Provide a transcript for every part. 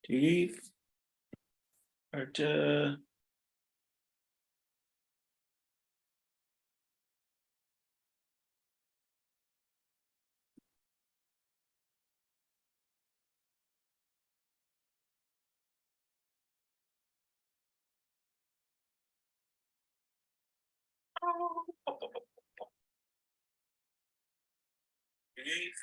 Tief. Warte. Tief.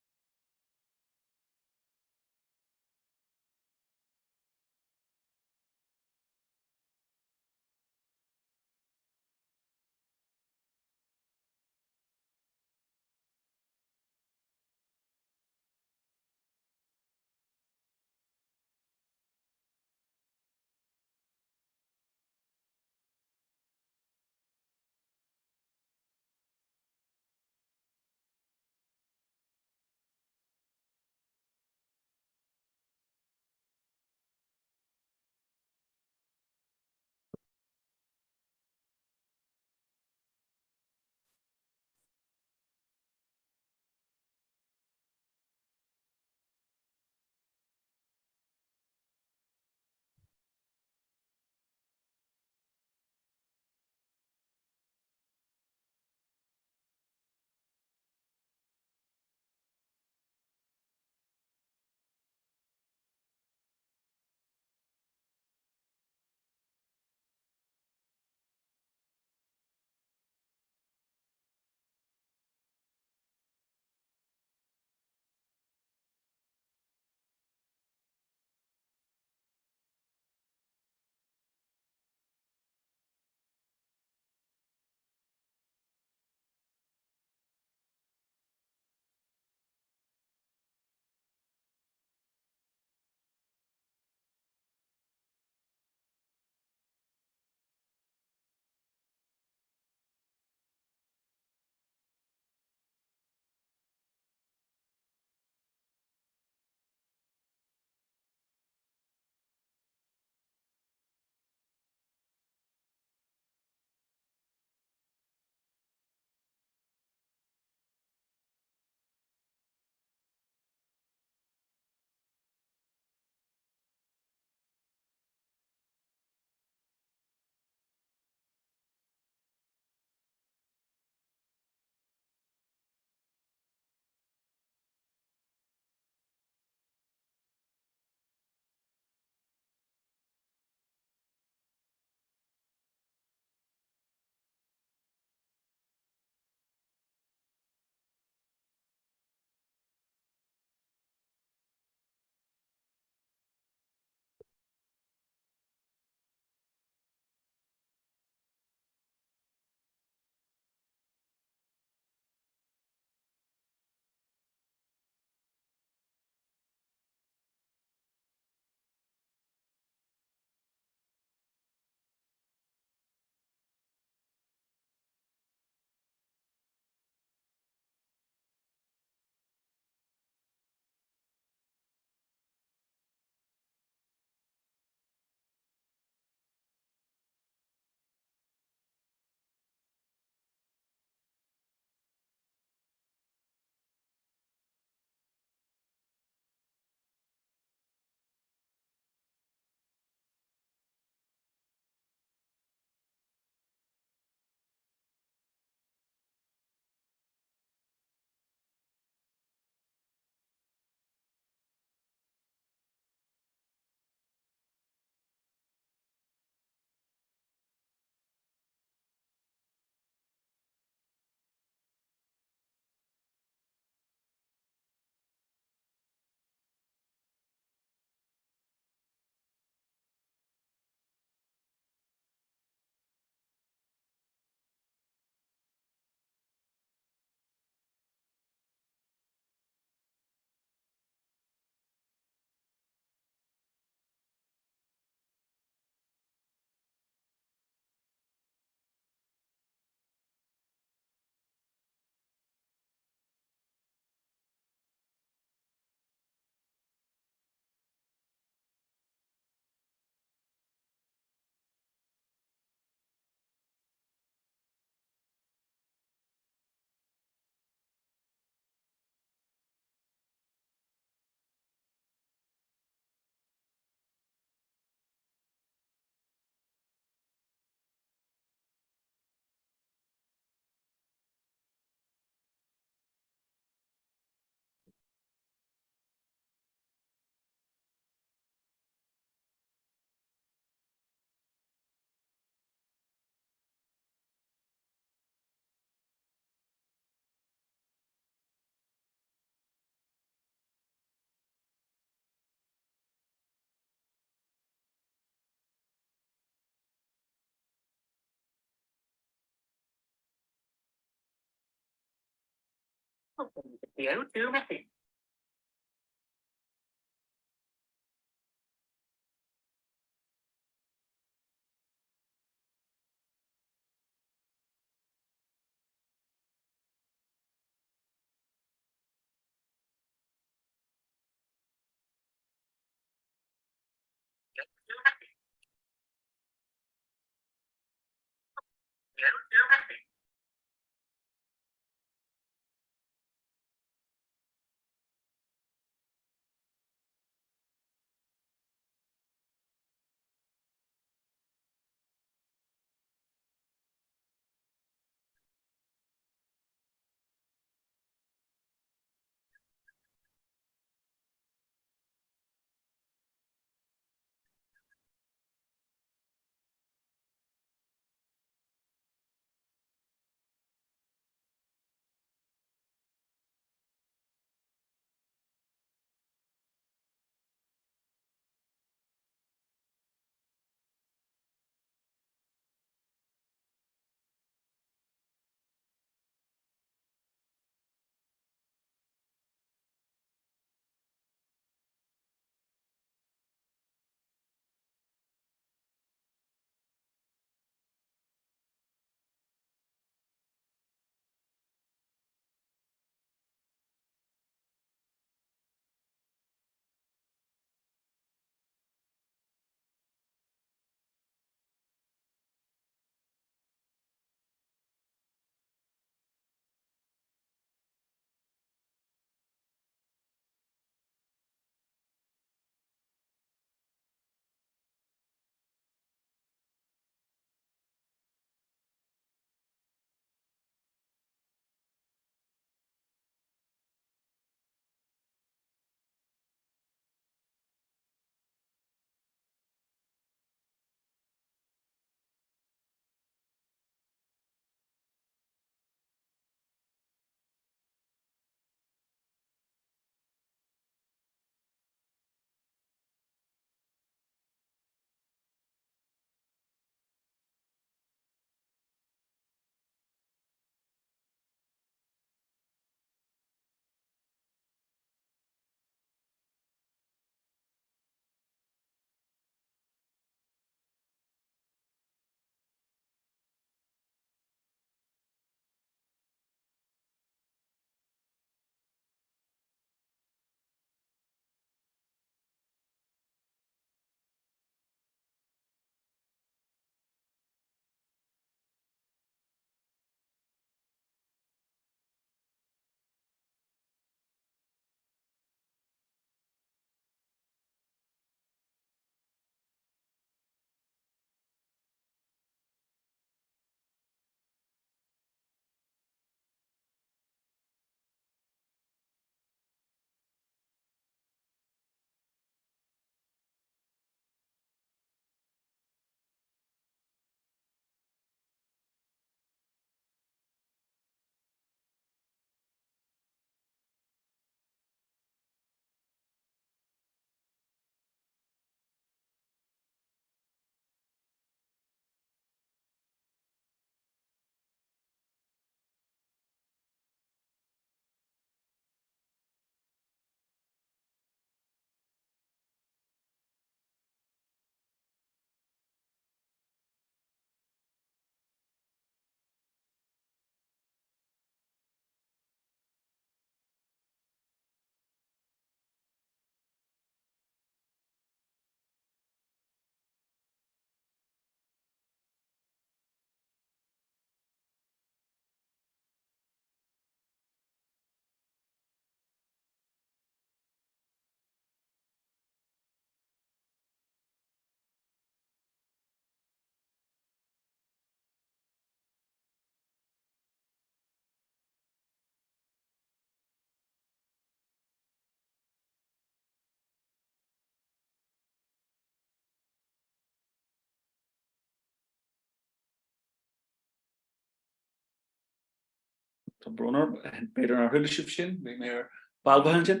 Tá brunner beidir ar thuile sib sin bhí mé ar balbahantin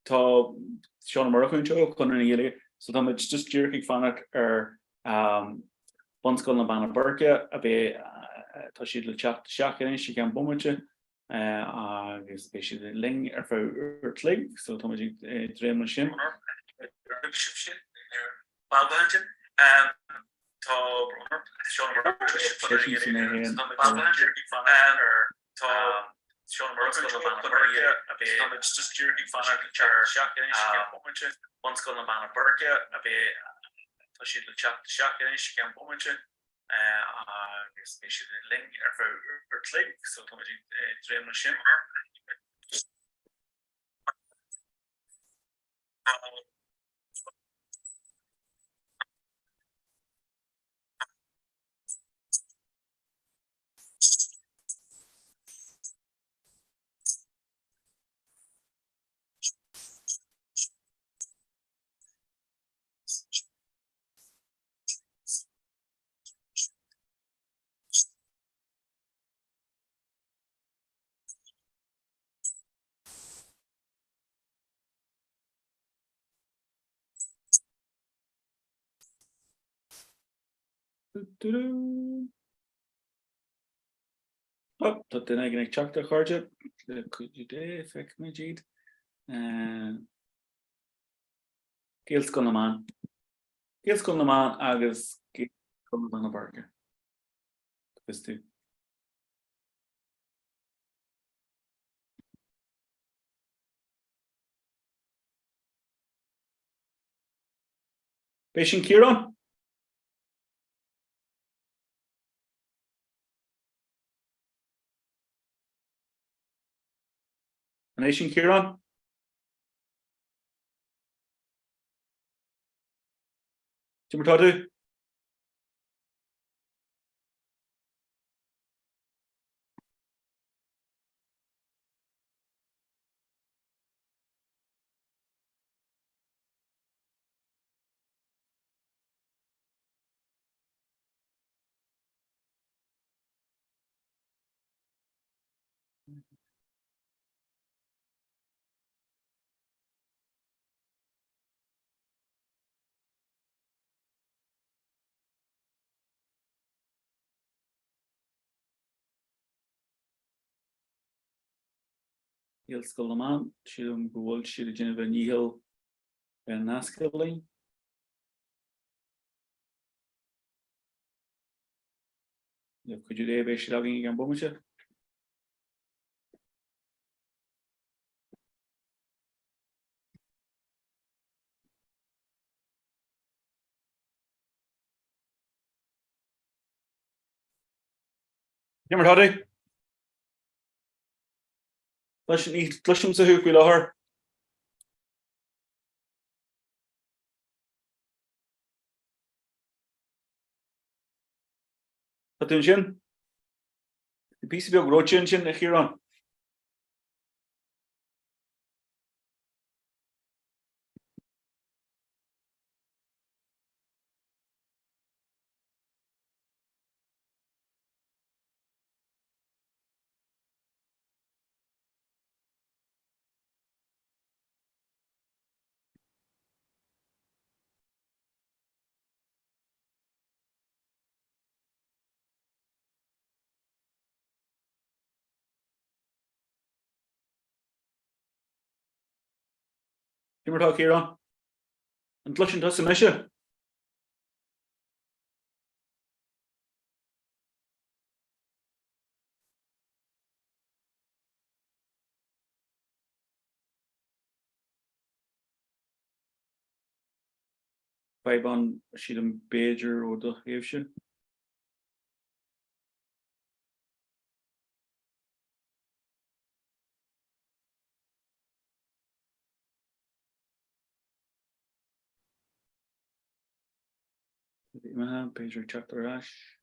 tá Seán mar chun seo chun na dhéile so tá muid just dúrchaigh fannach ar bunscoil na banna burce a bheith tá siad le teach seaachtain si gan bumaite agus bé si ling fá tlig, so tá dréim na sin. Sin Balbantin tá Onskol na man burke a be si le chat gan moment agus be ling klik so dream sin. Dat den eigen chat de charge dé effect me jeed Geels kon man agus kom an barke tu. Patient Kieran? Nation Kieran? Timber Todu? Heel Skulman, Shilum Gold, Shil Geneva Nihil, and Naskilling. Could you be logging again, Bomucha? Timber Todu? Flushing to hook with her. Attention. The piece of Rochin here on. Timber talk here on. And flushing to some issue. Five on Shilum Bajer or the Haven. Pager chapter Ash.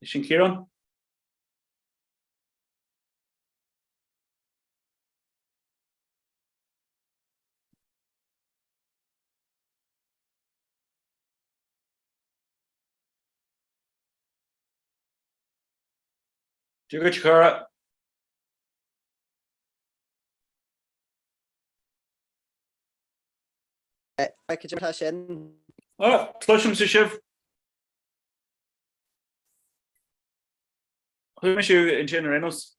Sin Kieran? Dúgad chura. Tá sin Flushim sa sibh. Who me siú in sin Renos?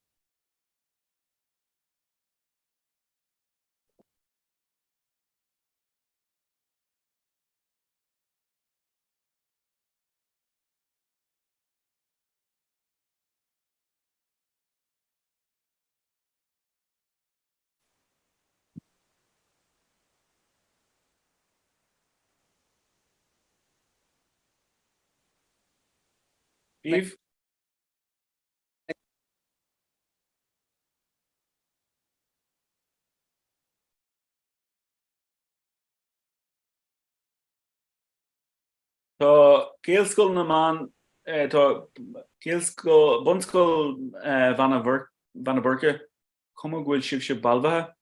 Eve? Tá Gaelscoil na man tá Gaelscoil Bunscoil Vanna Burke Cuma ghfuil sibh se balbathe?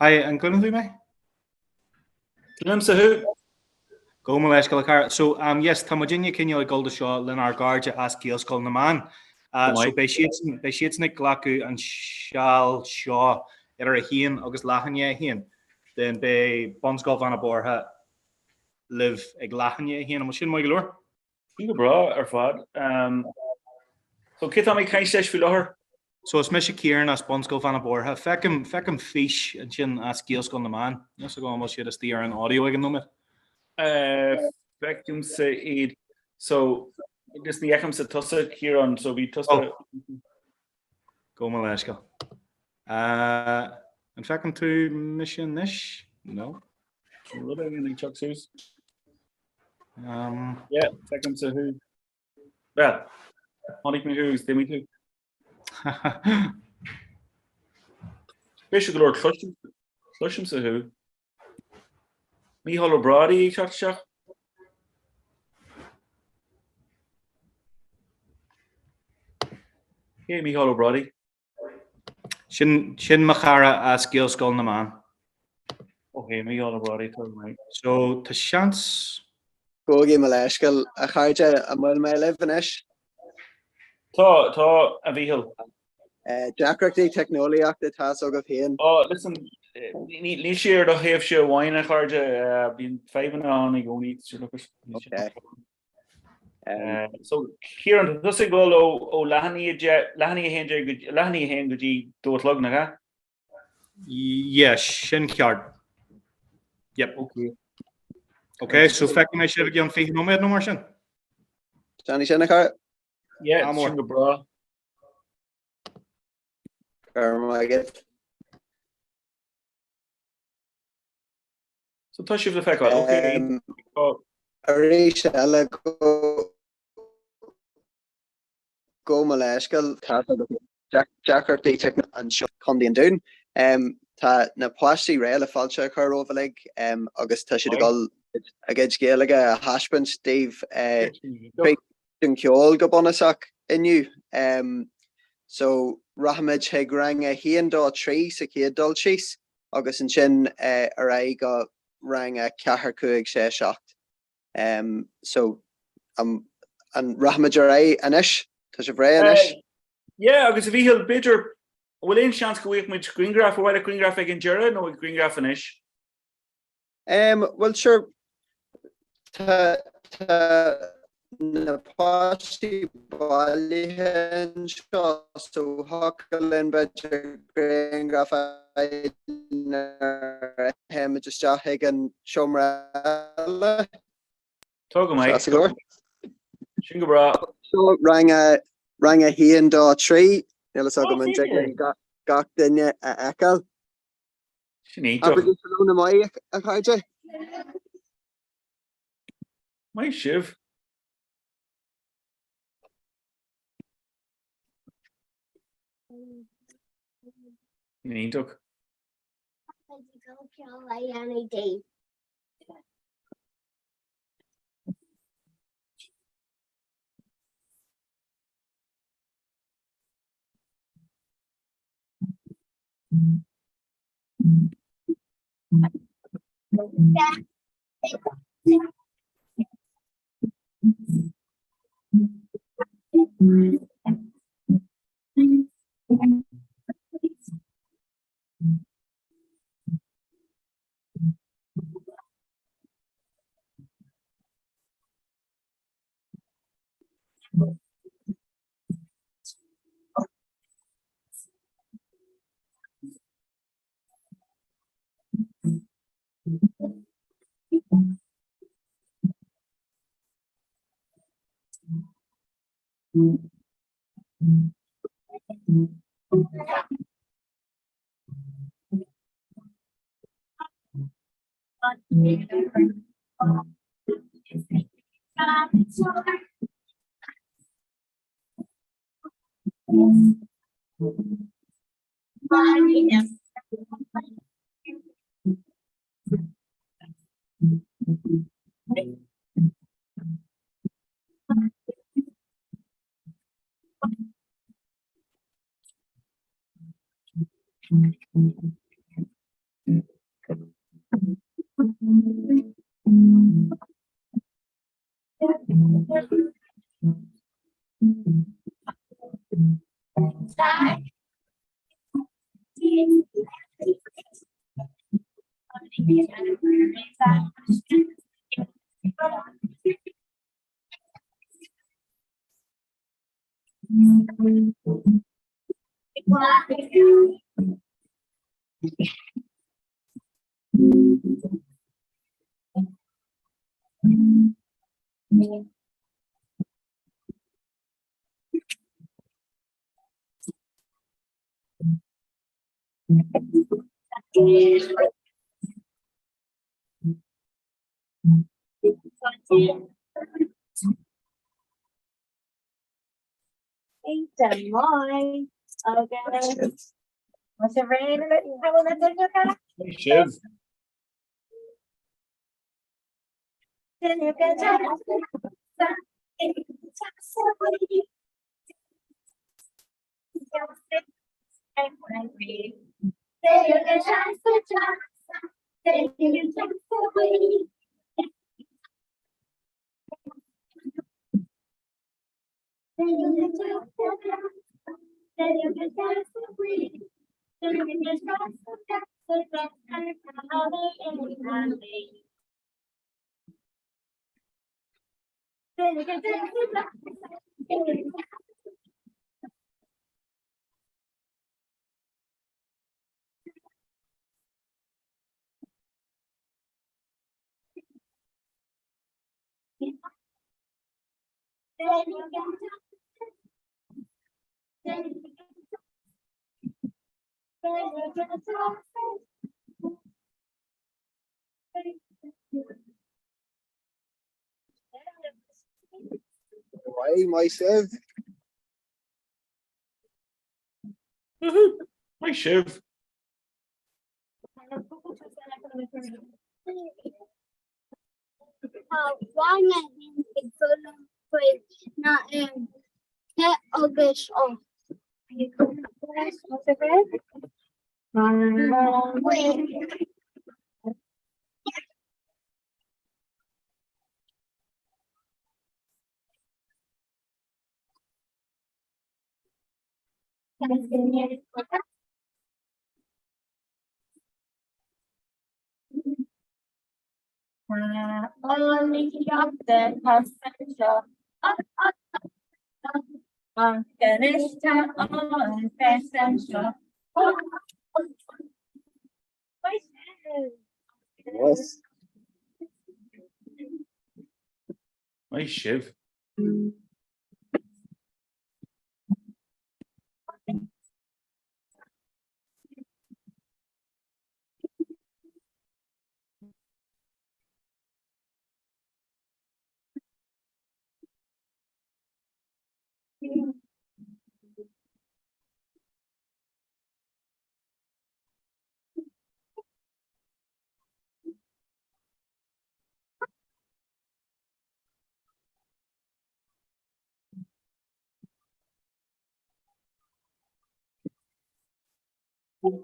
Hi, an gona me? Lim sa who? Go me leis go car. So yes, tá Virginia cinne le gold seo lin ar garde as Gaelscoil na man. So bei sinig glacu an seall seo ar a hían agus lachanne hían. Den bei Bunscoil Vanna Bortha live ag lachanne hían am sin mai glór. Go bra ar fad. So kit am kain seis fi láthir? So is mis Kieran as Bunscoil Vanna Bortha fecum fish an sin as Gaelscoil na man. Yes go almost siad as tí ar an audio ag an nummer. Fecum sa iad. So gus ní echam sa tusa Kieran, so bhí tusa. Go me leis go. An fecum tú mission nish? No. Living Chuck Seuss. Yeah, fecum sa who? Well, Honig me who's Demi too. Bishop Lord Flushim sa who? Mícheál O'Brady seach. Hey, Mícheál O'Brady. Sin machara as Gaelscoil na man. Okay, Mícheál O'Brady right. So tá chance go gé me leiscail a chaide a mil me leis. Tá a bhíhil. Jackreachtaí technoliaachta tá agah féin. Listen, ní siar do héamh se bhhain a chaide bín 5 anna gcóí Okay. So Kieran, does it go ó lehanní hen go dtí dúirt na ga? yeah, sin ceart. Yep. Okay, so fecum é sibh an fi nóméid nó mar sin. Johnny sinna car? Yeah, sin go bra. Get. So tá sibh le feicáil, okay. A rééis eile go me leiscail tá Jackreachtaí techno an seo chundíon dún. Tá na pláistí réile fáilte chu óbhaigh agus tá siad gáil a gcuid scéalaige a haispint Dave an ceol go bonach inniu. So rahamid he rang a híon dá trí sa chéad dul síos agus an sin ar é go rang a cethar cuaig sé seacht. So an rahamid ar é anis tá sé bhré anis? Yeah, agus a bhíhil bidr bhfuil éon seans go bhfuil muid greengraph bhfuil a greengraph ag an deire nó ag greengraph an isis? Well, sure. Na pátí bailithe seo so hocalinn beidir greengraph heimiid isteach ag an seomra eile. Tá go mbeidh. Sin go bra. So rang a híon dá trí, Nílas go man gach duine a ecail. Sin í. Na mai a chaide? Mai sibh. Níntach. Okay. What's your rain? How will that do your car? Shiv. Then you can just Why myself? Why Shiv? Only of the passenger. Finished on passenger. Yes. Why Shiv? Okay,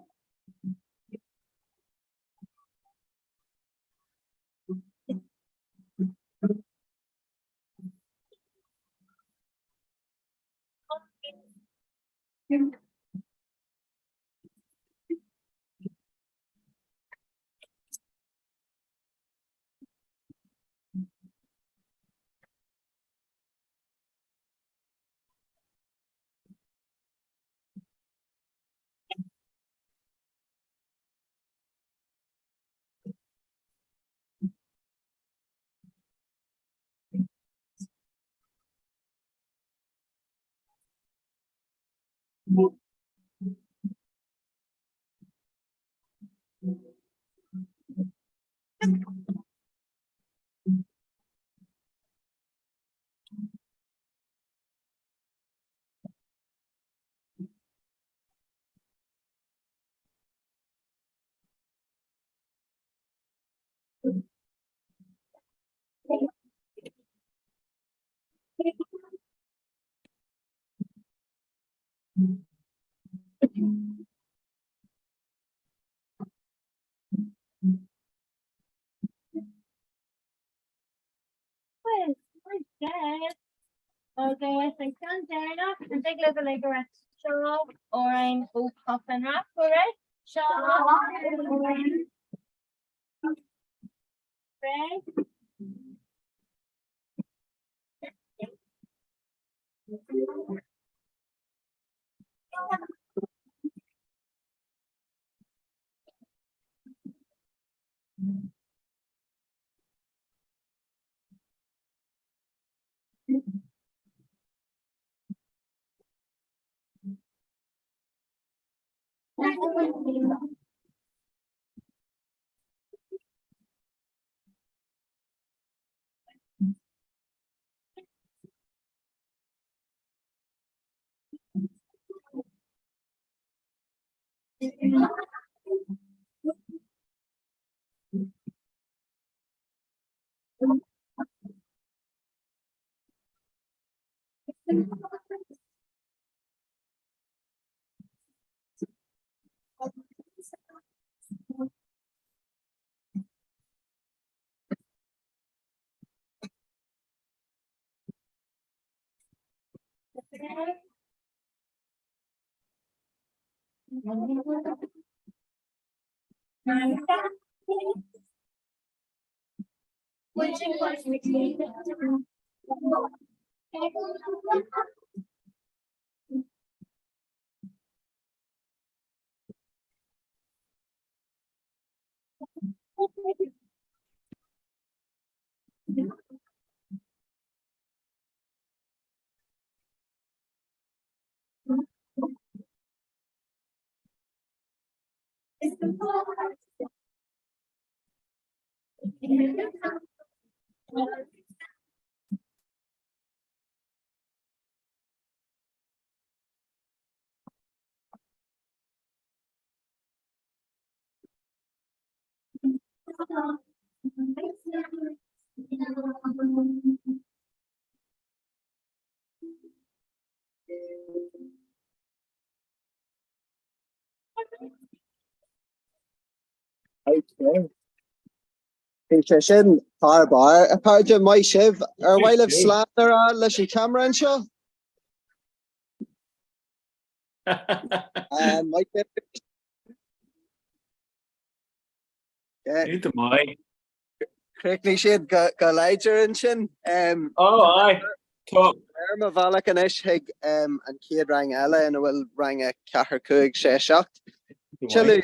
so come down and take a look like a show or I'm oak coffin wrap, alright? Show right? Peter sin tar bar a part of my shiv while of slander leis Cameron show. Mike Need the mic. correctly shid go Liger and shin. Oh, aye. Top. Irma Valak and Ishig and Kid rang Ella and will rang a Cahar Coog she shocked. Chillu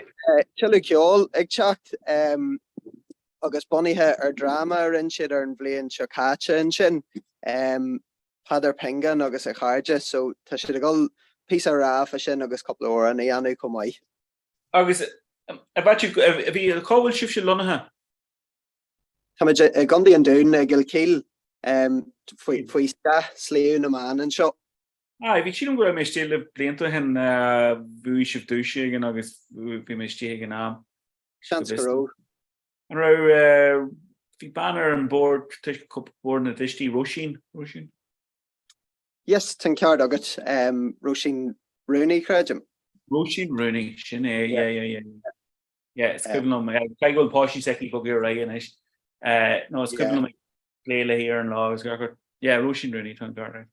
Kjol ag chat agus bonithe drama in shid and Blaine Chokacha and shin Padder Pingan agus a charge so ta should go piece of raf a shin agus couple of hour and anu come mai. Agus about you if you call shift Lunaha. Tamid Gundi and Doon Gil Kiel foi sta slew na man and shot. Ah, if you don't go me still Blaine hen vui shift douche and agus vi me still gen Chance grow. And row the banner and board tick cup board na dishti Roisin. Yes, tin card agat Roisin Rooney credium. Roisin Rooney, sin é, yeah. Yeah, it's equivalent of I go Poshi Seki go gear right and no, it's equivalent of Leila here and Law. Yeah, Roisin Rooney, Tom Garner.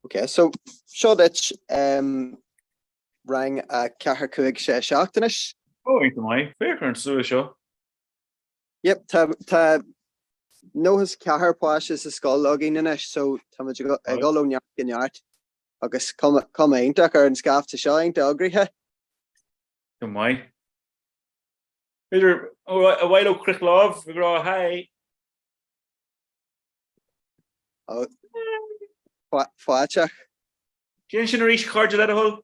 Okay, so Shoreditch rang a Cahar Cuig Shachtanish. Oh, into my fair current so show. Yep, ta no his Cahar Posh is a skull logging in ish, so Tamago a golo nyak in yard. August come in Tucker and scaff to shine to agree he. To my Peter a white oak crick love, we grow hi. Oh Fuachach. Jensen reach card at a hole.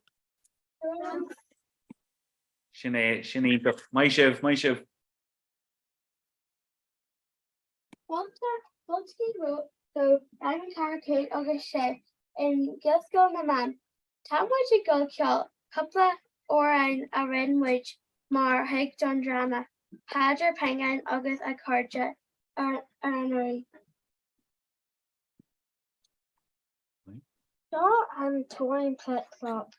Shinny, my chef. Volsky wrote so Diamond Car Kate August Chef in Gilsco na man. Tam was a gold shot, couple or a red which mar hig John drama. Hadger penguin August a carja arnery. Saw and touring pet flop.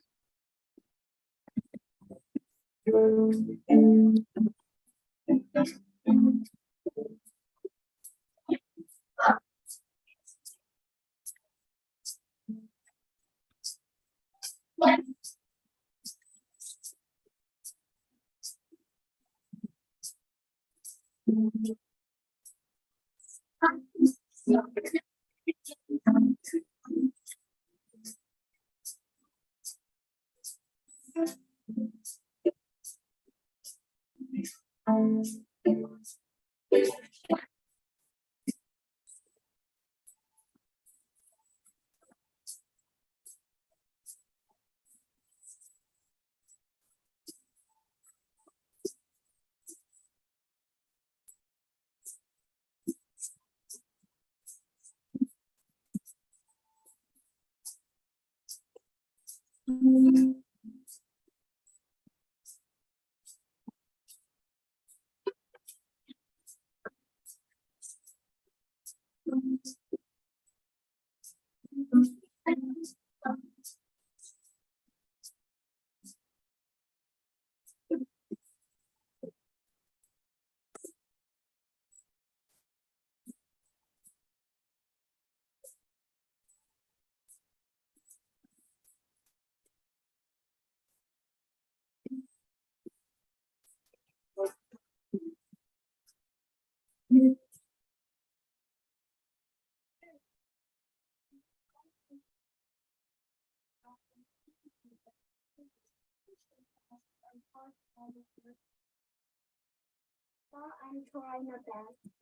I'm trying my best.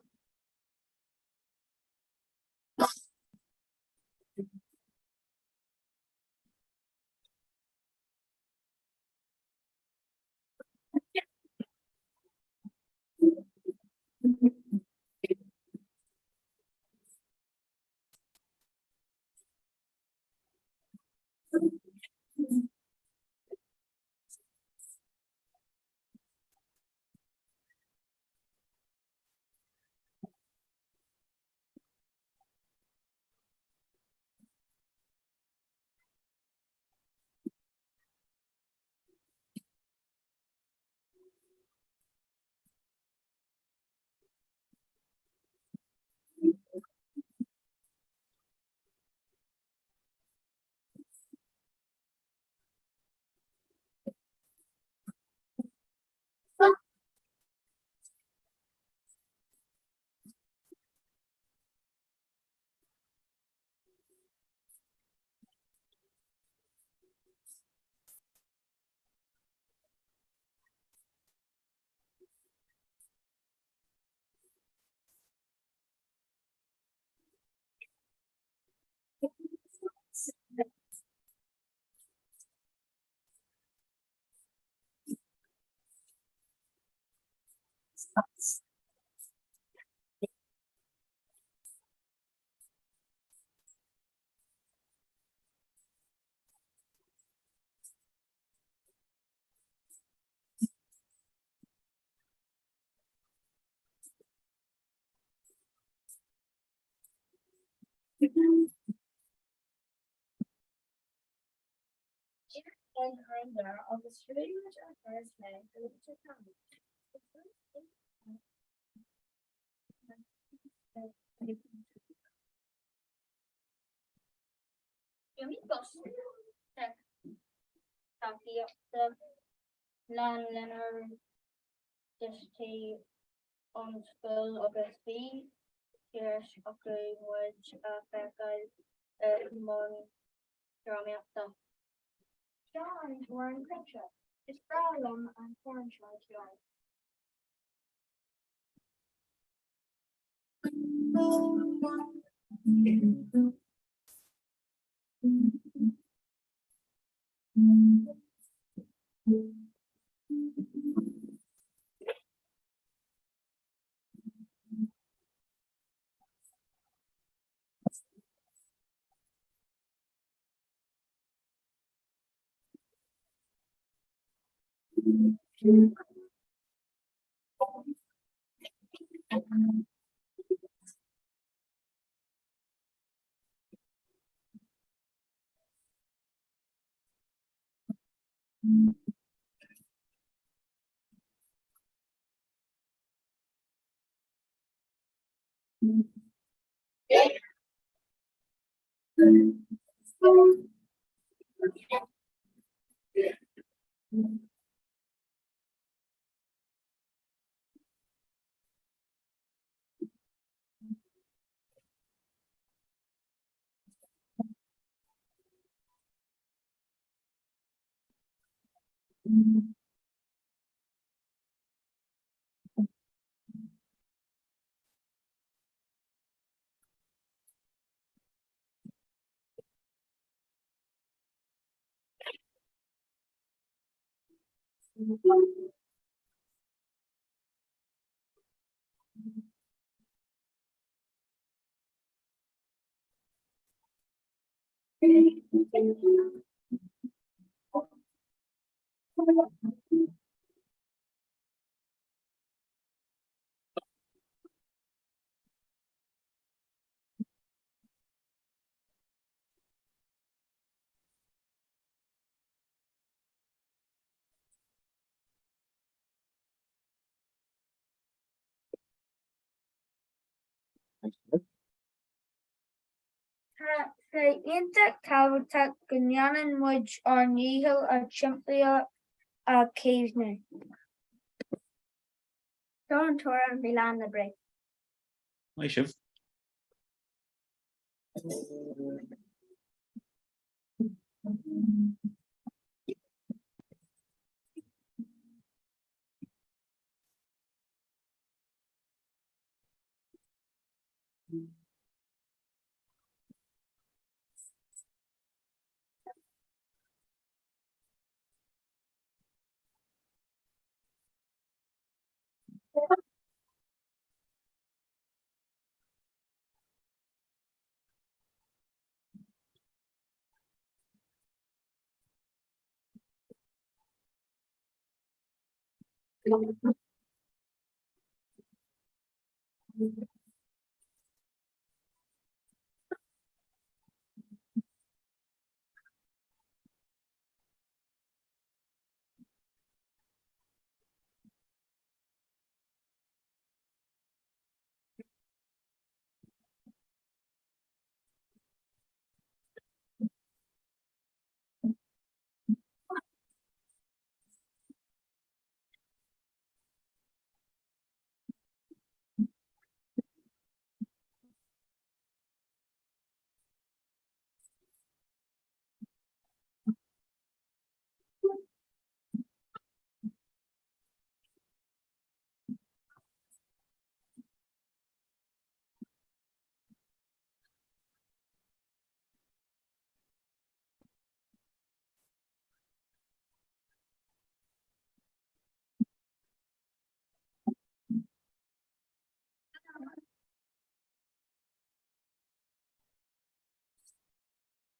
an there agus really much our first name for the family. Jimmy Boston copy up the land Leonard Disty on school agus B. Here's a good which mon drama up John were in picture. It's problem and foreign charge yard. Say inta cavata ganyanan which are nihil a chimplia a caveman. Don't tour and Milan the break. Hi, Shiv.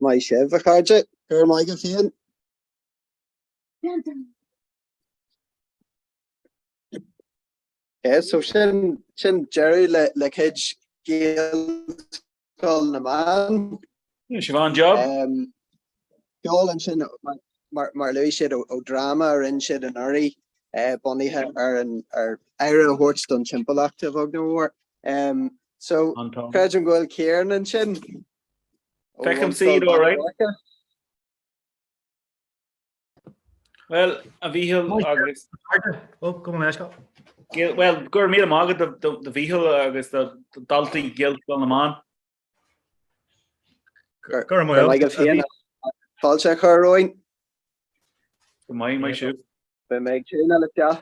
My chef a cardja, my gafian. Yeah, so shin Jerry le hedge Gail call the man. Siobhan job. Gail and shin mar Louis siad o drama ar in siad an ori boníthe ar aire a hort don timpachta bhag na war. So cred an goil Kieran an sin. Feckham seed, all right. Well, a bhíhil agus go on, Esco. well, gur mí mágad the bhíhil agus the daltaí gilt go na man. Gur mo. Like if he false roin. My siú. Be meg tuna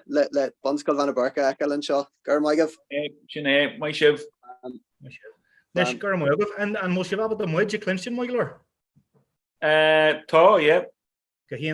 let Bunskal van a Barca ekal and shaw. Gur Michael. Sinné my siú. Nes gur mo and mo siú abad the muid Clinton Michael. Tá, yeah.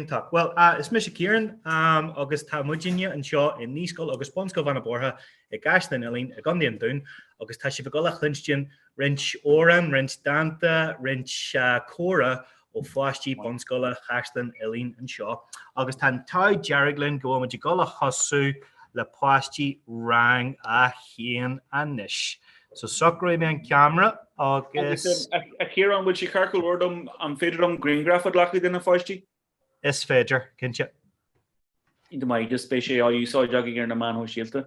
Talk. Well, is Miss Kieran, August Tamujinja and Shaw in Niskol, August Bonsko Van Borha, a Gaston Elin, a Gondian Dune, August Tashivagola Clinchtin, Wrench Oran, Wrench Danta, Wrench Cora, or Flashji, Bonskola, Gaston, Elin, and Shaw, August Han Tai, Jarriglin, Goamajigola Hasu, La Plaschi, Rang, Ahien, and Nish. So, Sokroy man camera, August. A Kieran, which you carkle wordum, and faded on green graph at lucky than a Flashji. Is Fedger, can't you? Into my just spatial all you saw jogging in a man who shielded.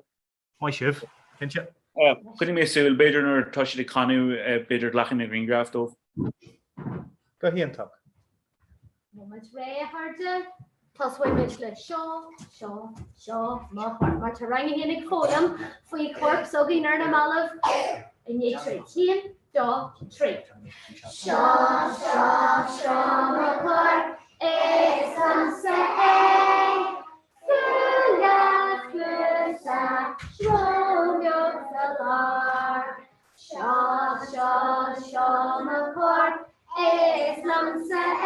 My shiv, can't you? Couldn't be a civil bidder or touch the canoe bidder lacking the green graft of. Go ahead and talk. Moment Ray Harder, plus we mentioned Shaw, my terrain in a column, for your corpse, so we learn a olive, and you trade 10, dog, trade. Shaw, my corpse. Es sunset, Fulla, Flusa, Shroud, Salar. Shaw, my court, es sunset,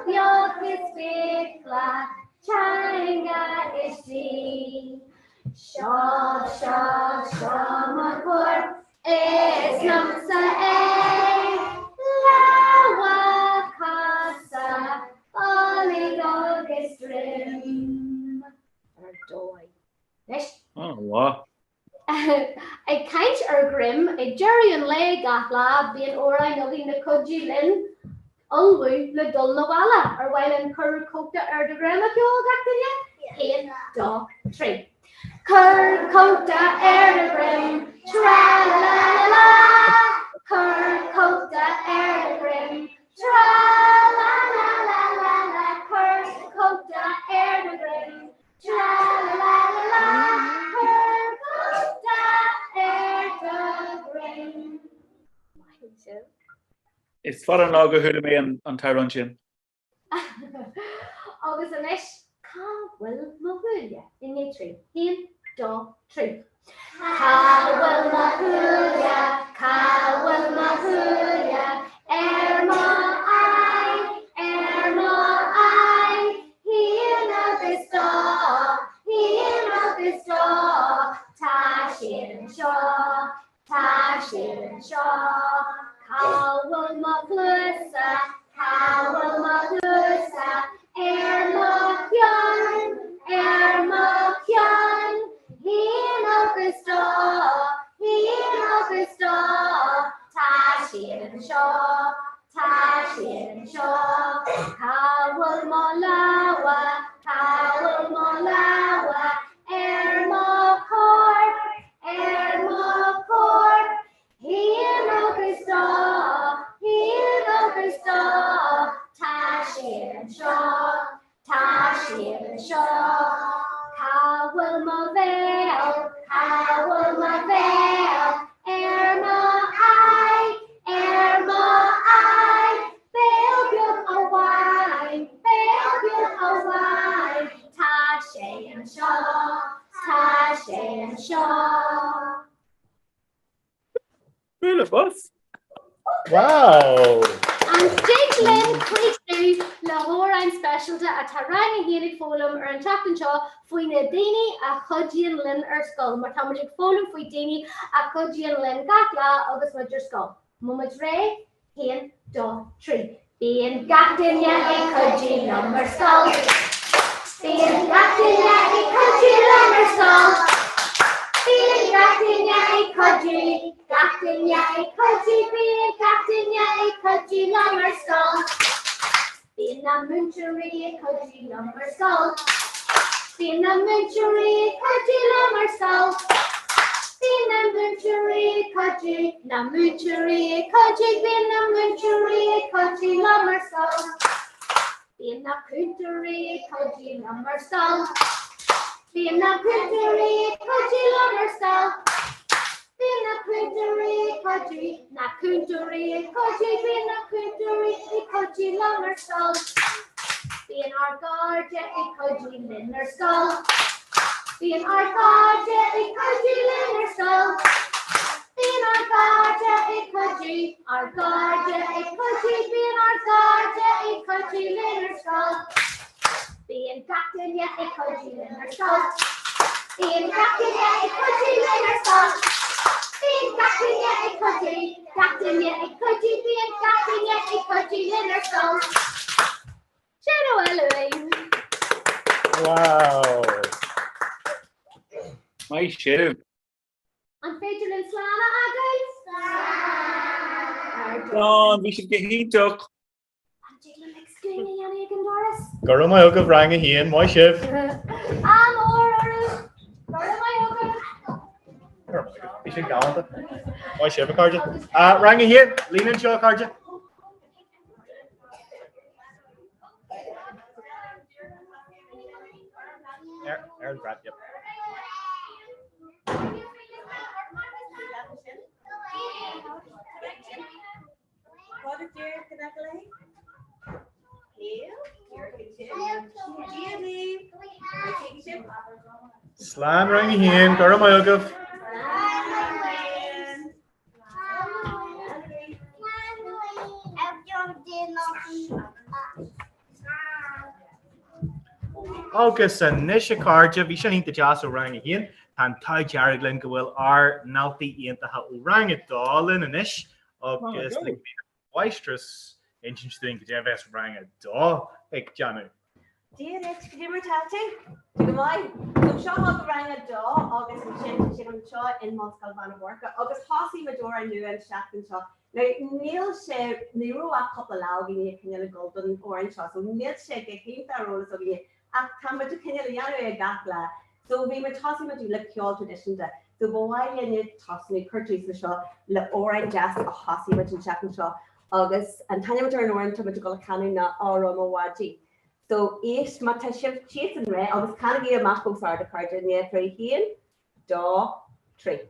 Belgium is big, black, China is sea. Shaw, my court, es sunset. Oh, wow. I can't grim, a jury and leg at lab being ora nothing the Kudji Lin, Ulwu, the Dulnawala, or while in Kurkota or the Grandma Kyo, dog, tree. Kurkota, Erdegrim, tra la la, Kurkota, Erdegrim, tra la la, Kurkota, Erdegrim, tra la la. It's fun and log who to me on Tyronchin. August and Ish, Will Mahulia in a tree, in dog tree. Will Mahulia, Erma I, he this dog, Tashin Shaw, Kawal Makusa, Erma Kyan, he no this dog, Tashin Shaw, Kawal Malawa, Erma Court, he no this dog, Tashin Shaw, Kawal Mavel, Erma I, Belgium a wine, Tashin Shaw. Really, boss. Wow. And Diglin, Creek Lahore and Specialty at Tarang Gaelic Folum or in Chapton Shaw, Fuina Dini, a Hodgian Lin or Skull, Matamagic Folum, Fui Dini, a Hodgian Lin Gatla, August Winter Skull. Moment Ray, Hain, Dog, Tree. Being Gactin ya a Hodgian Lumber Skull. Being Gactin ya a Hodgian Lumber Skull. Being Gactin ya a Hodgian. Captain Yay, Coachy, being Captain Yay, Coachy, Lumber Skull. Being a munchery, country lumber skull. Being a munchery, country lumber skull. Being a munchery, country, na munchery, country, being a munchery, country lumber skull. Being a country, country lumber skull. Being a country, country lumber skull. Being a country, na country, country, being a country lumber skull. Being our guard, a country linder skull. Being our guard, a country linder skull. Being our guard, a country, being our guard, a country linder skull. Being captain, yet a country linder skull. Being captain, yet a country linder skull. Being captain, yet a country, being captain, yet a country linder skull. Wow. My shoe. I'm featuring Slana Agate. John, we should get heat up. I'm jiggling like Skinny Yannick and Doris. Gora my hook of rang a hien, my shiv. I'm Aura. Gora my hook. We should go on to my shiv a card. Rang a hien, lean in show a card. Aaron Brad, yep. What did you connect? Slan rang a hien, Gora my hook of. Agus a nisha cardja, vi sin the jazz rang a hien, and Ty Jared Glen will are nalti ianta ha rang a dolin and ish. Agus like boisterous interesting to Jeff rang a doll like Janu. Dear Rich, could you tell me? Why? So show up rang a door, August and Shin Shaw in Moscow Van Work, August Hossie Medora new and Shack Shaw. Now Neil Shea Nero a couple of Algi Kenny Golden Orange Shaw. So Neil Shea came that role so we at Tamba to Kenny Yano Gatla. So we were tossing with you like your tradition that so boy and you toss me Curtis the Shaw, the orange jazz a Hossie with Shack Shaw, August and Tanya Turn Orange to go canning na Oromo Waji. So each Matashiv Chase and Ray, I was kind of a map of the card in the three here, draw, tree.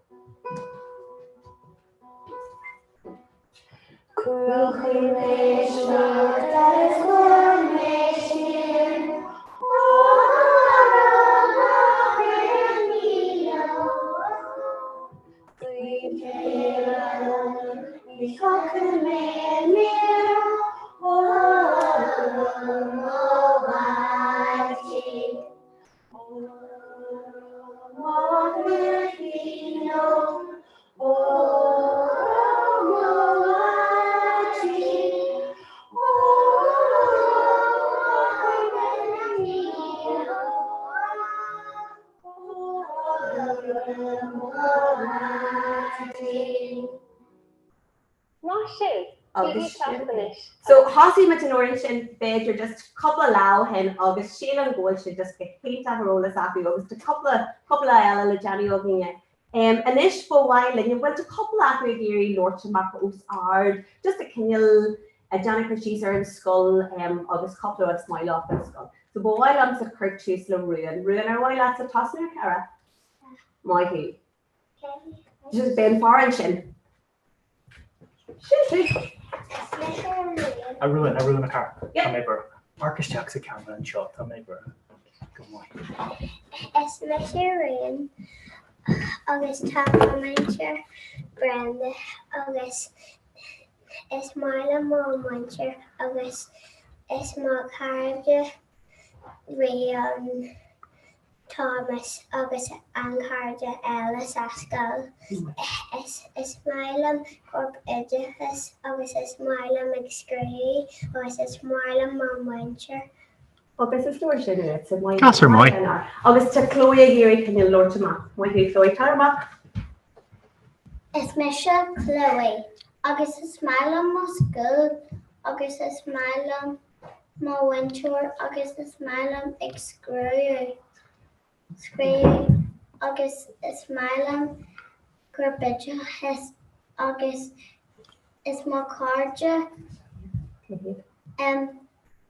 So Hossie with an orange and bed, you're just a couple of low hen August Sheila and Gold should just get paint to roll as happy August a couple of Ella Johnny Ognia. An ish for while and you went a couple of Gary Lord to Marcos Ard, just a Kenyal, a Johnny Christieser and skull, August couple of smile off and skull. So but while I'm a Kurt Chusler ruin or while that's a tossner Cara. My he. Just Ben Forenshin. I ruin a car. Yeah. Neighbor. Marcus Jackson camera and shot. Neighbor. Good morning. It's Macharian. August Tapamacher. Brenda. August Ismaila Momancher. August Ismail Carja. Rian Thomas. August Ancarja Ellis Askell. Ismaila Corp Edifis. August Ismaila McScree. August Ismaila Momancher. August is Lord Shinnet, so my That's her my. August to Chloe Gary can you Lord to Mac. My hey Chloe Tarma. It's Michelle Chloe. August Ismaila Moscow. August Ismaila má winter agus is mailam ag screú agus is mailam gur bidde agus is má cardja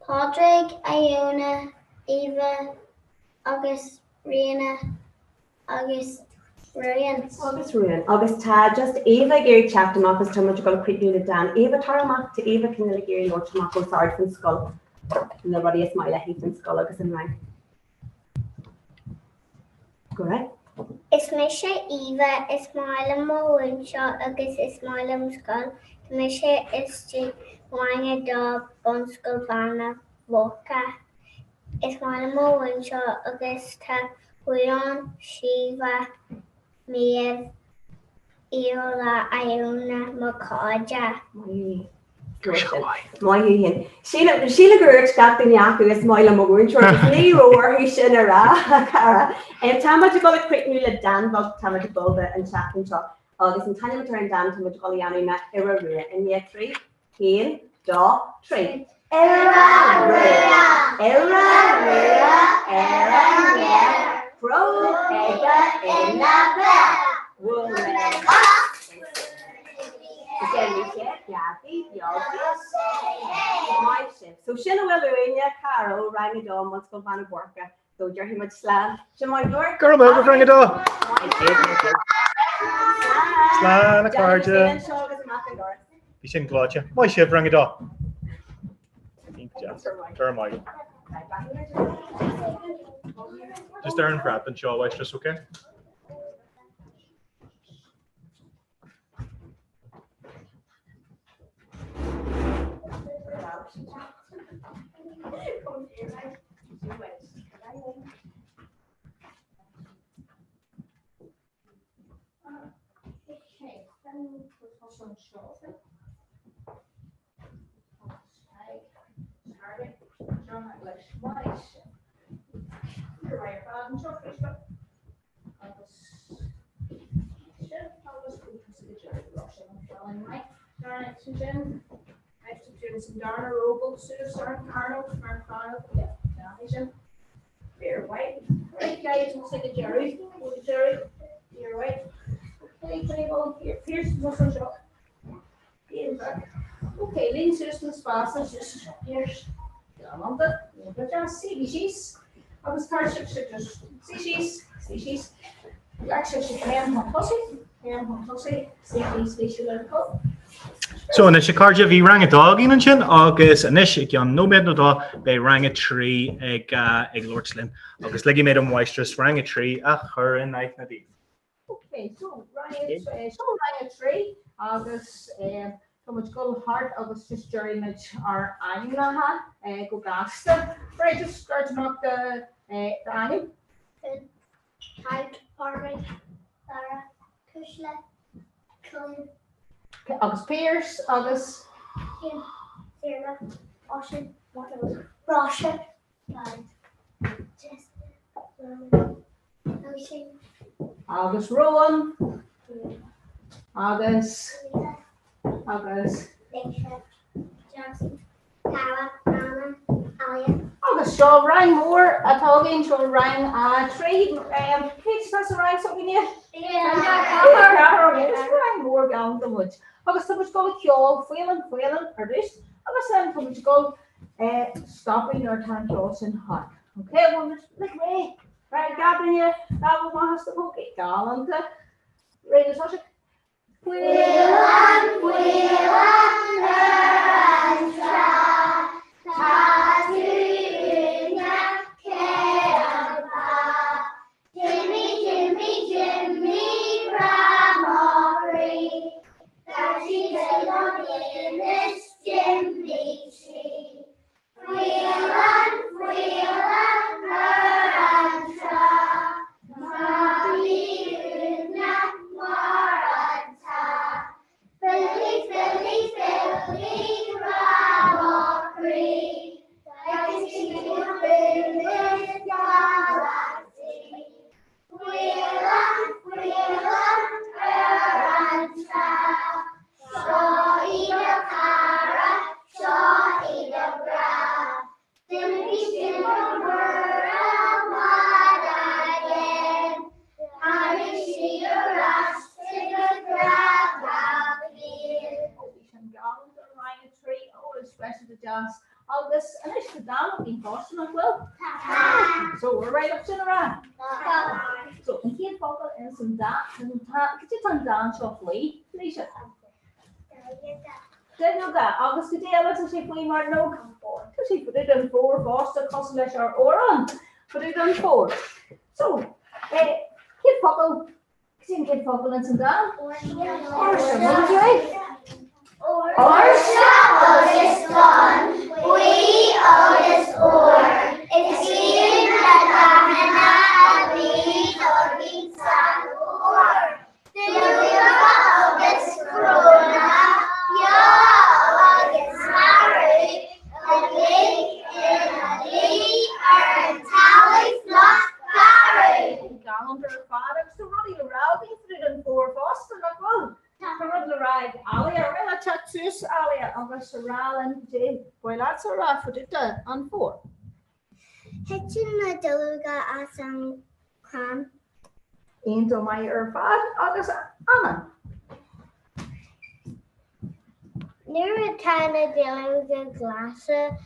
Padraig, Iona, Eva agus Rihanna agus Ryan. Agus tá just Eva géir chatach agus tá muid go creaú le Dan. Eva tarach to Eva can géir Lordach go sard fan skull. Nobody is my hí fan skull agus in rang. Go ahead. Is mé sé Eva is málam má winseo agus is málam skull. Mé sé is wange dá bon skull bana boca. Is málam má winseo agus tá Huion, Shiva, Miev, Iola, Iona, Macadja. Mai Sheila Gurch got the Yaku is Moila Mogun, Nero, he shinara, Cara, and Tama to go with quick new Dan Bog, Tama to Bulba and Chap and Chop. August and Tanya turn down to Mujoliani, Matt Era, and yet 3, Keen, Da, 3. Era, Pro, Ega, in la bed. So Shinna Willuina, Carol, rang a dog, what's going on work? So you're him much slam. She might work. Girl, over rang a dog. Slan, a carja. You shouldn't glad you. My ship rang a dog. Just earn crap and show what's just okay. Fair white. Right, guys, we'll say the Jerry. Jerry, you're right. Okay, table here. Here's the muscle shot. Okay, lean systems fast. Just here's on the just species. I was starting to just species. Actually, So in the carja vi rang a dog in chin agus anish gan no med no da be rang a tree ag Lordslin agus legi made him waistress rang a tree her in night na di. Okay, so rang a tree agus so much go hard agus just during which our annual had go gasta. Right, just starting up the annual. Hyde, Parvik, Sarah, Kushla, Kun, Agus Pierce, Agus Kim, Sarah, Ocean, Russia, Jessica, Agus Rowan, Agus Jackson, Tara, Anna, Alia. Agus Shaw rang more at all again. Shaw rang tree. Kids first rang something new. Rang more down the woods. Agus so much go kill, feeling, or this. Agus then so much go stopping your time crossing hot. Okay, well, like way. Right, Gabriel, that was one has to poke it. Gallant. Ready, Sasha? Billy, Jazz. August, and it's the down in Boston as well. So we're right up to the right. So in here, Fogel and some dance and could you turn dance off Lee, Lisa? Then you got August today, let's see if we might know. Because he put it on 4, Boston, Cosmelesh or Oran. Put it on 4. So, Kid Fogel, can you get Fogel and some dance? Or August 1, we August or. It's in the Dahana we talking or. August Corona, August married, a lake in a lee, or a tally flock carried. Calendar father, so running around, he put it on 4 Boston as well. Rud ride Alia, well, I chat to us, Alia, August and Jay. Well, that's all right for it on 4. Hitchin na Deluga asang cram. Into my Urfad, August Anna. Near a tiny Deluga glassa,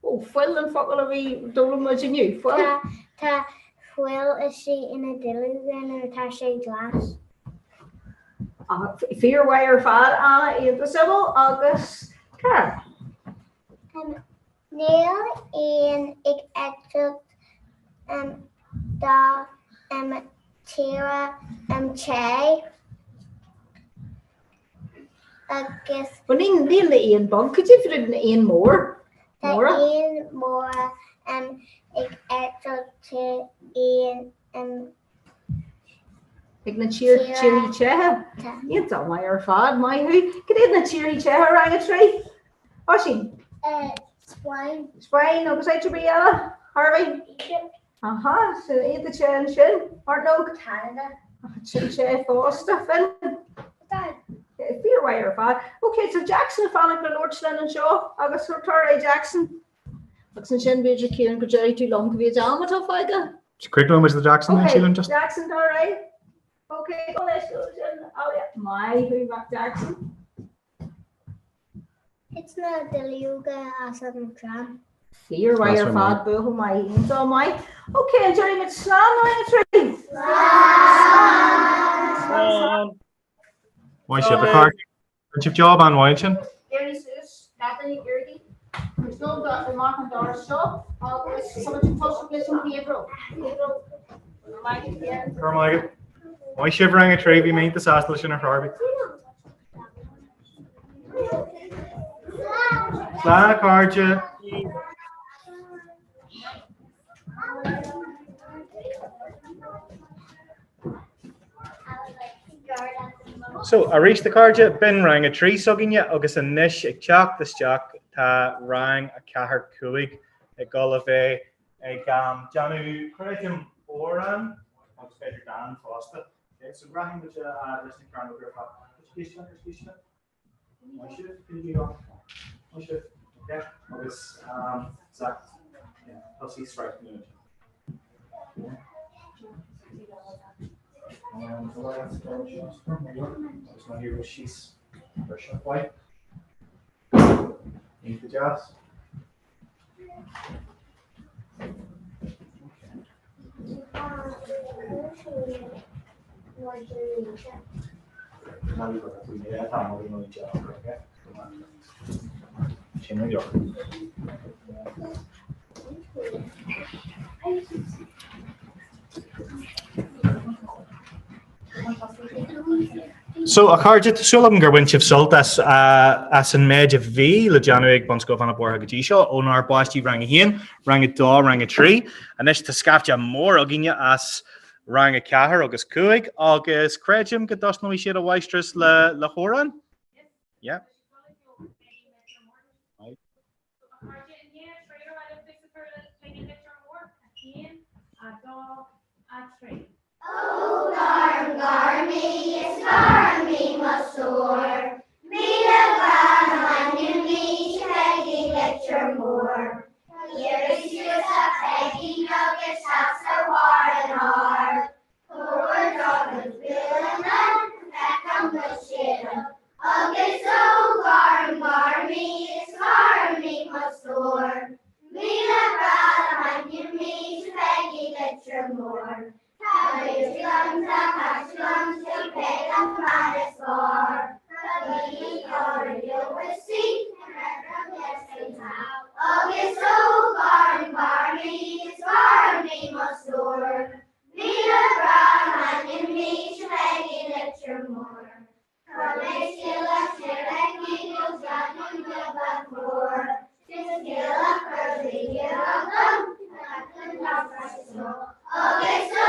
Oh, Phil and Fogel we don't much in you. ta Will is she in a Deluga or Tasha glass? Fear wire fad Anna in the civil August car. Neil in ik extra da Tira che. Agus When in the Ian bunk, could you put it in Ian more? Ian more ik extra to Ian Ik na cheery chair. You don't my Urfad, my who? Get in the cheery chair around a tree. Oshi. Swine. Swine, August I to be Harvey. So eat the chair and shin. Or no Canada. chin chair for stuff in. Fear wire fad. Okay, so Jackson found the Lord Slin and Shaw. August Torrey Jackson. Looks and shin be Kieran could Jerry too long to be a down with a figure. Curriculum was the Jackson and Sheelan just. Jackson Torrey. Okay, well, let's go. Oh yeah, my who back Jackson. It's not Deluga as a cram. Fear wire fad boo my hands on my. Okay, and Jerry it's slam on a tree. Why should the car? What's your job on Wynchin? Gary Sus, Natalie Gertie. There's no got the mark on Doris Shaw. Someone touch the place in April. Carmichael. Why shivering a tree? We mean the Saslish in a Harvey. Slana Carja. So I reached the Carja, Ben rang a tree sugging you, August a nish, a chak, this jack, ta rang a kahar kuig, a gullave, a Janu Curriculum Oran, I'll just better Dan Foster. Okay, so Graham, which listening crown over my shift, can you go? My shift, yeah, August, Zach, yeah, I'll see strike mood. The last she's from New York. I just want to hear what she's brushing up white. Need the jazz. Now we got we made that time we know each other, okay? She's in New York. So a card to Sulam Gerwinch of Salt as an Medge of V, Lejanoig Bunsko van a Borhagisha, on our Bosti rang a hen, rang a daw, rang a tree, and this to Scafja more Oginia as rang a Kahar, August Kuig, August Crejum, Gadosno, we share a Weistress La Horan. Yeah. Oh, Garmy, it's Garmy, Masor. Meet a grandma, you need Peggy, lecture more. Here is just a Peggy, nuggets, half so hard and hard. Poor dog is feeling none, back on the shit. I'll get so score. Talis lungs, talis lungs, to pay them by the score. The audio was seen, and everyone how. August so far, me must soar. Be the brown and me to make a lecture more. From a still like eagles, down in the back door. Just get up early, get up them, and not for snow. August so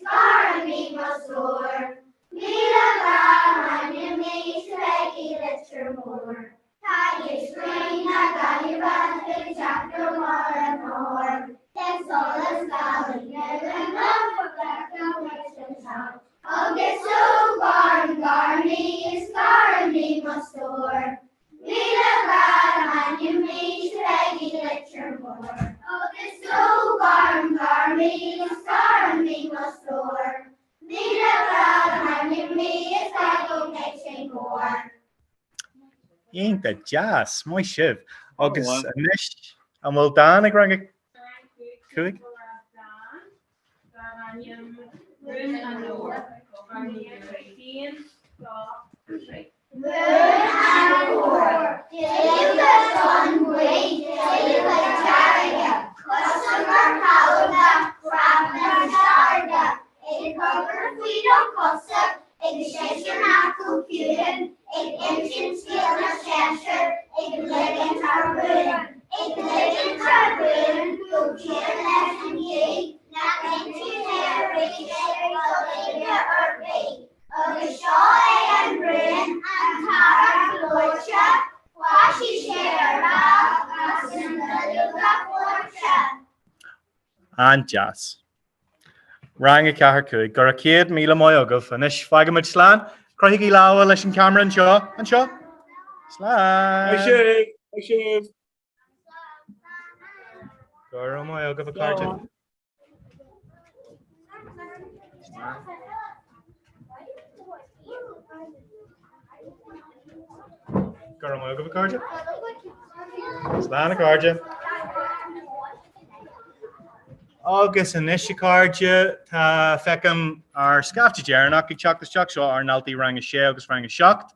scar me must soar. Be the brown and me to make a lecture more. Tiger's green, I got you back, the chapter more and more. That's all that's valid, never enough for black and Western town. August so scar me must soar. Be the brown and you me to make a lecture more. August so scar me must soar. Be the brown and you me is making lecture more. Ain't that jazz? My shiv. August Anish. And well done, I grang it. Cool. Moon and poor, till the sun wait, till the chariot, customer powder, craftsman starter, a cover freedom coster, extension of computing, engine skill and sensor, legend carbon, computer lesson key, not engineering, or bait. Shaw and Bryn and Tara Flocha, Washi Shara, And jazz. Rang a cahar could, got a kid, Mila Moyogov, Anish Fagamid Slan, Craigie Lawa, Lishan Cameron, Shaw, and Shaw. Slan. I should. Goro Moyogov a card. Goro Moyogov a card. Slan a card. August and Nishikarja, Feckham, our Scafty Jaranaki, Chuck the Chuck, so our Nalty rang a share, August rang a shocked.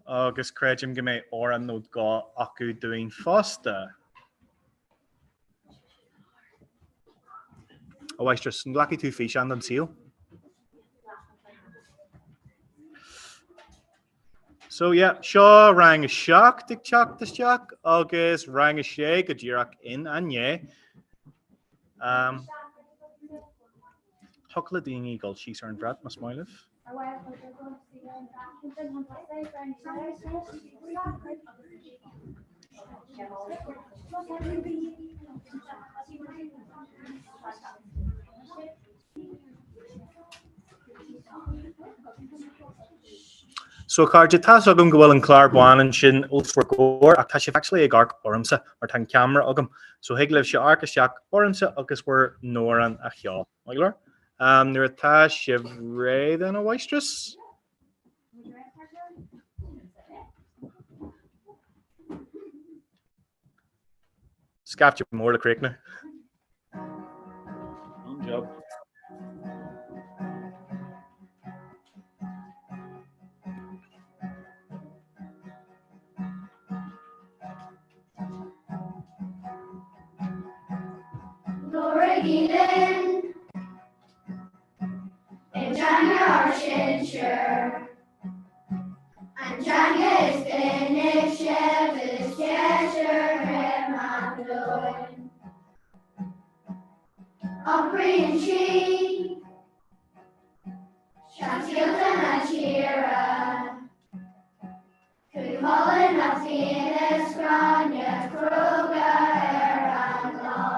August Crejim Game or a note got Aku doing Foster. Oh, I just lucky 2 fish and seal. So yeah, Shaw rang a shock, Dick Chuck, this Chuck. August rang a shake, a Jirak in and yeah. Huckladini Gold Cheese and Brad must my live. So Carja Tasogum Gwil and Clark Wan and Shin Ulsworgor, Akashif actually a gark Orumsa or Tan camera Ogum. So Higliv Sharkashak Orumsa Uckus were Noran Achyaw. Migler. Near a Tash Ray than a Weistress. Scaft you more to creek now. Good job. Norigilin, and Janya Shinsher, and Janya is finished, is Cheshire, and Mabloin. Opry and She, Shantilton and Shira, Kuholin of Venus, Grania, Kruger, and Law.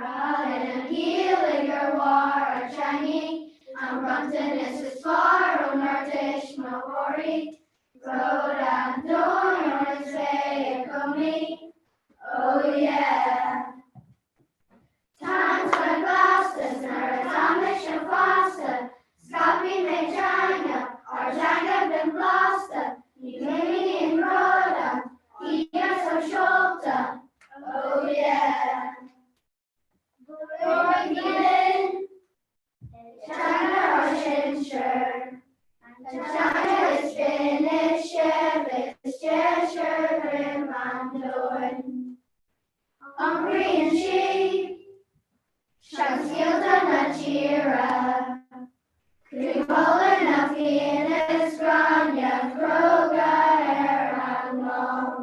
And Gilliger war a Chinese, and Brunton is his far on our dish, Mahori, Road and Dorn, or say, Comey. Oh, yeah. Times when glasses, Naratomish and Foster, Scoppy made China, or China been Gloucester, you made me in Umbrian she, Shasfielda Nachira, Krivola Nafinis Grania, Kroga Erangom.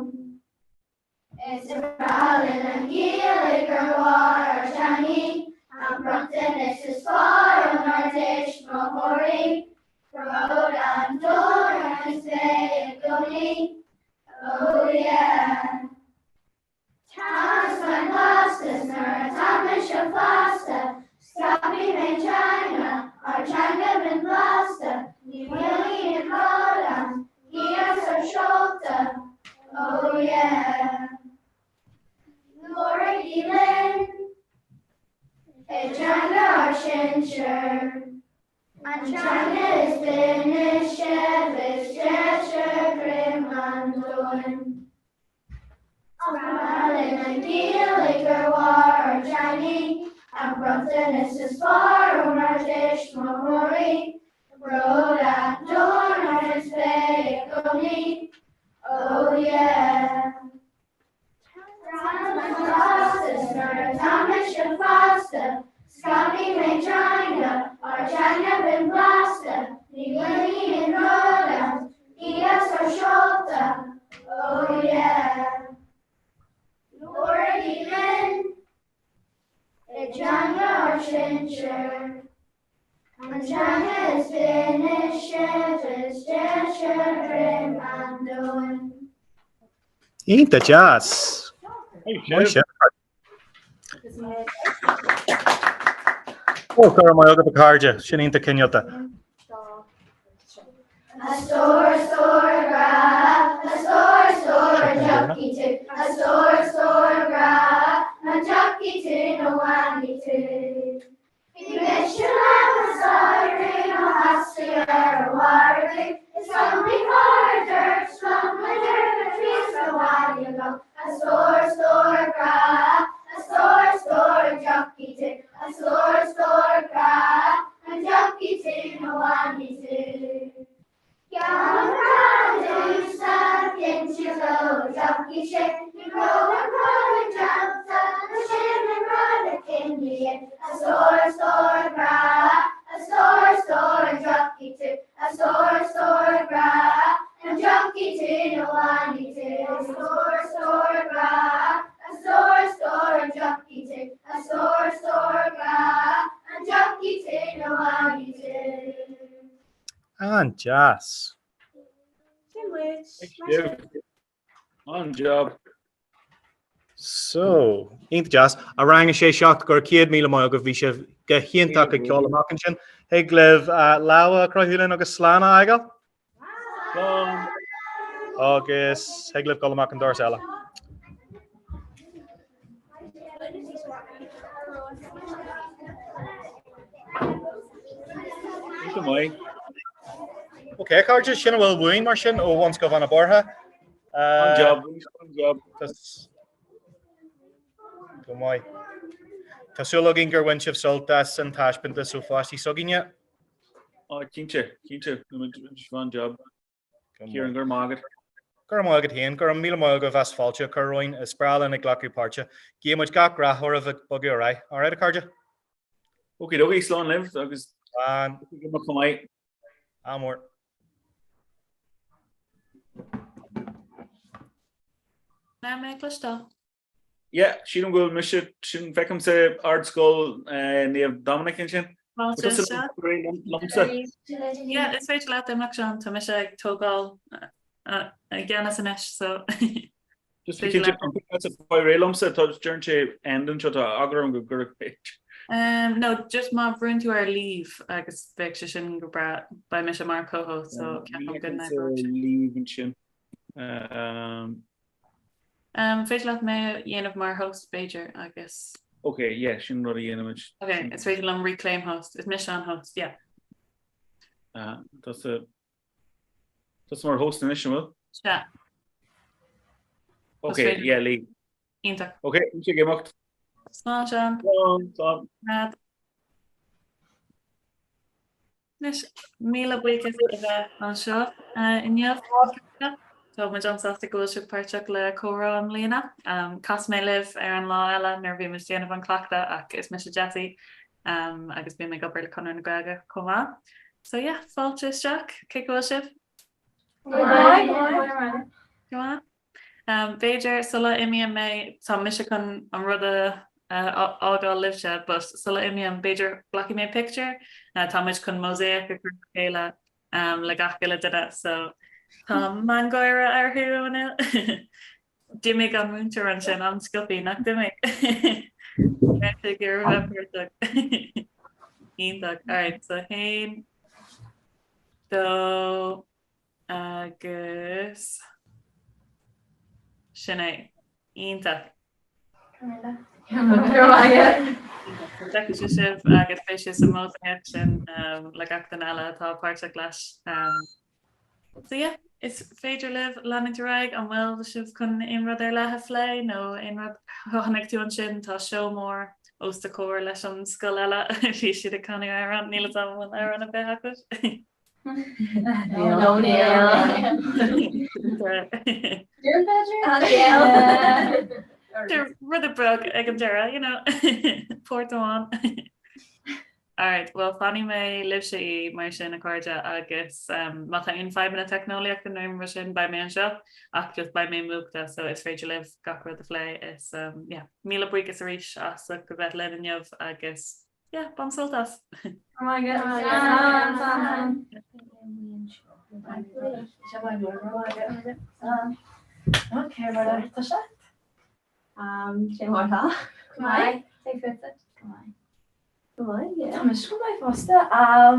Israelin and Gillig or War Shani, and Brompton is far on our dish Mohori, Road and Door and Say Goni. Oh yeah. Thomas my Pasta, Snur, Thomas your Pasta, Scotty made China, or China been Pasta, New Willie and Roland, Gears or Shota. Oh yeah. Laura Gillen, a China or Shincher, and China is finished, Chevish, Cheshire, Grim and Doan. Smiling and Gaelic or War or Chinese, and Brompton is as far on our dish, Mahori, Road and Dawn or its Bay, Goni. Oh yeah. Thomas and Foster, Scotty made China, or China been Blaster, New Willie and Roland, Diaz or Shota. Oh yeah. Laura Gillen, a China or Shincher, and China is finished, Chevish, Cheshire, Grim and Doan. Ain't the jazz. Oh, Carmel, the Carja, Shinita Kenyota. A store, gra, a jockey too. A store, gra, a jockey too, no one too. You bet you have a sorry, no husky or water. It's only harder, slum, my dirt, trees, so why you go. A store, gra, a store, jockey too. A store, gra, a jockey too, no one too. Gamma stuck into the jockey ship. You roll and roll and jump the ship and run it in the end. A store, gra, a store, jockey too. A store, gra, and jockey too, no one too. A store, gra, a store, jockey too. A store, gra, and jockey too, no one too. And jazz. On job. So, ain't the jazz. I rang a shea shock or kid meal mile go visha get hint a kyola markinchin. Hey Glev Lawa Crohulin or Slana Igel. August Hey Glev Colamarkin Dorsella. Okay, Carja, Shinna will win Martian or once go on a borha. On job. That's come on. Tasula Ginger Winchif Soltas and Tashpinta so fast he's sugging yet. Oh, Kinche. Fun job. Kieran Gurmagat. Gurmagat Hain, Gurum Milamoga Vasfalcha, Curroin, a Spral and a Glocky Parcha. Game which got Grahor of a buggy or I. All right, Carja. Okay, Sloan live. August. And Amor. Yeah, she don't go miss it. She in fact say art school near Dominic and Shin. Yeah, it's very glad I'm not sure to miss a togal again as an ish, so just because that's a boy railum set touch journey and then shut a agram go page. No, just my friend to our leave. I guess vacation go by Misha Marco, so can't good night. Leave and Shin. Facial me yen of my host Bajer, I guess. Okay, yeah, she not a image. Okay, it's facial on reclaim host. It's mission host, yeah. That's more host initial, will? Yeah. Okay, yeah, Lee. Inter. Okay, you get mocked. Small jump. Mad. Nish Mila Baker on show. In your Tá mu ansasta go se páirteach le Comhrá an lína. Cas mé liv ar an lá eile nar bhí me déanamh an clachta ach is me se Jessie agus bí me gobar le conir na gaga Comhrá. So yeah, fáilte isteach, cé go sib? Beidir sulla imi mé tá mis chun an rud ágá libse, but sulla imi an Beidir blacki mé picture tá mis chun mosaic a chéile le gachile duine, so tá man goire arthúna Dimig an múntar an sin an scopi nach dimig. Ítach, alright, so hain do agus Sinead, ítach. Sibh agus fé sa mó sin le gachtain eile tá páirteach leis. So yeah, is féidir liv leningraig an bhfuil sibh chun imrad ar lethe lé nó imrad chohannig tú an sin tá seo mór os de cóir leis an scoil eile fi siad a canú ar an níla bhfuil ar an a bheith acu. No, They're rather broke ag an dera, you know. Port on. Alright, well fanny me live sé mar sin a cardja agus mata in 5 minute technoliaach den noim sin by me an shop ach just by me mukta, so it's féidir live gachra the flay is yeah, míle buigas a ríis as a go bet len inniuh agus yeah, bon soltas. Oh my god. Okay, right. Tá sé? Sé Comhrá. Comhrá. Take it. Tá me sco mai fosta ar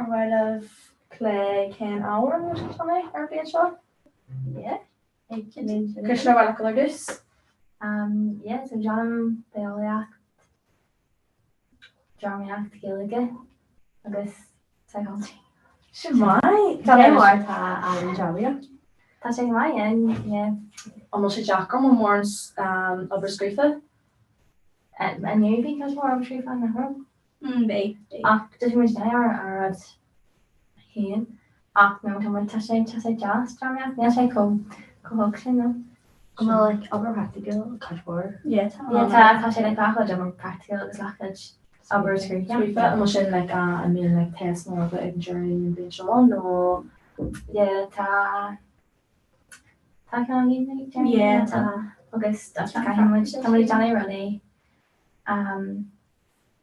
bhfuil play cén áhar mu tanna ar bíon seo? Yeah. Cos le bhile agus? Yeah, so John Beoliacht. Dramaíocht gilige agus psychology. Sin mai? Tá mé mór tá an dramaíocht. Tá sé mai yeah. An sé Jackar má mór obarscrífa? En nu bhí cos mór obarscrífa na hrom? Bé. Ach, dus mu ar ad híon. Ach, no tá sé jazz dramaíocht. Ní sé cohog sin no. Well, like other practical catchboard. Yeah, tá sé le gacha am practical agus lachad obarscrífa. An sin like I mean like test more of it during and being shown no. Yeah, tá can Yeah, agus tá Johnny runny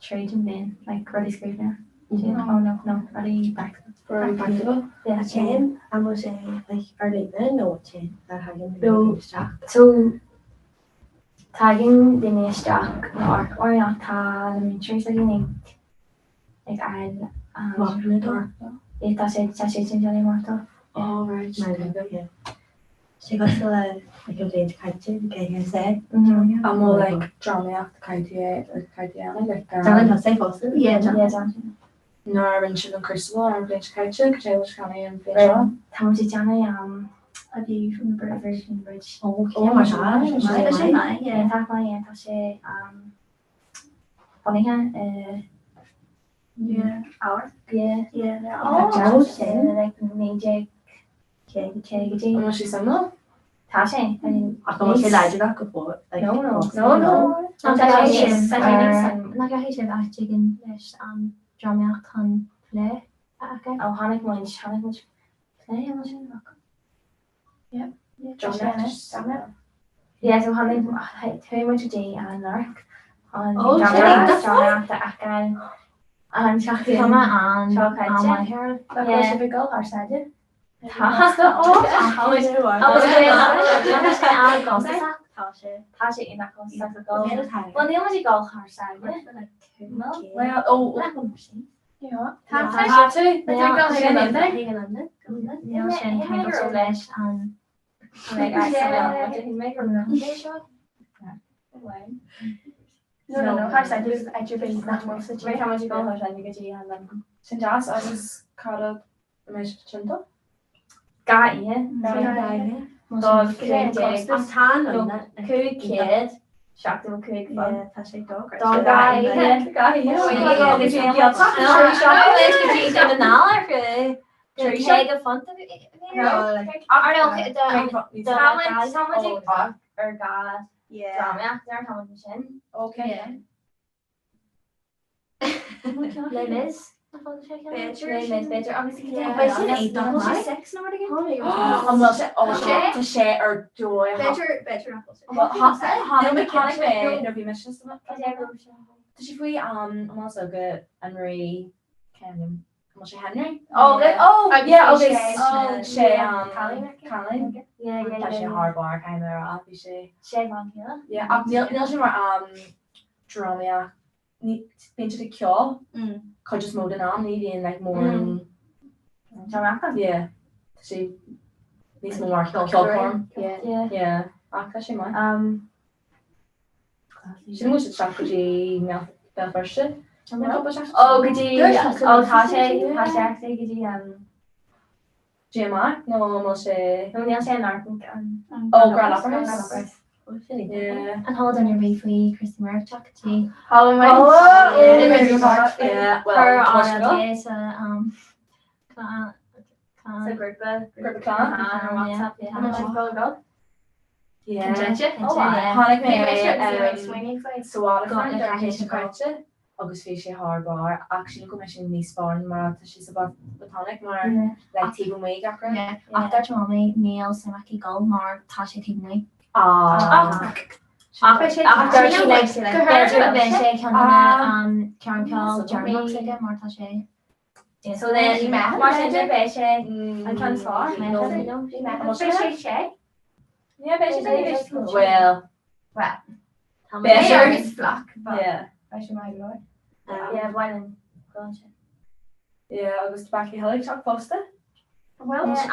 trade and bin like ready scrivener. Oh no, ready practical. Yeah, Chain, I was saying like are they then no chain that having no so tagging the new stock or not tag and trace like I it does it in Johnny Marta. Oh right, yeah. She got to like a range culture okay you said I'm more like drama cardia like John has safe also Yeah. no when she on crystal or range culture because I was coming in visual How much Johnny a view from the version bridge. oh Yeah, my that's my she funny yeah hour yeah oh like magic and she's similar Tasha I thought she lied about before like no not chicken leis an drama tan play oh hannig much play yeah so hannig too much day an narc on drama an shakti an my hair yeah big girl our side Tasha in that concept go well the only go her side well oh yeah no her side is actually not more such how much you go her side you get and then St. John's I was caught up my chinto got yeah Dog kid shocked him quick yeah that's a dog dog guy Keg of fun Okay. Liz. Better. Obviously, share or joy. Better. Well, Does she I'm also good Henry Canyon. Was she Henry? Yeah, okay. She Colin. Yeah. She hard bar kind of off, is she? Yeah, Neil she were drama ní been the cure. Could just move on needing like more yeah. She needs more cure form. Yeah. After she might. She must have could you melt the first shit. Oh, could you hashtag could you GMI? No, must say Neil say Grand Opera. Yeah. And hold on your way for Christy Máirt chocolate tea. Yeah. Well, her on a day so group of clan on WhatsApp. How much you follow go? Yeah. Honey Mary so what a friend that has to August Fisher hard bar actually commission me spawn mar she's about botanic mar like table make after. Yeah. After mommy Neil Samaki Gold mar Tasha Tigney. After she likes it, like better Karen Call, Jeremy Martha Shea. So then you met Martha Beshe and transfer. Yeah, Beshe. Well, Beshe is black. Yeah. Beshe my lord. Yeah, one and yeah, I was back in Hilly Talk Poster. Well, I think I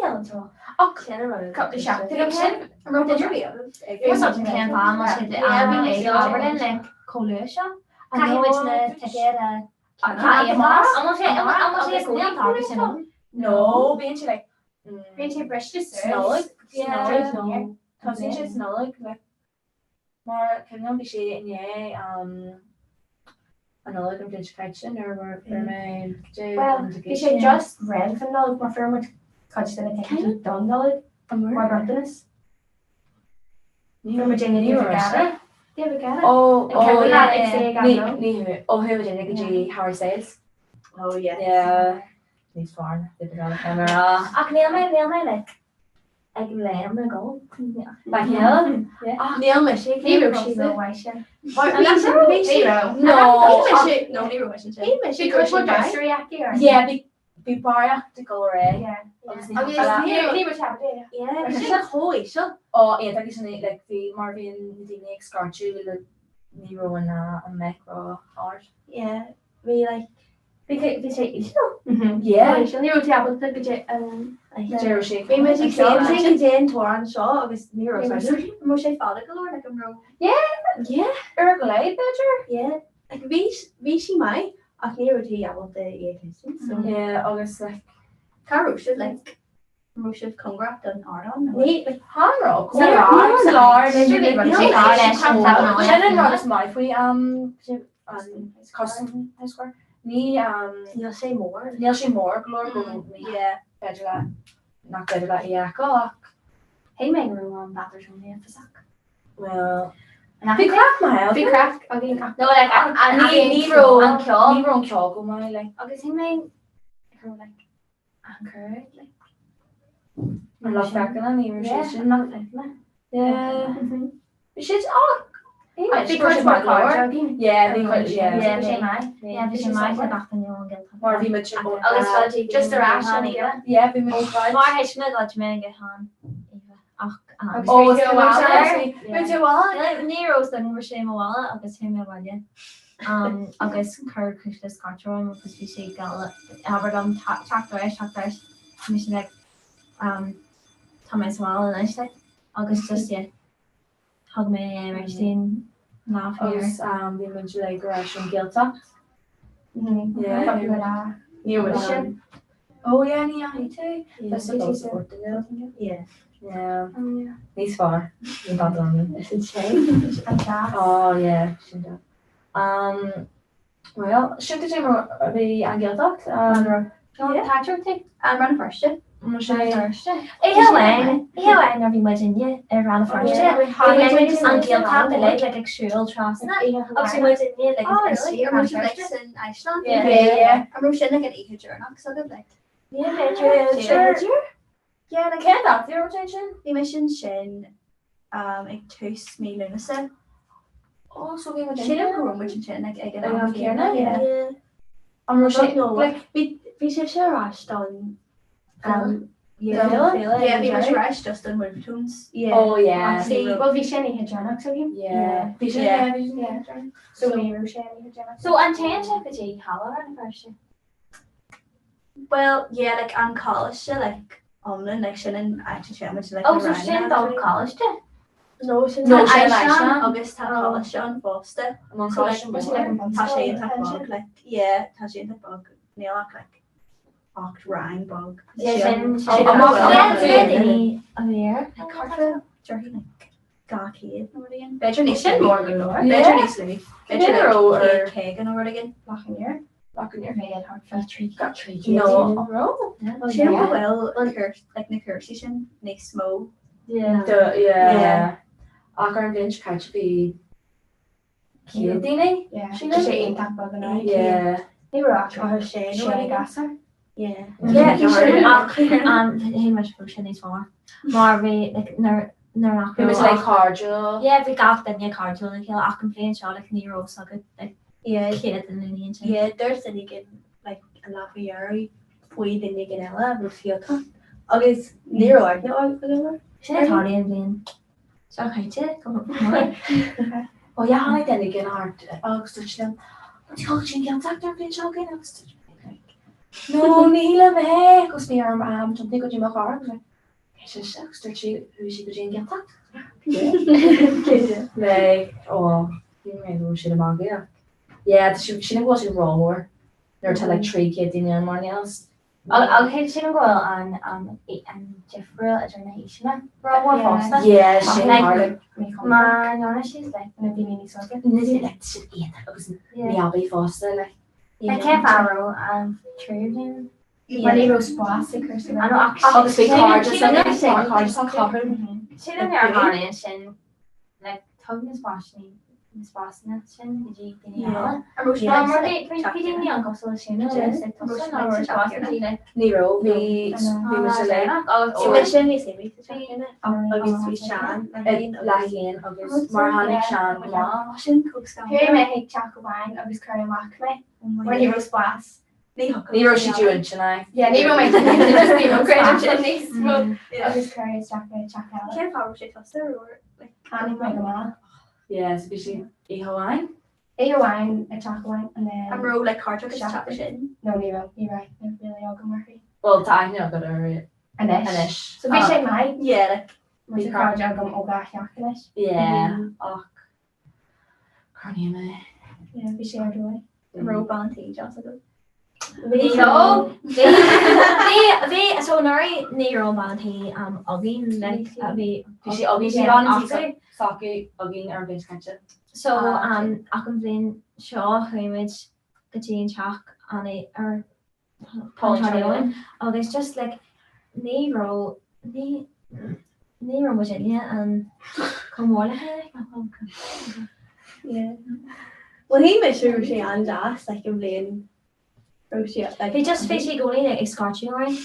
can Oh, cut the shop. Did you something can almost hit like Colusha. I know it's the ticket no, being like being brush to snow. Yeah, no. Cousin just snow like more can be shade yeah, another bridge kitchen or for my well, you should just rent for no more firm with catch that I think done though. More Brandon's. From Virginia, you got it. Oh, who Virginia G. Harry says. Oh yeah. Yeah. He's fine. They got a camera. I can nail my like. I can lay on the goal. Like yeah. Nail my shake. Neither she will wash it. No, neither wash it. Because we're nursery accurate. Yeah, be practical, right? Yeah. Yeah, it's like holy shit. Oh, yeah, that is like the Marvin the next cartoon with the Nero and macro art. Yeah, we like we say you know. Yeah. Nero table the budget Zero shake. We made the same thing again Toran Shaw of his Nero special. Most I follow color like I'm wrong. Yeah. Ergolite better. Yeah. Like we see my I Nero tea about the so yeah, August like Caro should like Roshif Comhrá done art on. Wait, like Hanro. Custom square. Neil say more. Glory go me. Yeah, better not better that. Yeah, go. Hey, make room on that. There's only a physic. Well. Be crack my Be crack. Okay. No, like I need Nero and Kyo go my like. Okay, he make like anchor like. I love cracking on Nero. Yeah. We should because my car. Yeah, because because my back on your guilt. More we much just a rash yeah, we much more hishna got me get on. Oh, it's Nero's done we're shame a wallet agus him a wallet. Agus Cur Christus Cartron because we say gal Aberdam talk mission like Thomas Wall and I say August just yeah. Hug me Martin laugh here. We went to like Russian guilt talk. Yeah. You were oh yeah, yeah, too. That's yeah. Yeah. He's far. He's not on me. Oh yeah. Well, should the be an guilt talk? Run first. Ihawen ar bhí muid inne ar ran first. An gil tap le like agsúil trasna. Agus muid inne like in Iceland. Yeah. I'm sin like an ihe journal so good like. Yeah, na cead that the rotation. Bhí me sin ag tús mí lunasa. Oh, so we would Sin go muid sin ag ag an céarna. Yeah. Like Bhí sé rás don yeah, bhí me rás just an Wolvertones. Oh yeah. Well bhí sin ihe journal so him. Yeah. So we were sharing ihe journal. So an tan chef Hall an first. Well, yeah, like on college, like online, like sin and actually share much like. Oh, so she done college too? No, sin No, Iceland. Iceland. August had college on Foster. Among So like, college tá sé an bug, like yeah, tá sé an bug. Neil like oct rang bug. Like Carter, Jerry like Gaki, again. Better nation more galore. Better nicely. Better or Kagan over again. Lock in your head hard for got three No. in a row. She well curse like na curse sin next smo. Yeah. Akar Vinch catch be cute. Yeah. She ain't that bug and yeah. They were actually her Shane gasser. Yeah. Yeah, you should he much for Shane far. Marvy like nar It was like cardio. Yeah, we got the new cardio like I complain so like Nero so good like Yeah. kid in the Yeah, there's the again like a lot of year pwy the again ela rufio. Agus Nero I know She had hardly in being so okay come up. Oh yeah, I then again hard. Such them. What's called Jing Yang Doctor Vinch again? I was no, Neela me. Goes me arm something got you my car. It's just extra cheap. Who's she Jing Yang Doctor? Like you may know shit about it. Yeah, she was in raw more. There to like 3 kids in the morning else. I'll hit she go on Jeffrey Adrenation. Raw more fast. Yeah, she like man, no, she's like maybe mini socket. Niddy like shit eat that because I'll be faster like. I can't follow true. When he was plastic or something. I know Obviously car just she didn't like have harness like talking is washing. Miss Boston, did you know? Uncle Solution. Nero, we was August Shan, Lahin, August Marhanic Shan, Here may take chocolate wine, August Curry Macme, when he was glass. Nero should do it tonight. Yeah, Nero might Nero great August Curry is chocolate. Can't follow shit cluster or like canning my mama. Yeah, especially wine. Wine, a chocolate wine, and then I'm roll like cartridge chocolate. No, Nero, you're right. They're really all good Murphy. Well, I know got a Anish. So we say mine. Yeah, like we cartridge I'm all back Anish. Yeah. Oh. Carney. Yeah, we share away. Roll Valentine also good. So Nari Nero Valentine Ogin like she obviously on Saki Ogin or Vince Catcher. So I complain Shaw Hamish Gajin Chalk on it or Paul oh there's just like Nero Virginia and Comhrá yeah. Well he made sure she and Jazz like in playing like they just basically going like a scotch right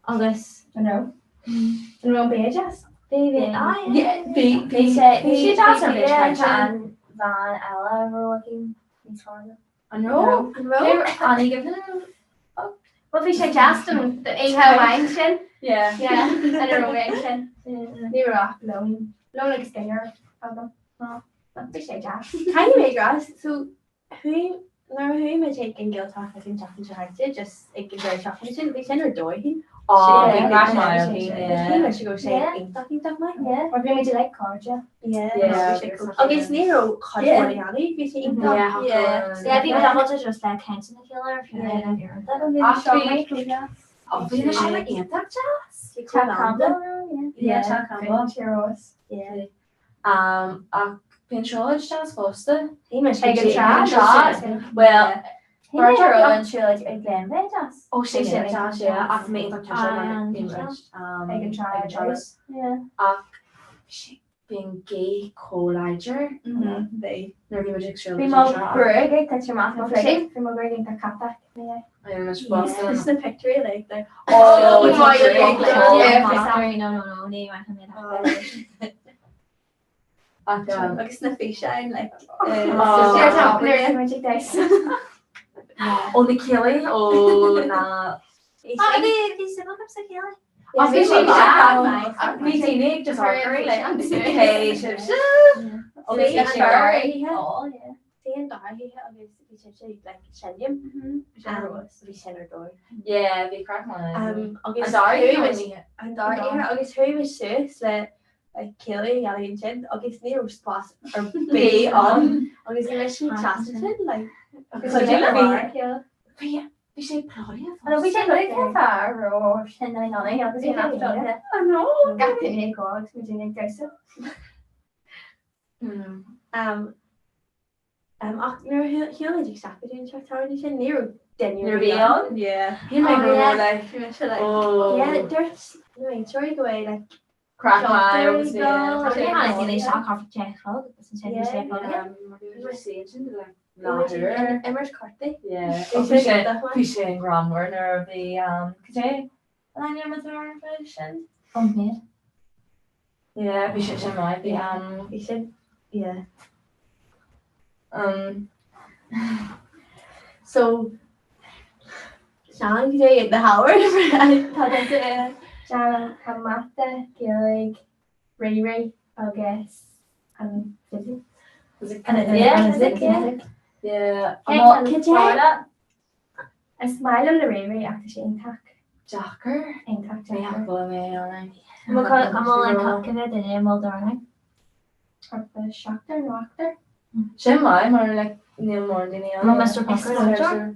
August I know and won't be just baby yeah they said she just and Van Ella were working in Florida I know and give them well we say just them the how wine yeah and a rotation they were off low like skinner we say just can you make us so who may take in guilt off in talking to her just it gives her chocolate we send her doy Oh, he should go say talking to my or maybe you like carja okay Nero cut Mariani we say yeah people that just like cancer killer if you're Pinchot Jazz Foster. He must take a shot. Well, Roger Owen she like again just. Oh, she Yeah, said, yeah. I've made like I can try those. Yeah. She Being gay co-liger. they Nervy magic show. Fi má brug that's your mouth Okay. Fi má brug the cat. I am much This faster. is the picture like that. Oh, it's my great. sorry, no, nee, I can make that. Agus na fiche like Oh. there's magic dice. Oh, the killing. Oh, nah. These are not so killing. I think maybe that me teenage just Very like I'm okay. Oh, Okay, yeah. sorry. Oh, yeah. Seeing Darby, obviously, like Shilliam. We sent her door. Yeah, we crack one. August Darby who was was and Darby, August who was sus like Kelly, Yali and Jen. August near was pass or be on. August you mentioned Chasterton, like. We say Claudia. We said like far or send I know. August you have to. I know. Got to make God. We didn't guess it. He'll just stop it in Chasterton. Near Near beyond. Yeah. He might go more like. Oh. Yeah, there's no sorry go away like Crack my Doctor obviously. Eagle. Yeah. Yeah, and they talk off Jack Hog. Emmer's Carthy. Yeah. They Fishing Grand Warner of the Kajay. And I'm with our fishing. Oh, yeah. Yeah, fishing might be He said, yeah. So, Sean, could you get the Howard? Sean, Kamata, Gillig, Ray, August, and Fizzy. Yeah. Could you a smile on the Ray after she intact? Jacker. Intact, We have to me alright. I'm all like cooking it and I'm all darling. Or the shocker, knocker. Sin mai mar like níl mór daine an. Má Mr. Parker.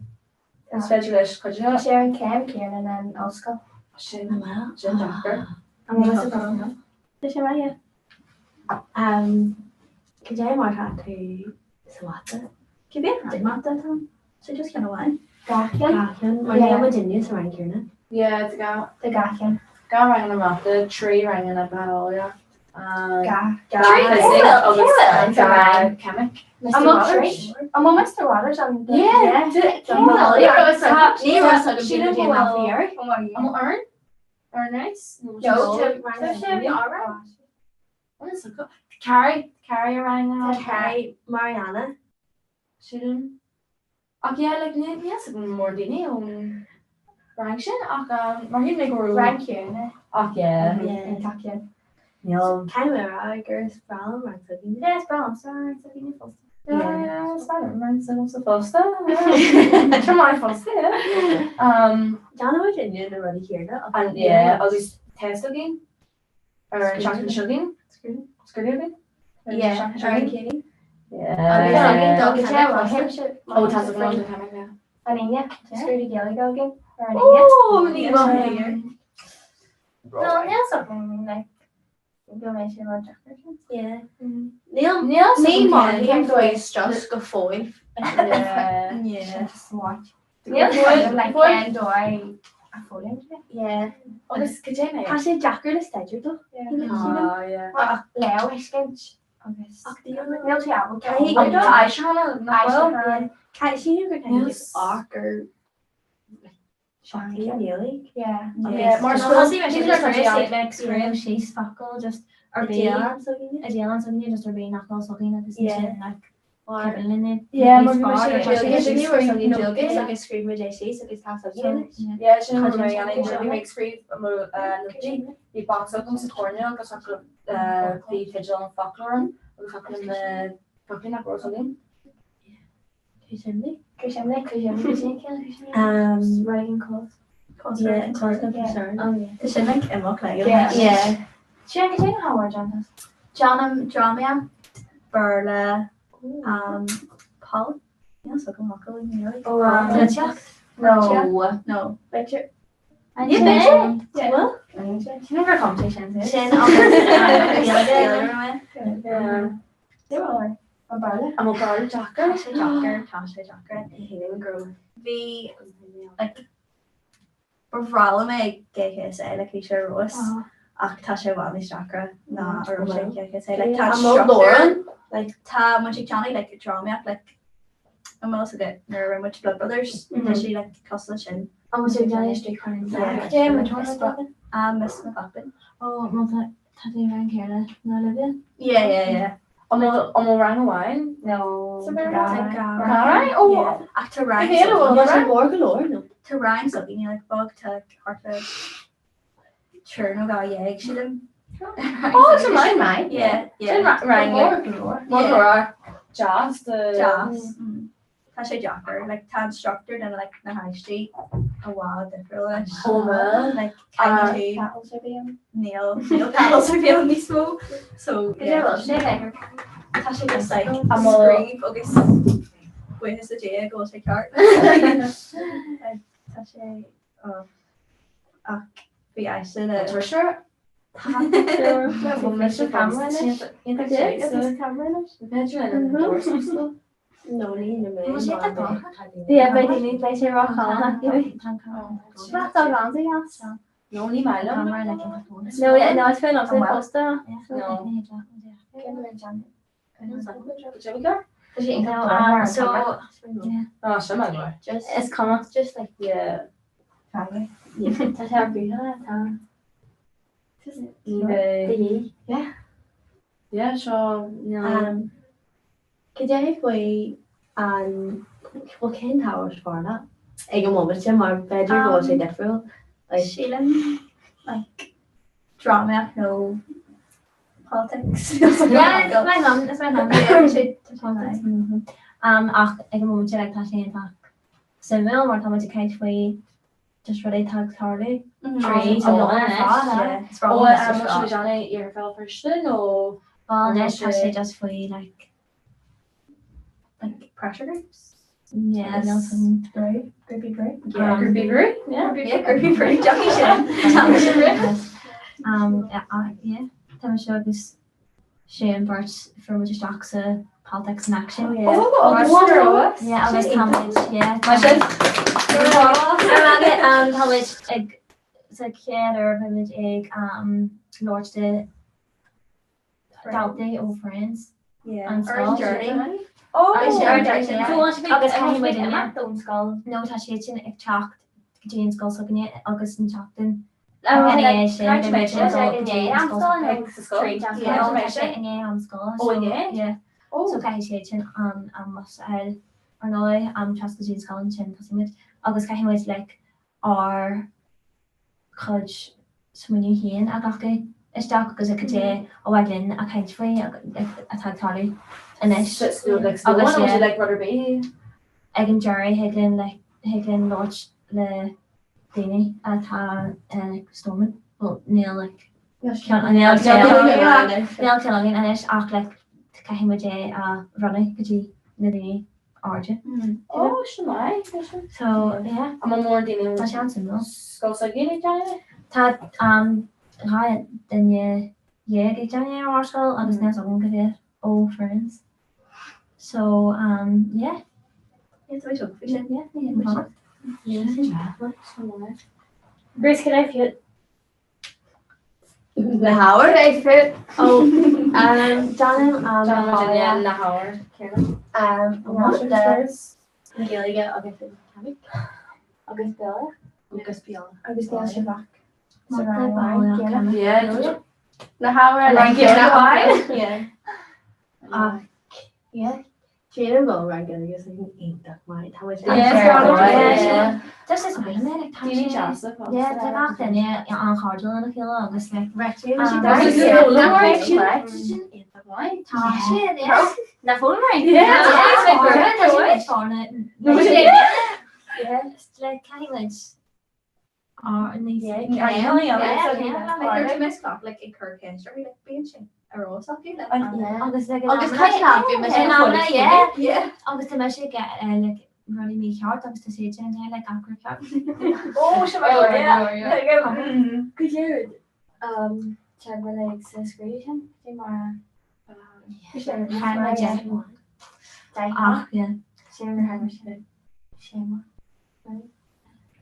Is federal coide. Sharon Cam, Kieran and Oscar. Sin Jacker. I'm Mr. Parker. Is she right? Could I mark out to Sawata? Could be a mark that time. So just kind of one. Gachan. My name was in news around Kieran. Yeah, the Gachan. Ga rang an amach the tree rang an about yeah. Chemic. I'm Mr. Waters on the Yeah. She didn't go out here. I'm Earn. Earn nice. No, What is it called? Carrie rang an Carrie Mariana. She didn't. Yeah, like yes, more dini on rang sin. Mar hin me go Rank here. yeah. Yeah. Neil. Camera, girls, brown, rank so yes, brown, sorry, so you need Ja, Spider-Man så måste första. Jag tror man första. John was in the already here now. And yeah, all these test again. Or chocolate sugar. Screw again. Yeah, Kitty. Yeah. Oh, test again. Yeah. Anina, screw the jelly go again. Oh, here. No, that's something like. Go mention about decorations. Yeah. Neil me him just go foil. Yeah. Just watch. Neil like can do I a foil? Yeah. Oh, this could you I say Jacker the statue though. Yeah. Leo Hiskins. Neil Tiago. I shall Can see you can arc or Shocking, nearly. Yeah. Yeah. More she's fuckle just or be a deal on something just or being knuckles looking at this like Kevin in it. Yeah, more like a scream with JC so it's half of yeah, she knows me and she makes free the box up on cornea because I could be digital and folklore or fucking the fucking up or something. Writing calls. Yeah, calls of concern. Oh yeah. The like Emma Clay. Yeah. Check how we're John. John Dramian, Berla, Paul. Yeah, so come on, nearly. Oh, no. Richard. Yeah, well, never competitions. They were all right. Am barla Jacker tá hé go. Bhí bhrála mé gaiche sé le í sé rois ach tá sé bhá Jackra ná ar sé gaiche sé le tá Lauren like tá mu Johnny like drama like I'm also good they're much Blood Brothers she like cosla sin Johnny Street Miss McLaughlin tá ran Carla na Olivia? yeah Am rang wine? No. Right? Oh, to rang. More galore, no. To rang so you like bug to heart churn no egg she them. Oh, so mine. Yeah. Rang more Jazz Tá sé Jacker like tá structured and like na high street a wild different like Neil paddles are feeling me small so tá sé just like I'm agus where is the J go take cart tá sé be I said for sure. No, yeah, but you need to rock on. No, ni malo. No, it's fine. I'm supposed to. No. So, oh, so my just it's kind of just like yeah. That's how we yeah, so could you play well Ken Towers for that? I can moment him or bedroom was a different like Sheila like drama no politics yeah it's my mum ach I can moment like passion back so well more time to catch way just really tag tardy tree Johnny your fell first or well next I just for like pressure groups. Yes. Great. Groupie group. Yeah, groupie group. Yeah. Groupie group. Jackie Shin. Yeah. Tam show this Shane parts for which stocks politics in action. Yeah. Oh, yeah, I was Tamage. Yeah. Tamage egg it's a kid or village egg Lord to Day old friends. Yeah. And Earth journey. Oh, agus sscoil nó tá sé sin ag techt Jane sscoil soganine agus an teachtain so cai sé sin an mas ar nó am te Jane sscoil sin tasimid agus caiimiid le ar chud smuú hían a gacha isteach agus a dé ó bhaidlinn a caiintfuoi a tagtáú agus like rubber baby ag an jury heglin Lord le daine atá stomen well níl killing anis ach le caiimiidé a runna gotí na daine áde. Oh, mai so yeah am mór daine chance no sco a gine tá ra danne ag Johnny árscoil agus ne an go ó friends. So yeah. Grace, can I fit? The Howard I fit. Oh John the Howard. Gaeilge agus Cavic. Agus Bella. Agus Bella yeah. The Howard yeah. Jane go right getting us eat that might how much this is amazing yeah they're not then yeah on hard on kill agus like na full right yeah like kindness like a Kirk Henry like being agus agus me sé get running me hard agus to say like Africa. Oh, good year. Like creation. Ach, yeah. Sin haar shame.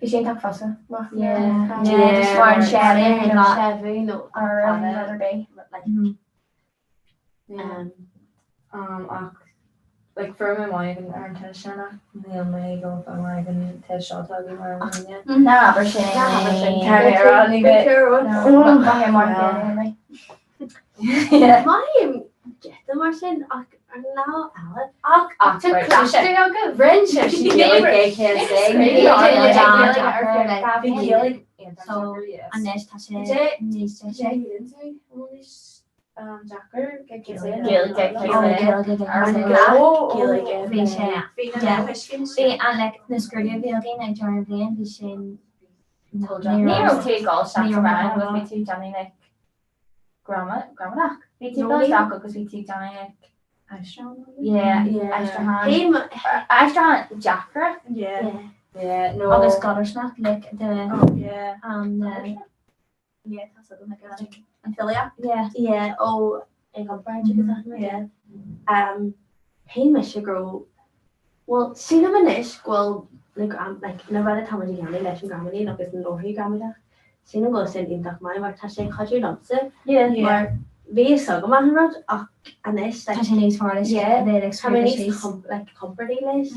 Is she tak fossa? Yeah. Just one shadow and not or another day. Like for my mind ar an teisina níl mé go an like an te shottáí mar muine. Na aber sé. Camera ní bit. Má mar. Yeah. Mai get mar sin ach ná ala. Ach to clash go French she can say. So Anesh ta sé ní sé. Jacker an like na screwdriver building and join blian vi sin take all shots around with me too Johnny like grandma we take all shots because we take Johnny like extra Jacker no August Scottish not like the that's something like that Amphilia ag an branch Hain me se grow well sin man is gwil like na bad tam gan leis an gamí agus an loí gamide sin go sin intach mai mar tá sé chaú danse mar vé so go man rod ach an is like comforting leis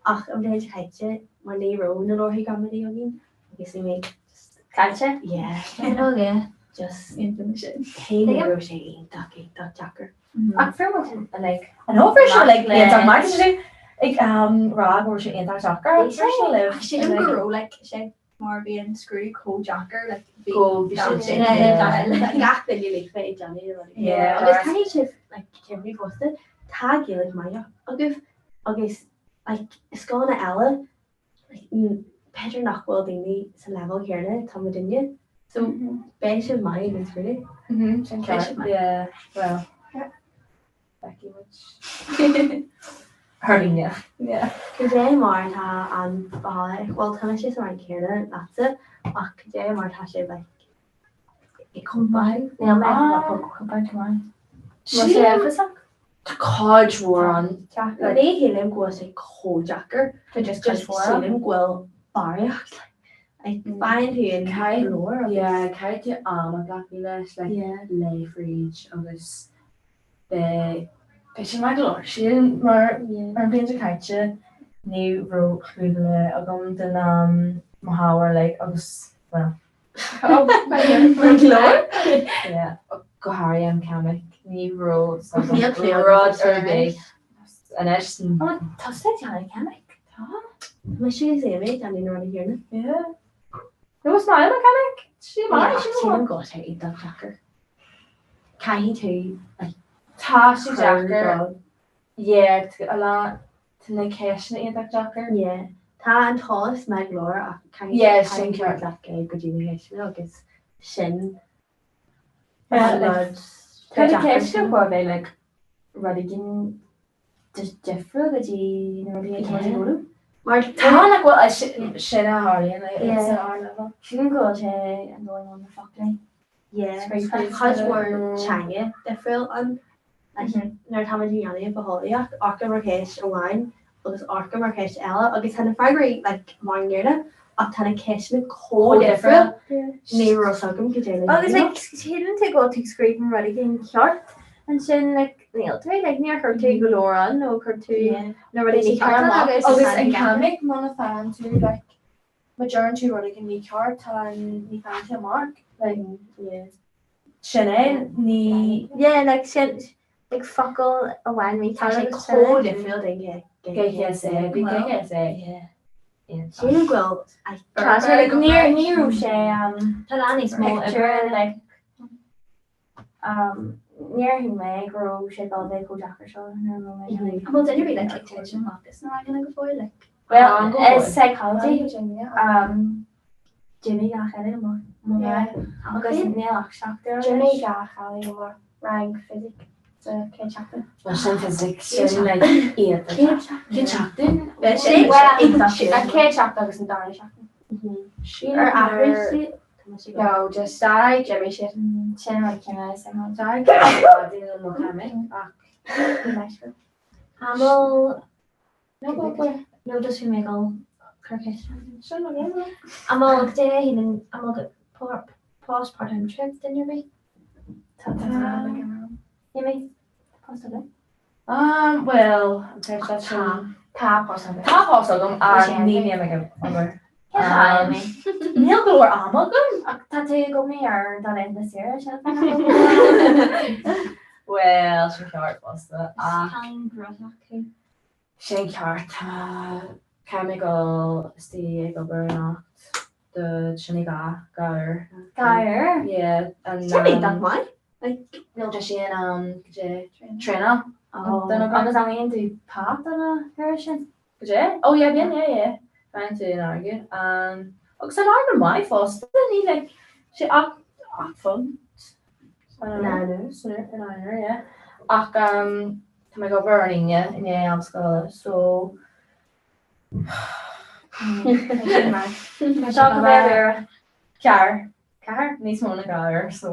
ach am dé chaite mar ní ro na loí gamí agin agus mé Culture? Yeah. Just information. Hey, never saying ducky, duck jacker. I'm fair like an over like the marketing like Rob or she in that jacker. She didn't grow like she more being screwy cold jacker like go gap then you like fade Johnny yeah. I was kind of just like Kimberly posted tag you like Maya. Okay, like it's gone to Ella like Peter nachhfuil daoine sa level chéarna tá duine so ben sin mai is really yeah well Becky much hurting yeah go dé mar tá an bála well tá sé mar an chéarna lása ach go dé mar tá sé like I combine College war on they him go say cold jacker to just him gwil barach I find who in Kai yeah Kai to a black like lay for each of us the she my glory she didn't mar being a kaitje new wrote through the agam den Mahawar like I was well yeah go Harry and Kamek new wrote something rod or big and Ashton toss it Kamek Ma she say me down in around here. Yeah. It was my mechanic. She got her eat that jacker. Kai too like Tasha jacker. Yeah, a lot to the cash eat that jacker. Yeah. Ta and Thomas Meg Laura shin that guy good education agus shin. The cash go they like running just different that you know Mar like what shit Harry like it's our level. She can go and going on the fucking because we're China different on nar tamí anna beholíach arca marchéis a bháin agus arca marchéis eile agus tanna freigraí like máirne ach tanna ceisna có different ní rosagam go déile agus like hidden to go to scrape and ready in short and sin like nail to like near her to go on no her to no ready agus an comic man fan to like majority running in the cart and the fan mark like Chanel ni like sin like fuckle a wine me tá like có different thing Sin gwil like near sé Talani small like near him me grow sé all day go jacker show well then you like tension off this now I'm gonna go for like well it's psychology Jimmy ga mo agus neach shockter Jimmy ga more rank physics chapter physics like chapter agus an Danish she or average No, just die, Jimmy shit. Sin like can I sing on die? Didn't look at me. Amol No, just you make all cricket. Amol day and Amol got pause part-time trips, didn't you be? Maybe possibly. Well, there's that Possibly. ní me go over. Me. Neil go or amagum. Tattoo go me or that in this year. Well, sin ceart was the Time brother. sin ceart Ca go stí go burn the sinnig gar. Tire. Yeah, and that why? no just sin trainer. Oh, I was only into pop on a version. Oh yeah, yeah. Trying to argue. Because I remember my first, didn't he like she fun. No. Yeah. Can I go burning yeah in the school so car needs more car so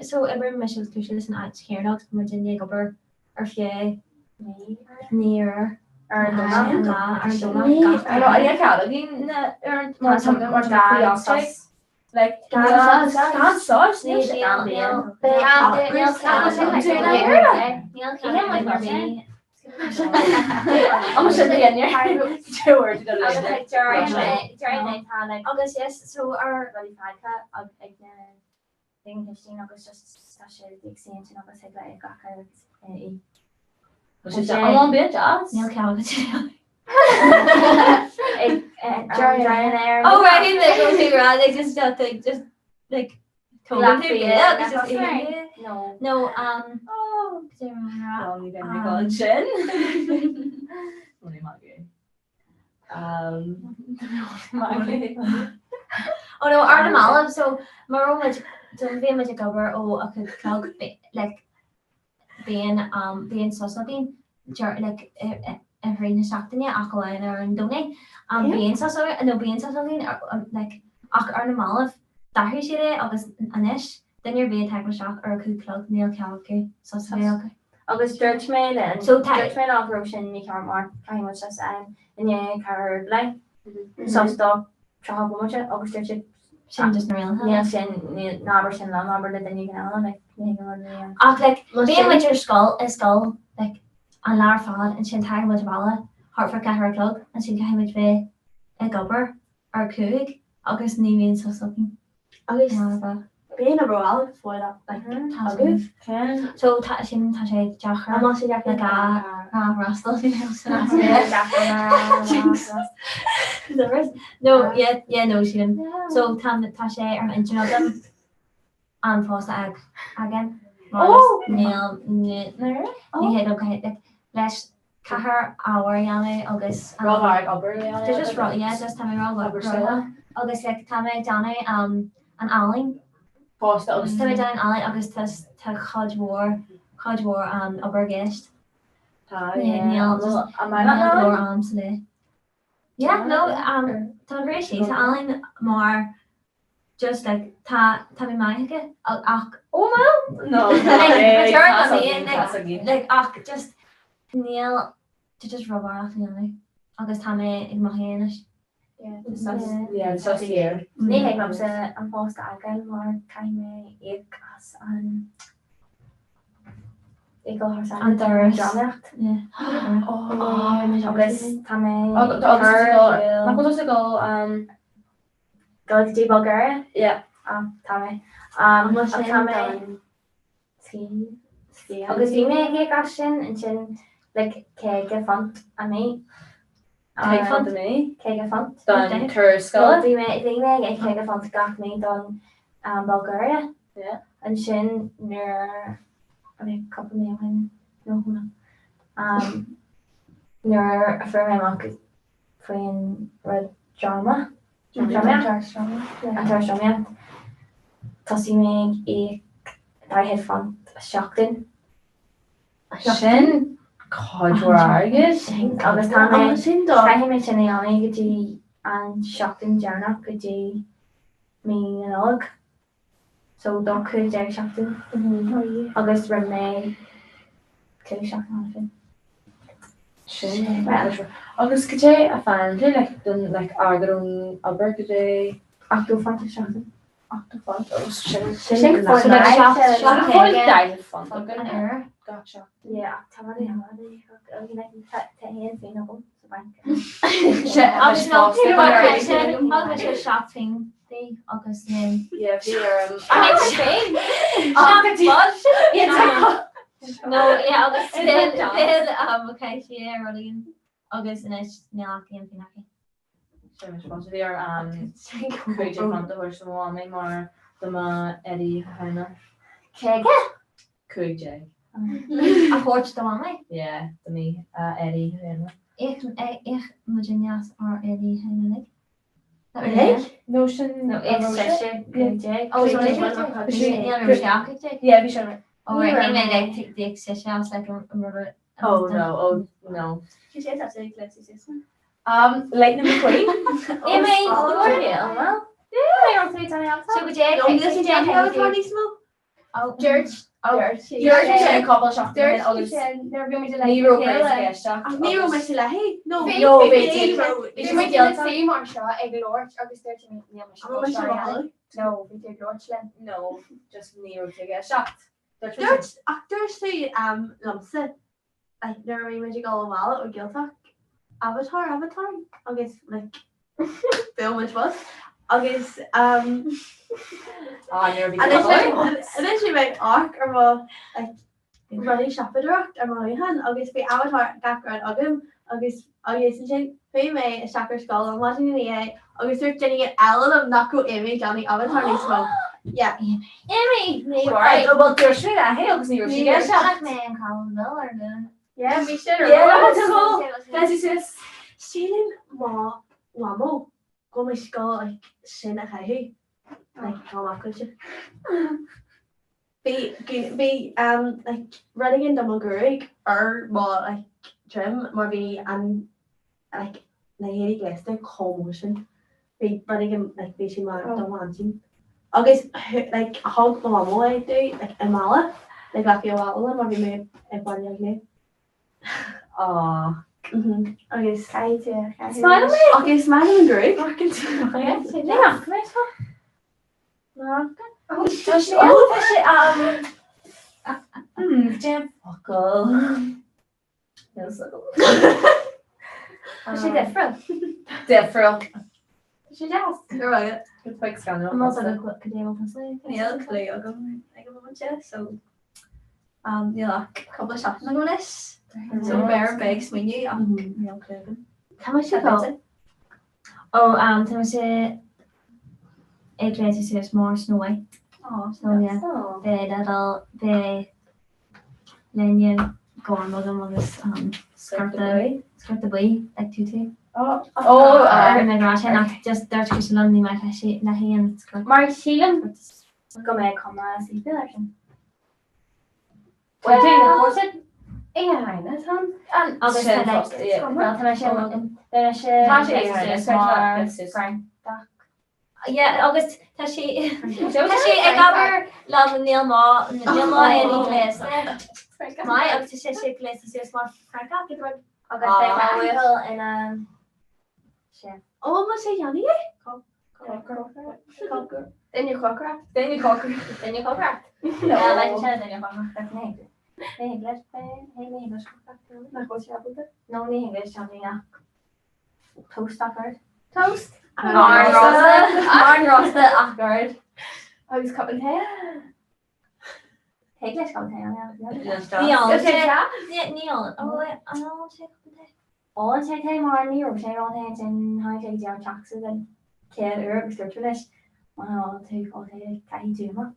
So every mission specialist and at here dogs from Virginia go or few near or I don't know. I can't again more something more like can't sauce I'm sure again you're two words August yes so our thing 15 August just the extension of a segment I'm bit jobs Neil Calvin. there. Oh right, they go to around. They just like totally No. Chin. Oh no, Arnhem Olive. So Maro was doing very much a cover. Oh, I could clog like being social being like every Saturday Aqualina and Donny. Being social no being social being like Arnhem Olive. That who she did August Anish. Then you're being taken shock or could clog Neil Calvin. Social. August Churchman and So Churchman operation me car more kind much as and yeah car like so stop try much August Church just real. yeah sin number then you can like being with your skull like an lar fad and sin tag was balla Hartford got her club and sin came with a gobber or coog August ní mean so something August being a royal before that like so sin ta sé jachar I'm also like Russell no no she didn't so tam ta sé ar inch of them an fós again Neil ní head okay like leis cahar hour yame agus just right just tam agus like tam Johnny an Alling post tam down Alling agus ta chod war over guest Neil arms today yeah no tá great she's Alling more just like ta mi mai ke ach no like ach just Neil to just rub off agus ta me ag ma héis yeah so here ní he am se an post agel mar kaime ag as an go an dracht agus ta me go to Bulgaria yeah ta me agus vi me ge gasin and sin like ke ge font a me font me ke ge font dan cur skull vi me ke ge font gach me don Bulgaria yeah and sin near I mean couple me when no near a friend my mom friend red drama Tasí me I had fun shocked sin codúir agus agus tá me sin gotí an shocked jarnach gotí me an og. So don't could jag shafted. August run me could shafted. Agus go dé a fan dun like agarún aber go dé Acto fan shafted. achta fan gotcha. Yeah, tamari hand thing up. August shop thing. August name. Yeah, No, yeah, August then okay, yeah, really August and it's Nilaki and Pinaki. Sure, response they are creative from the horse warming or the Eddie Hannah. Kege? Could A horse the one yeah, the me Eddie Hannah. Ich Virginia's or Eddie Henry. Notion No, it's Jake. Oh, so yeah, be sure. Oh, he made like take the accession. I was like a murder. Oh no. She said that's a classy. Lightning McQueen. You mean well? Yeah, I don't think it's so Jake. Don't listen to how Tony smoke. Oh, George. George a couple of shots. They're going to like Nero plays shot. Nero my sila hey. No, It's my deal same or shot egg lord. August 13 No, we did Lord Slim. No, just Nero to get a shot. There's say lumsa. Like there are magical wallet or Giltalk. Avatar. I guess like film which was. I guess and then she made arc or more like running shop at rock or my hand. I guess be Avatar background agam. I guess and she made a shocker skull and watching the I guess they're getting an element of knuckle image on the Avatar next month. Yeah. Emmy! Right, well, there's straight at hell because Nero she gets shot. Man, Colin Miller. Yeah, we should. Yeah, that's cool. That's just Stealing ma wamo. Go my skull like sin a high. Like how much could you? Be like running in Dumblegurig or more like trim more be like Nahiri Glester commotion. Be running in like basically my don't want to. I guess like how the mamo I do like a mala like a few hours or be made a bunny of me. I guess smile me. Okay, smile and great. Jim Buckle. She different. She does. You're right. Good quick scandal. I'm also a quick deal to say. Yeah, okay, I'll go. So, yeah, a couple of shots on this. So bare bags when you meal clothing. How much you go? Oh, can I say 8 places is more snowy. Oh, so yeah. The Lennon go on with them on this skirt the boy like tutu. And my gosh, and just there's just lonely my she na hand skirt. Mark Sheehan. Go make Comhrá see the version. What do you corset? Yeah, that's and I'll just like well can I yeah, August Tashi I got her love Neil Ma any place. My up to she place is smart Frank August they and chef. Oh, must say Yanni? Then you cook. Yeah, like chat then you cook. That's nice. Hey, English. No, English something. Toast awkward. Toast. Arn rosta awkward. I was cup and hair. Hey, let's go down. Neil. Oh, I don't say all say time or Neil say all hands and high take down taxes and care structureless. Wow, take all day. Can't do much.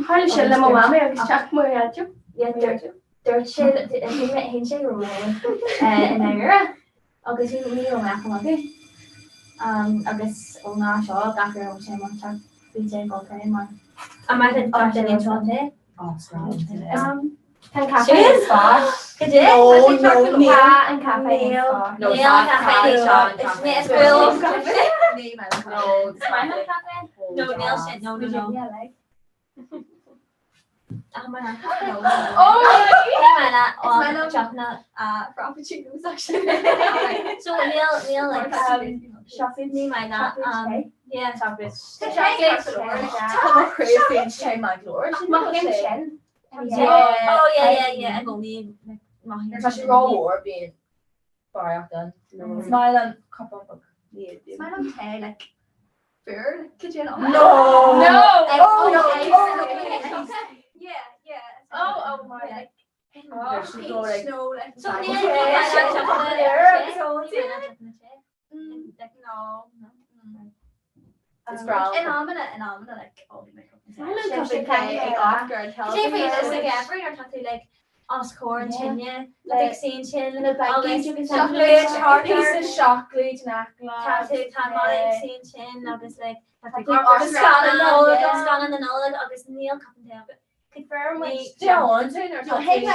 How do you my mommy? I check my head. Yeah, dirt shit. He met him say room. And I August you me on that one. August on our shop after on say one check. We take all time man. I might have got the name on there. Oh, strong. Can cafe spa. It is. No, and cafe. No, cafe. It's me as well. No, Smile cafe. No, Neil said no. Yeah, like. I'm gonna no. Oh, chocolate frappuccinos actually. So Neil like chocolate me my not yeah chocolate. Chocolate crazy and shame my glory. Yeah. Oh yeah. I'm only like Such a raw war being bar done. Smile and cup of book. Smile on tea like food. Could you not? No. Yeah. Oh my. Like, Snow like so like no. It's brown. And I'm gonna like all the makeup. Like Oscar and Chinya, like Saint Chin, and all this chocolate, chocolate, tattoo, like Saint Chin, obviously like scanning the knowledge, obviously Neil Coppendale. Confirm with do you want to or hey,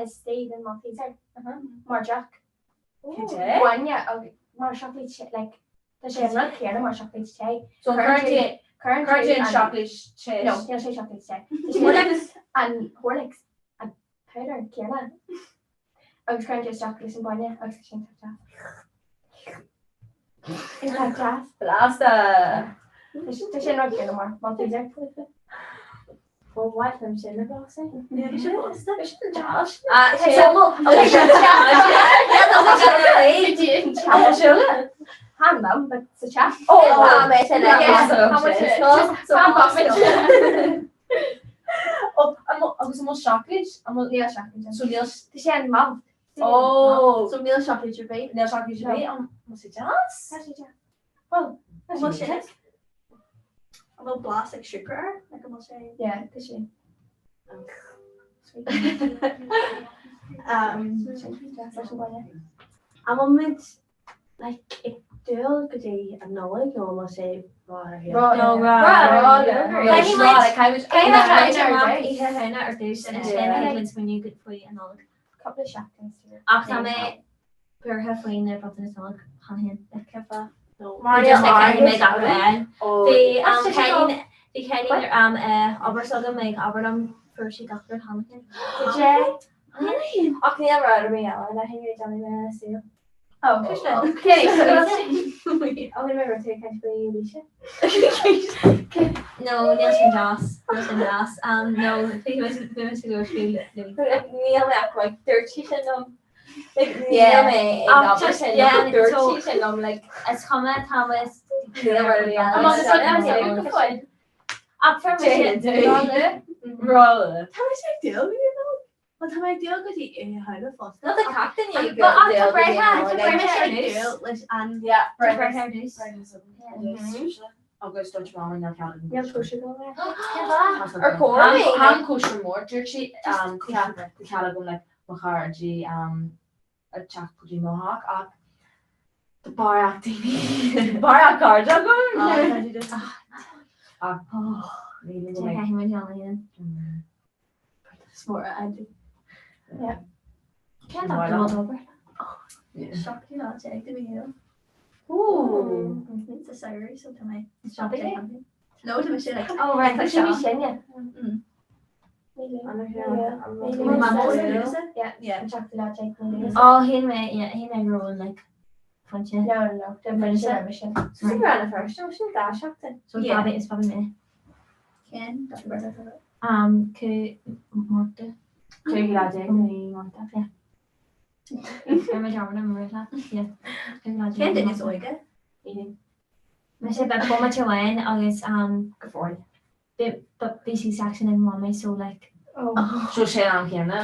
Steve and Malteser. More Jack. One more chocolate like the shade not clear more chocolate chai. So currently chocolate chai. No, you'll say chocolate chai. Horlicks and powder Kierna. I was currently chocolate and Bonya. I was saying that. Is that jazz? Blasta. The shade not clear more. Malteser. Well, what I'm saying about saying? Yeah, we should Josh. Hand them, but it's a chat. I was almost chocolate. Neil chocolate. So Neil. The shade mouth. Oh. So Neil chocolate should be. Neil chocolate should be. Must it Josh? Well, what's it? A little blast like sugar, like I'm saying. Yeah, the shade. I'm almost like it do good day and no like you almost say raw. When you get free and all couple of shotguns here. After me, pure have free in there, but it's not hand like kafa. No. Just like make up then. The Kenny Obersaga make Aberdam for she got her Hamilton. Jay. Okay, I'm out of me now, and I think you're done in the Oh, okay. I'm gonna remember to catch the Alicia. No, Nielsen Joss. No, he was to go to Neil act like dirty and like Neil like as comment Thomas. I'm on the side. Up for me. Roll. Thomas I do, you know. Wat gaan wij deel die in huilen vast? Dat ik hakte niet. Maar August don't wrong now count. Ja, push it over. Han kosher more. Dirty the Caliban like Maharji a chap pudding mohawk the bar acting bar card. Really check him with Helen. Smart I do. Yeah. Can't have them all over. Shock you not check the video. Ooh. It's a series of time. Shopping. No, to be like oh right, like shopping. Yeah. Chocolate take. Oh, he made roll like punch. No. The mission. So we ran the first. So she got shocked. So it's probably me. Ken, that's better. Morte. Yeah. I'm a German Marilla. Yeah. Ken did his oiga. I said that for much away August the BC section in mommy so like so she am here now.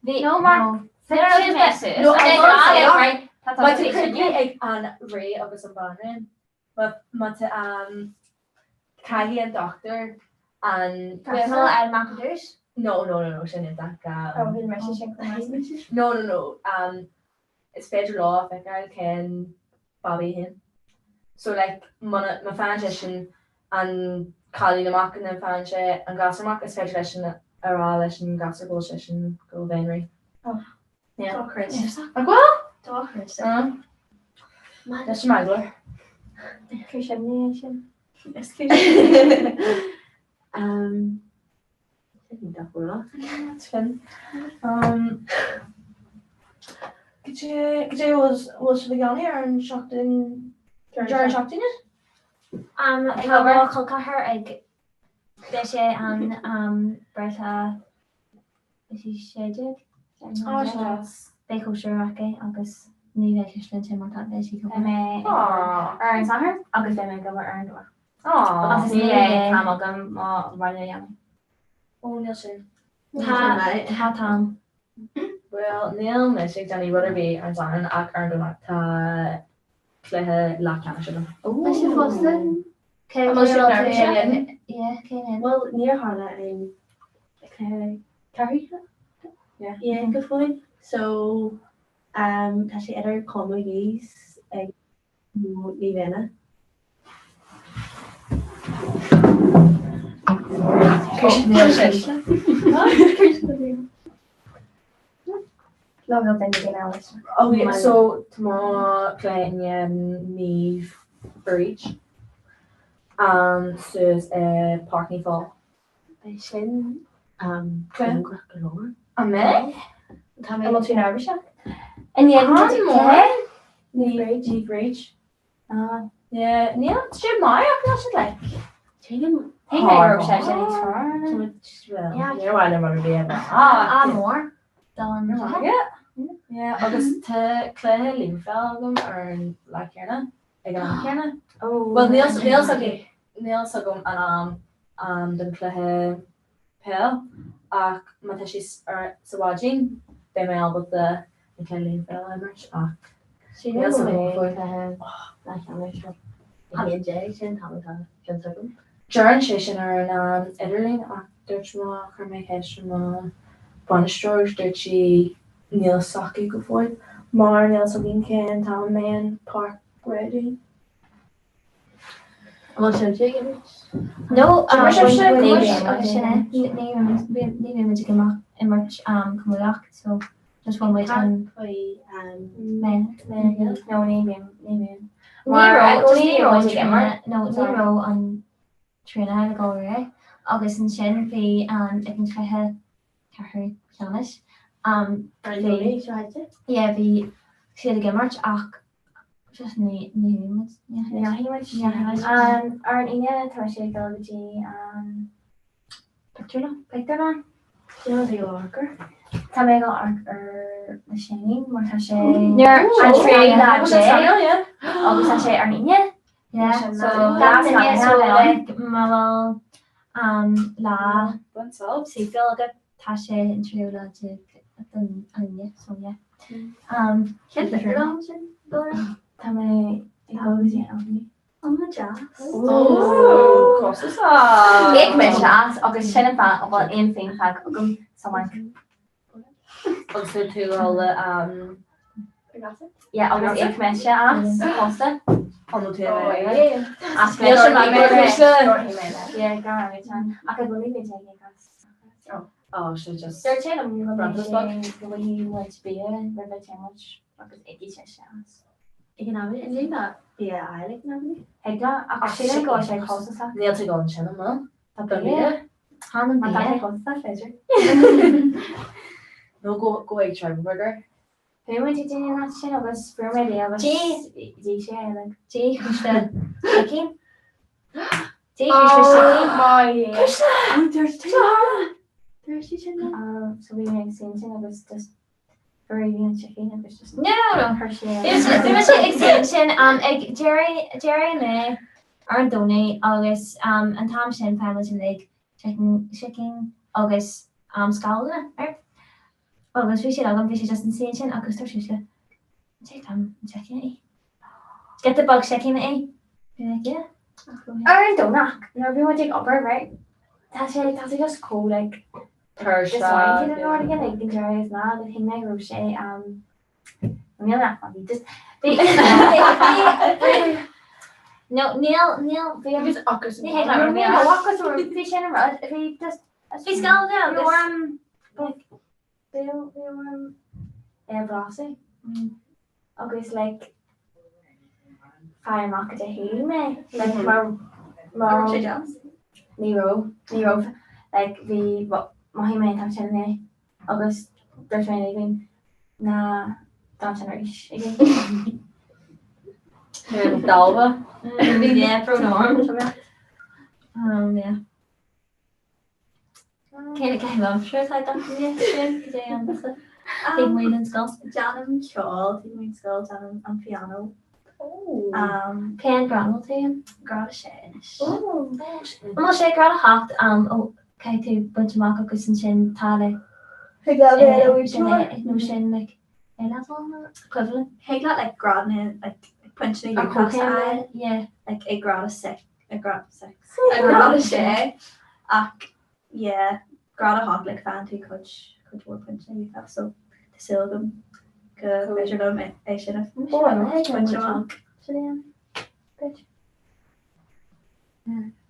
No Mark. No, right. But it could be an Ray of some banner. But Kahi and Doctor and Personal and marketers? No, she didn't that. No. It's federal law, I think I can Bobby him. So like my foundation and Colleen Mac and then foundation and Gasser Mac is federation are all and Gasser bullshit and go Venry. Yeah. Chris. Like what? Dá Chris. That's smuggler. Christian. That's fun. Could you was the Yanni and shocked in Jar shocked in it? Ag bhfuil chulcathair ag bheith sé an breithe séidir bé chóisiúracha agus ní bheith cislinn sé mátá bheith sí mé ar an sahar agus bheith mé go ar an dúir. Agus ní tam agam má bhaile Yanni. Oh, Neil sin. Tá tam. Well, Neil Mystic Danny Rutterby ar an ach ar dúna tá cléthe lechana sin. Is sé fósta? Well, near Harla Carrie. Yeah, good point. So, tá sé idir comedies ag ní bhéna. Oh yeah, so tomorrow playing Neve Breach. So it's a parking fall. Sin Claire. galore. A me? Tá I'm not too nervous. And yeah, Neve Breach. Yeah, Neil, it's your Maya. What's it like? Hard. Yeah, why never be able. More. Yeah, agus tá cléthe límfeilgum ar lechcéarna ag an chéarna. Well, Neil sagum an den cléthe peil ach má tá sí ar saháidín bé mé albal de cléthe límfeil immert ach Sin sin Joran sé sin ar an idirlín ach dúirt má chu mé héis má Bonnestoir dúirt si Neil Saki go fóid mar Neil Sagin cén tá man park ready. No, immert cumach, so just one way to no an trina go ra agus an sin bhí ag an trethe ceathú ceannis. Bhí siad a gimmart ach just ní ar an ine tá sé golgadtí picturna Tá mé go ar na sinning mar tá sé an trí agus tá sé ar ine lá sí fé agad tá sé an tríú le an aine so Tá mé hoí an Ik me jazz agus sin fa bhil éon féin fe gom samhain. Agus tú alle agus ik me se as costa. an tú As Neil sin má mé a go bhí mé Oh, she just They're telling me about the way you want to be in the challenge agus ik is jazz. Ik ná in lína bí eilig ná. Heagla a sé go sé costa. Neil te go an sin má Tá Han costa féidir. No go ag Trevor. Pe te na sin agus fu mé agus dí sé dí chuiste Cí? Dí so we make sense agus just very chicken agus just no her extension ag Jerry me ar donate agus an Tom sin family like chicken agus scala right agus vi sé agam vi just insane agus tar se take tam chicken get the bug chicken yeah ar donach no everyone take upper right that's just cool like Thursday. Again, like the Jerry is now the thing like Roche Neil not funny just no Neil we have just occurs we had like walk us or fish in a rod if we just we scale down we were Velocity. Agus like fire market a hí me like mar Nero like the mahi me tam me agus there's my even na tam again. Dalva. Yeah, pro norm. Yeah. Can I love sure like that? Yeah. Team Wayland Skull. Janum Shawl, Team Wayland Skull, Janum and piano. Pen Granel team. Grad Shanish. I'm sé grad hat cai tú bunch of agus an sin tale. No sin like equivalent. Heglat like grad like punching your cross yeah. Like a grad of six. A grad of share. Yeah. Grad hot like fancy coach work punching you so the silgum go measure them I should have and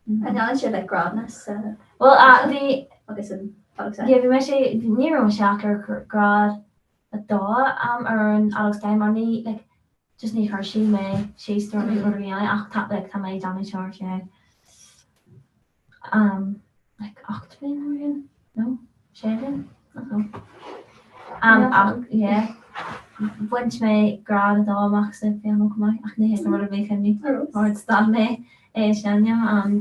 now should like gradness well the yeah we say Nero Shacker grad a da or an Alex time only like just need her she may she's throwing over really tap like tam I damage charge yeah like octane no Shaving? Yeah. Bunch me grad dá max piano come ach ne het mar be kenny. Or sta me Shania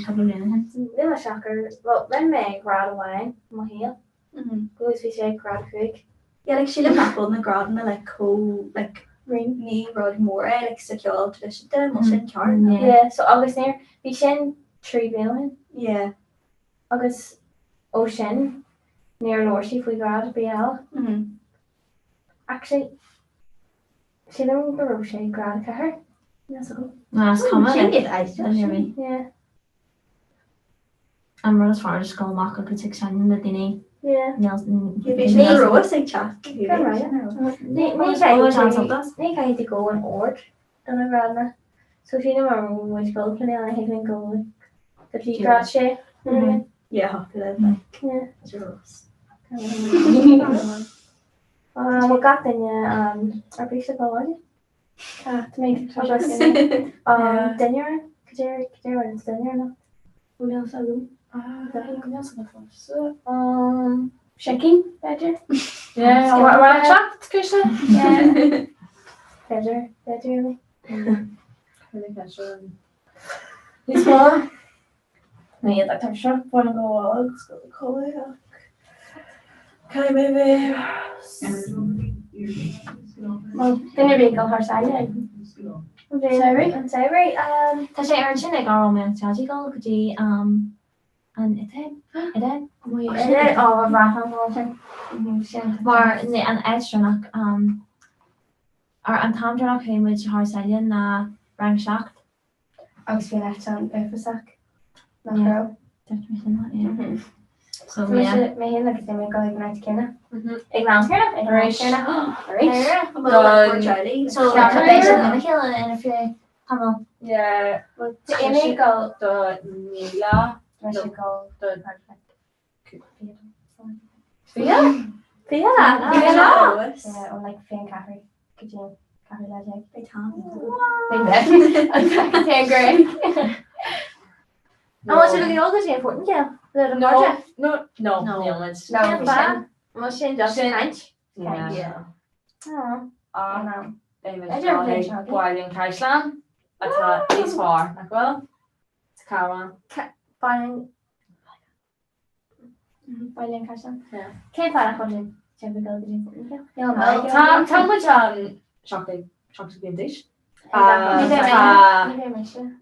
couple minutes. Lilla shocker. Well, when me grad away, my heel. Goes we say grad quick. Yeah, like she live back on the grad and like like ring me rod more like secure tradition then motion chart. Yeah, so August there we shin 3 billion. Yeah. August ocean near Lorshi we grad BL. Actually she don't go Roche grad ka her. Yes, go. That's common. Yeah. I'm really as far as school mark I could take some that they need. Yeah. Nelson. You be row sig chat. They kind to go in ord and I grad so if you know where we go play I think go the she grad she. Yeah, like yeah. Zeros. What got then our big go to make it dinner dinner no who else shaking better yeah what chat Krishna yeah better really it's more me that time shop wanna go out let's go to college can I maybe well dinner vehicle her side Sorry. Tá sé ar sin ag á me strategy go dí an mar an extranach ar an tamdraach féimid thsaile na rang seacht agus fi leit an befasach na so mé hin agus mé go ag night cinna ag ná so in a few Hamel. Yeah. Well, Amy go the Nila. go the Fia, or like Fia and Catherine. Could you Catherine Legend? They Tom. They great. I want you to get all the important, yeah. No, it's bad. Machine just lunch. Yeah. Oh, no. Boiling Kaislan. Atá is far nach well Cara Boiling Kaislan. Cé far chu typical Tá much chocolate dish.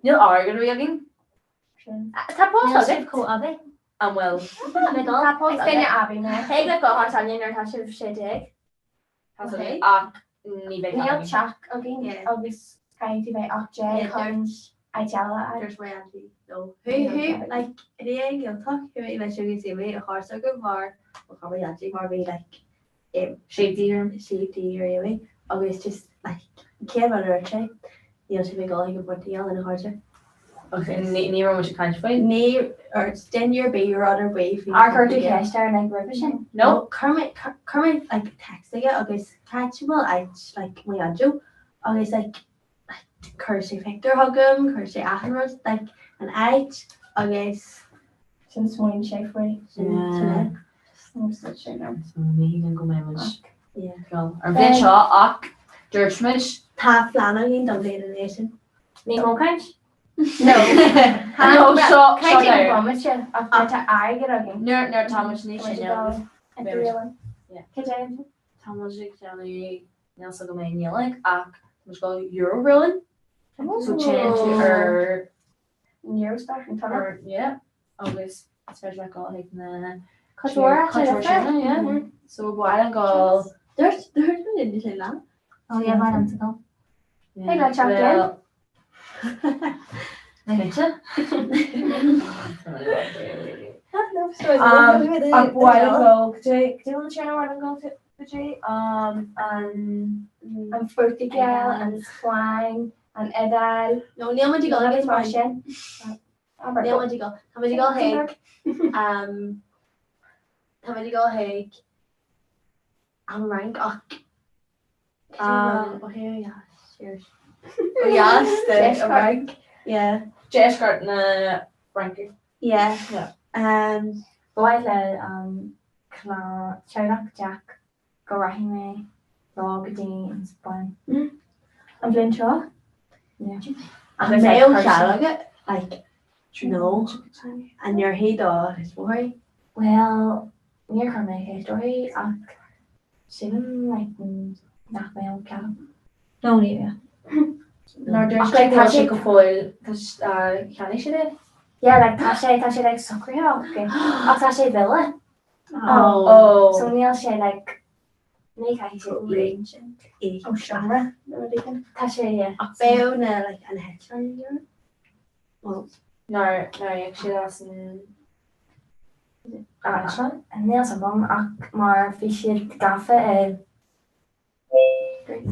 Níl ágan riagin. Tá post có abby. Am well. Fine abby na. Hey le go har salin ar tá sé dig. Has ach ní be. Níl chat agin agus kind of like object comes I tell her there's way anti no who like reading you'll talk who like you see me a horse a good bar or probably actually more be like safety really always just like care about her check you know to make all like a body and a horse Níor mu caiint faoi? Ní ar denir be rather wave. Ar chu ceistar na revision? No, Kermit like texting it agus catchable like my anjo. Agus like Kirsty Victor hugum, Kirsty Athenrose, like an eight agus since morning chef way. Yeah. Mí go mé ar bhé seo ach Dúirsmuid tá flanagin do bhé nation. ní hócaint? No. seo bombshell after I get again. Nuir táid ní sin Táidir teannaí neasa go mé nílaigh ach mus go Eurorillin so change ar Nearest back and or agus especially go ag na Couture, so bhil go There's really say lang. oh yeah my name's go Hey, got chocolate. And fruity girl and swine and edal. No, Neil went to go It's like Russian. Neil went to go. How many go hake? How many go hake? I'm rank. Oh here, yeah, cheers. Oh yes, the rank. Yeah. Jesscart na Frankie. Yeah. Bhile Sherlock Jack go rahi me Rogadine and Spain. I'm playing Shaw. Yeah. And male Sherlock like you know, and your head dog is boy. Well, near her my story seven like nach my own cat. No, yeah. No, there's like she go foil because can she did? Yeah, like Tasha like soccer okay. Tasha Villa. Oh. So Neil she like make I said range. Oh, Shamra. Tasha yeah. Fail na like an headline here. Well, No, actually that's in and Neil's a mum maar fishy gaffe great.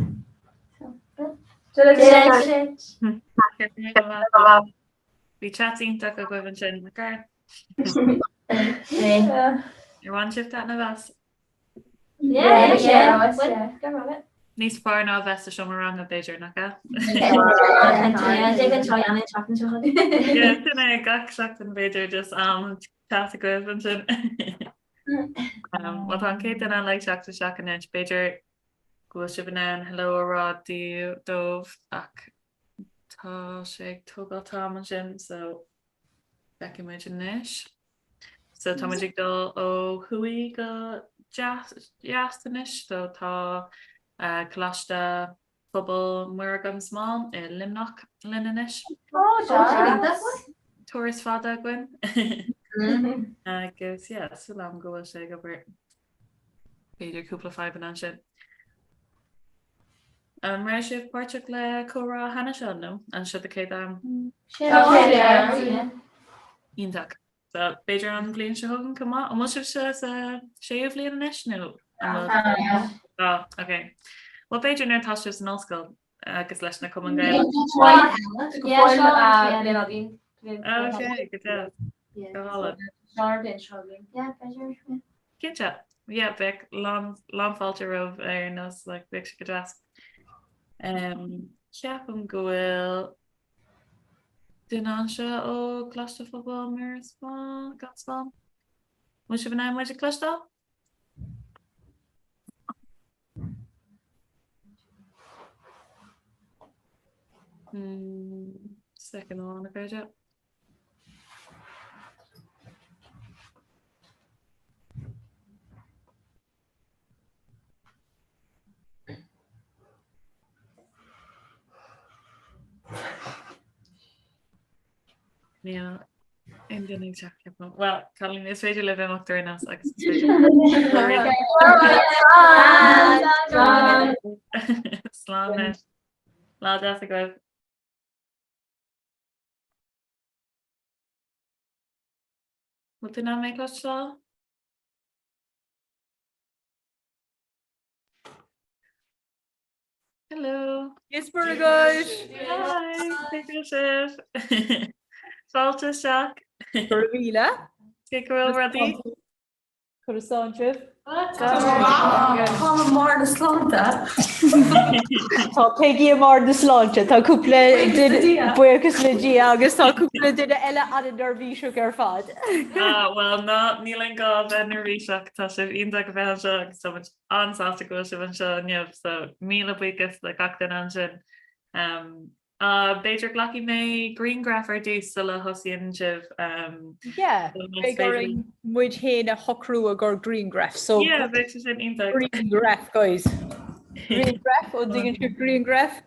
Bhí chatínta go goibhann sin na gar. Ar bhain sibh na bheas. Níos fear ná bheasta seo mar an na Beiidir nach ga. Tuna gach seach an Beiidir just chat a goibhann sin. Wat an cé an le seachta seach an Beiidir go si ban hello rá dómh ach tá sé tógáil tá an sin so Becky muid an níis. So tá muid dul ó chuí go jastanis so tá Clasta pobl muir gan smá I limnach linanis. Tourist fada gin. Agus so am go sé go bur beidir cúpla 5 an sin. Ra sibh páirteach le Comhrá hena seo nó an si a cé am ionach. So beidir an blion se thugan cumá an mu sibh se séomh líon inis nó? Okay. Well beidir nuir tá sibh an osscoil agus leis na cum gail. Okay, good job. Kinse? Yeah, Vic, long falter of nos like Vic go ask. Ceapam gohfuil duine se ó clusta football mar gaspá. Mu se bna muid a clusta? Second one a gaide. Yeah, I'm doing exactly. Well, Colleen is ready to live in October Slán lá deas a go. What did I make us saw? Hello. Yes, guys. Hi. Take your shirt. Falta seach. Gurvila. Go ready. Coruscant. Tá mar na slánta. Tá Peggy mar na slánte, tá cúpla buchas le dí agus tá cúpla duine eile an nervhí ar fad. Well ná níl gá ben ríseach tá sé inta go bhe seach so ansásta go se an seo neamh so míle buchas le gatain an sin. Beidir glaci mé greengraf ar dús sa le hosíonn sibh. Yeah, big muid héna hocrú a gur greengraf. So yeah, bit sin inta. Greengraf, guys. Greengraf, or digging to greengraf.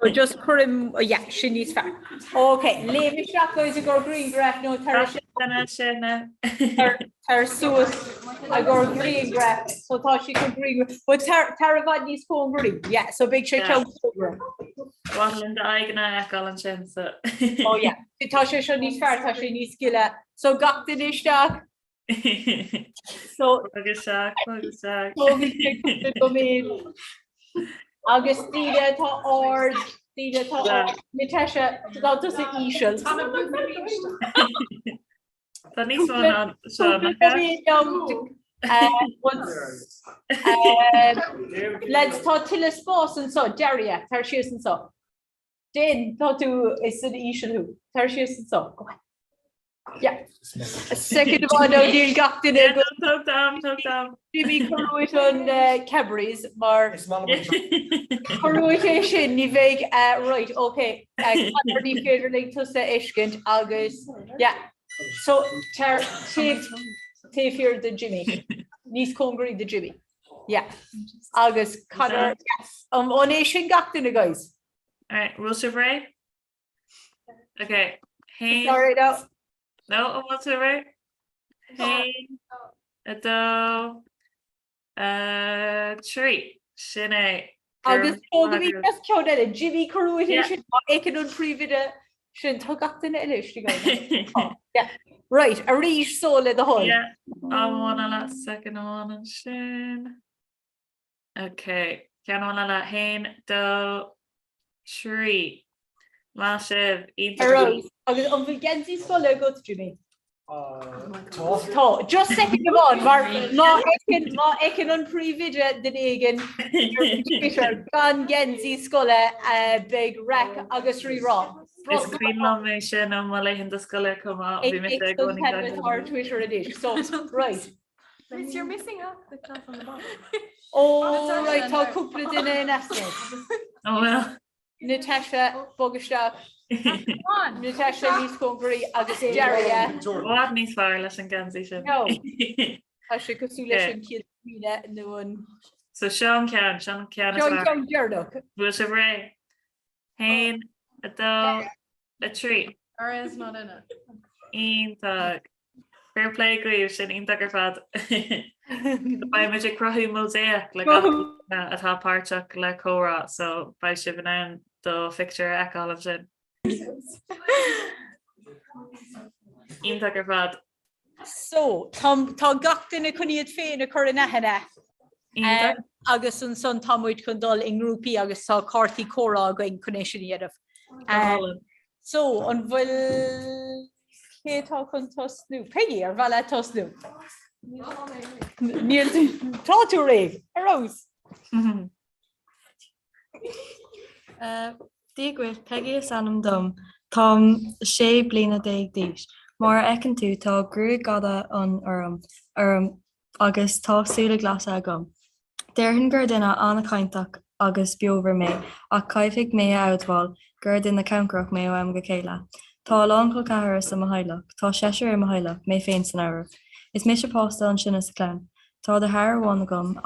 Or just curim, yeah, she needs fair. Okay, leave me shot, guys, a go greengraf, no terrace. Her suus, I go greengraf, so thought she could greengraf. But Taravad needs go green, yeah, so big shit out. Well, in the eigene egal an sin so. Oh yeah, tá sé seo níos fearr tá sé níos sciile. So gachtain isteach. So agus tíide tá ord, tíide tá Natasha dátas a ísisiil. Tá níos an let's tá tiile spás an so Daria tar sios an so. Den tá tú is an ísisiú tar sios an so. Yeah. A second of all, no deal gachtain it. Talk down. Jimmy Corruit on Cabris, mar Corruit sin ní bheith right, okay. Ní féidir le tu sa iscint agus. Yeah. So take here the Jimmy. Níos congrí the Jimmy. Yeah. Agus Connor. Yes. On sin gachtain it, guys. All right, Will Chevray. Okay. Hey. Sorry, no. No, what's it right? Hey, do, tree, sinne. Agus tóga bhí just ceann eile Jimmy Corruit sin éiceann an príomhide sin tá gachtain eile Yeah. Right, a rís sóla the whole. Yeah, I wanna let second one and sin. Okay, can one let hain do tree. Massive. Agus an bhí gensaí scoile go Jimmy. Tá, just second of all, má éiceann an príomhide den éigean gan gensaí scoile big wreck agus rírá. Is cuiinm mé sin an bhfuil éigean do scoile cumá bhí mé ar Twitter a dís. So, right. You're missing out the class on the bottom. Oh, right, tá cúpla duine in Aston. Oh well. Natasha Bogustav. Natasha níos congrí agus Daria. Bhd níos fearr leis an gansaí sin. No. Tá sé cosú leis an ciad míle nuan. So Sean cean Dearnach. Bhfuil se ré. Hain adó a trí. Or is not in it. Ítag. Fair play goíir sin ítag ar fad. Ba me crothú mosaic le atá páirteach le Comhrá, so ba si bhan an do ficture eáil an sin. Ítag ar fad. So, tá gachtain na chuníad féin a chur in nahana. Agus an son támuid chun dul in grúpi agus tá cartaí Comhrá going connéisiad. So, an bhfuil cétá chun tosnú. Peggy ar bhile tosnú. Níl tá tú réh, a Rose. Díagh Peggy is anam dom, Tá sé bliana déag díis. Mar ecin tú tá grú gada an orm agus tásúla glas agam. Deirhin gur duine anna caintach agus beover mé, ach caithfik mé outháil gur duine camcroch mé am go céile. Tá láncail cahar sa mahailach, tá séisiir am mahailach mé féin san ára. Is mé se pásta an sinna sa clean. Tá de hair bhána gom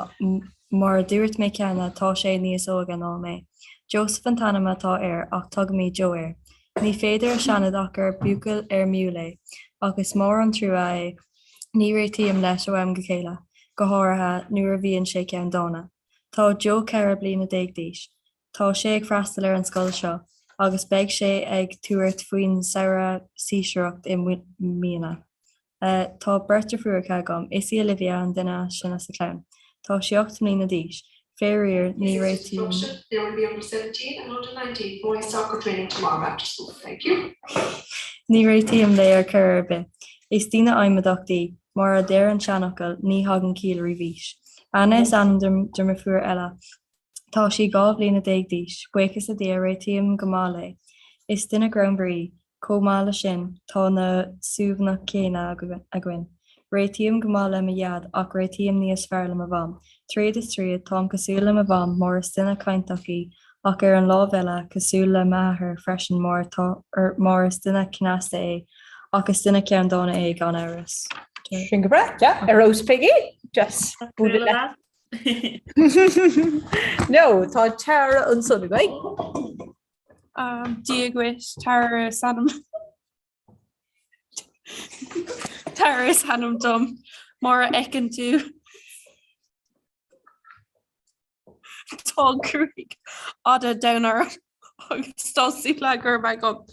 mar dúirt mé ceanna tá sé níos ógan á mé. Joseph an Tanama tá ach tug mí Jo air. Ní féidir seanad ach gur bucail miúlé, agus mór an trú ní rétíam leis ó am go chéile, go háirithe nuair a bhíonn sé ceann dána. Tá Jo ceithre bliana déag díis. Tá sé ag freastal ar an scoil seo, agus beag sé ag túirt faoin saoire síseoireacht i mína. Tá berta fuaircha gom, is Olivia an duine sinna sa clean. Tá sé 8 mlína díis. Ferrier ní réitiam. There will be under 17 and under 19 boys soccer training tomorrow after school. Thank you. Ní réitiam léir curbe. Is tína aimimeachtaí mar a déir an seanachil ní hagan cíl rís. Anna is an derma fuair eile. Tá sí gá bliana 10 díos, buchas a déir réitiam go mála. Is duine Granbury, commála sin tá na suúbhna céine a gcuin. Réitiam go mála a iad ach réitiam níos fearlam a bham. Tríad is tríad tám cosúla a bham mór is duine cainteachí ach ar an lábheile cosúla maithair freisin mór is duine cinasta é ach is duine cean dána é gan áras. Sin go bra, yeah, a rose piggy, just búla le. No, tá Tara an sunna gaid. Diagwis Tara Sanam. Tara Sanam dom. Mara Ekin tú. Tá Creek. Ada downer. Stossi flagger my god.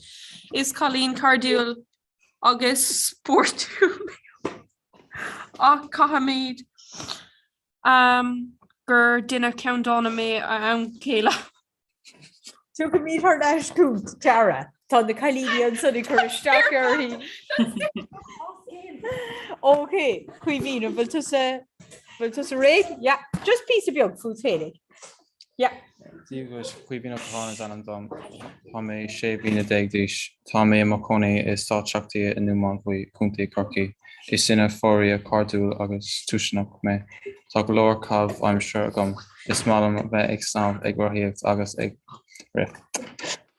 Is Colleen Cardule August Sportu. Cahamid. Gur dinner count on me Kayla. Tu go míid haar leisút Tara tá na cailíon sunna chu isteach Okay, chuimhína bhfuil tu sa réig? Yeah, just piece of beag fú féidir. Yeah. Dígus chuimhína pána an dom. Tá mé sé bhína 10 díos. Tá mé mar conaí is táteachtaí in Newmont faoi cúntaí Corcaí. Is sinna fória cardúil agus túiseanach mé. Tá go leor cabh aimsir agam. Is málam bheith ag snámh ag orthaíocht agus ag rith.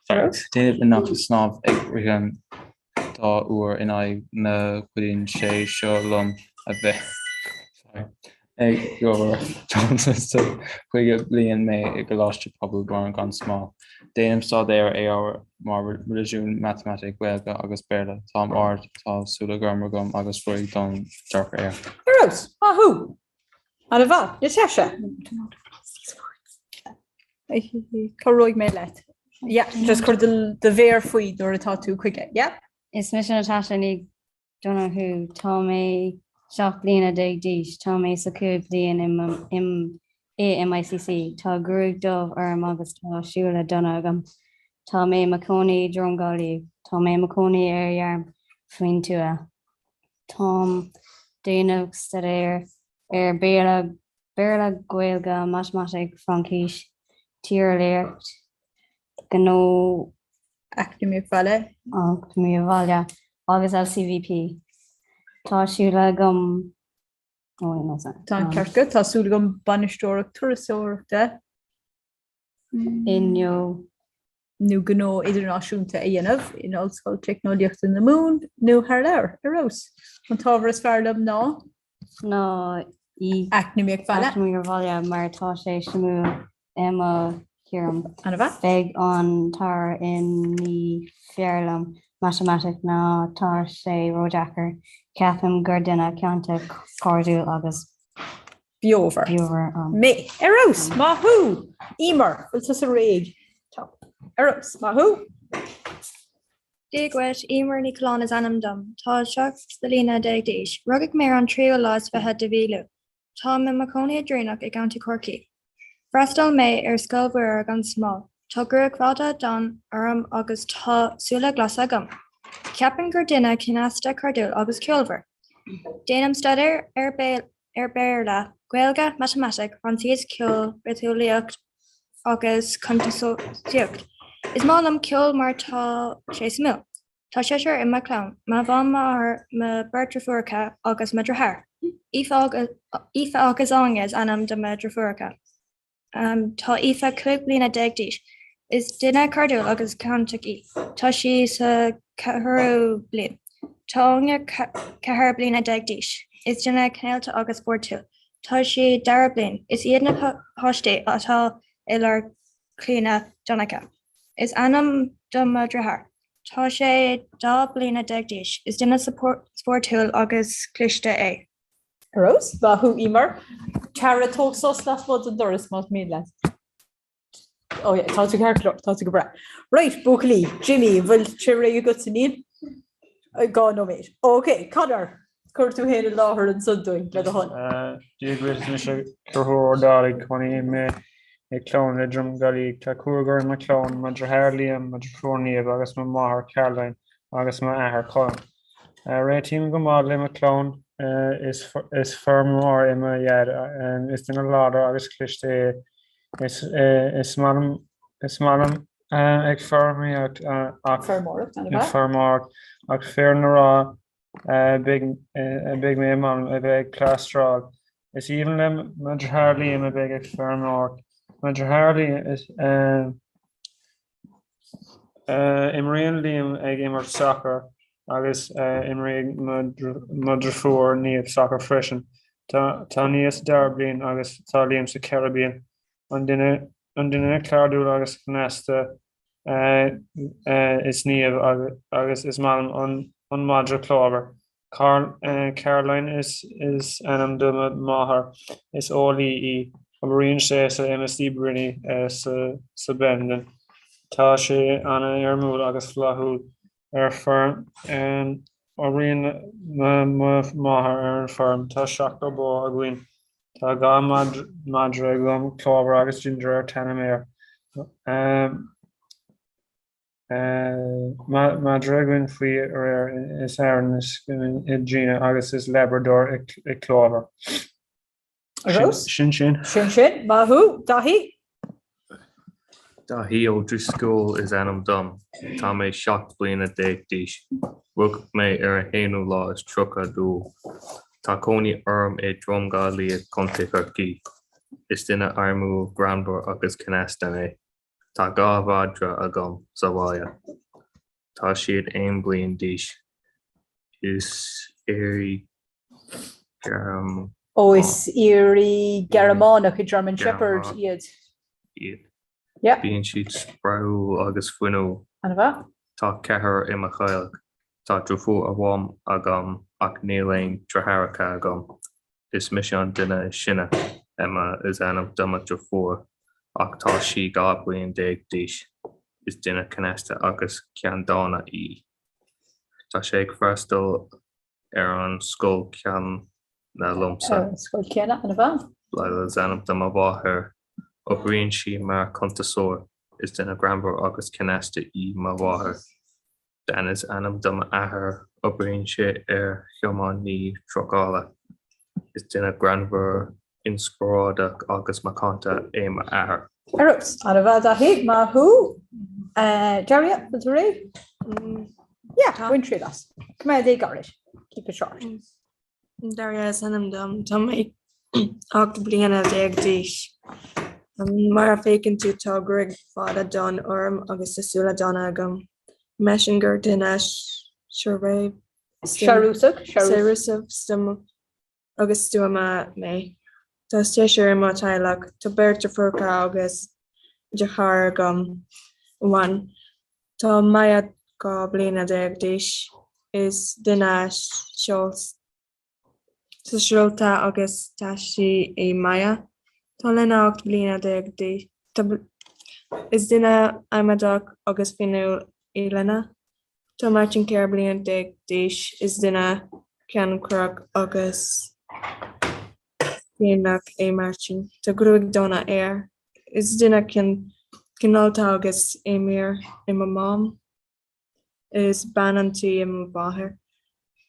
Déanamh nach snámh ag rian dá uair in aghaidh na cuidaíonn sé seo lom a bheith. Ag go Johnson chuige bliain mé ag go láiste poblbal bar an gan smá. Déanamh stá éar éar mar religiún mathematic Gaeilge agus béarla. Tá ard tásúla gurmar gom agus fuaigh don dearc éar. Rose, who? Anna bha, Natasha. Corroig me let. Yeah, just called the ver fui or a tattoo quick. Yeah. Is mission Natasha ni don't know who Tommy Shock Lena Dig Dish, Tommy Sakub Lian im AMICC, Ta Grug Dove or August Shula Donagam, Tommy McConey Drum Gully, Tommy McConey Yarm Twin Tua, Tom Dana Stadair Bela Gaelga Mathematic Frankish Tier Laird Gano Academy Valley. Academy Valley August LCVP. Tá siúla gom Tá ceartga tá súla gom banistóireach turasóireachta inniu nó gó idirnáisiúnta a dhéanamh in ollscoil technoliacht in na mún nó thar leir arós. An tábhar is fearlam ná? Ná í Academy Valley. Academy Valley mar tá sé simú Emma Kiram. Anna bha? Beg an tar in ní fearlam mathematic ná tar sé Rojacker. Catherine Gardina County Cardú agus Biover. Me Eros Mahu Emer is a raid. Eros Mahu Digwet Emer Nicolán is anam dum. Tá seach Selina Dagdish. Rugig mé an trio lás bheit de vílu. Tá me Maconia Drenach ag County Corky. Frastal mé sculbur gan small. Tá gur kvada don agus tá sula glas agam. Ceapan Gardina cinasta cardúil agus ceolbhar. Déanam studir béarla, Gaeilge, mathematic, Francés ceol, Breithiúlaíocht agus Contasóíocht. Is málam ceol mar tá sé smú. Tá séir i maclán, má bhain mar me Bertrafurca agus Madrathar. Ifa agus ángas anam de Madrafurca. Tá ifa chuig bliana 10 díos. Is duine cardúil agus County. Tá sí sa Comhrá blian. Tá cethir bliana 10 díos. Is duine cnéalta agus sportú. Tá sí dara blian. Is iad na hóiste atá ilar clína Donacha. Is anam do Madrathar. Tá sé dá bliana 10 díos. Is duine sportúil agus cliste é. Rose Bahu Emer Tara talk sos last mod an doras má mé le. Oh yeah, tá go bra. Right, Buckley, Jimmy, bhfuil tri ré go san níl? Gá nó méid. Okay, Connor, Curtú héad láthir an sunúin le a hon. Díagris na sé curthódáigh chunaí mé ag clón le drum galí tá cuagur na clón maidir hairlíam maidir chlóníomh agus má máthir Caroline agus má ahar chum. Réitíim go mád le a clón is fermór I má dhead is duna láda agus cliste is manam ag fermí ach fermór ach fear na rá big mé man a bheith chlastráil. Is even le maidir hairlíam a bheith ag fermór. Maidir hairlí is imríon líam ag immar soccer agus imrí maidir fuór níomh soccer freisin. Tá níos dar bliain agus tá líam sa Caribbean. An duine clárú agus fneasta is níomh agus is malam an maidir cláver. Caroline is anam duma máthar is ólí I maríonn sé sa MSD brinní sa bendan. Tá sé anna armúil agus flathúil firm maríonn máthar an firm tá seach go bó a gcuin. Tá gá madra gom cláver agus ginger tanna méir. Madra gcuin faoi is airan I Gina agus is Labrador I cláver. Sin. Mahu, Dahi. Dahi ó Driscoll is anam dom. Tá mé seacht bliana déag díis. Rug mé a héanú lá is trucha dú. Tá cónaí orm dromgálaí contaí chucí. Is duine armú Grandbor agus Canasta mé. Tá gá bhadra agam sa bhaile. Tá siad aon blian díis. Is éirí is Erie Garamánach I German Shepherd iad. Yeah. Bíonn siad spraú agus fuinú. Anna bha? Tá cethir I chailg. Tá trúfú a bhám agam ach níléon tretharacha agam. Is mission duine sinne Emma is anam duma trúfú ach tá sí gá bliain déag díis. Is duine canasta agus cean dána I. Tá sé ag freastal an scóil cean na lumsa. Scóil ceanna anna bha? Leila is anam duma bháthir ó bhríonn sí mar contasóir is duine Grandbor agus canasta I má bháthir. Dan is anam duma ahar ó bhríonn sé cheomán ní trogála. Is duine Grandbor inscráideach agus má conta má ahar. Arús, anna bha Dahi, Mahu. Daria, is there Yeah, win trade us. Come on, they got it. Keep it short. Daria is anam dom. Tá mé ach bliana déag díis. Mar fécinn tú tá grig fada don orm agus tasúla donna agam. Messenger duine Sharúsach stum agus stuama mé. Tá stéisiir má teilech tá beirte furca agus de char agam one. Tá maiad gá bliana déag díis is duine seolta agus tá sí Maya. Tá lena 8 bliana déag díis. Is duine aimeach agus finú lena. Tá Máirt cear bliana déag díis is duine cean cruach agus bíonach Máirt. Tá grúig donna air. Is duine cinálta agus émír má mám. Is banantí má báthir.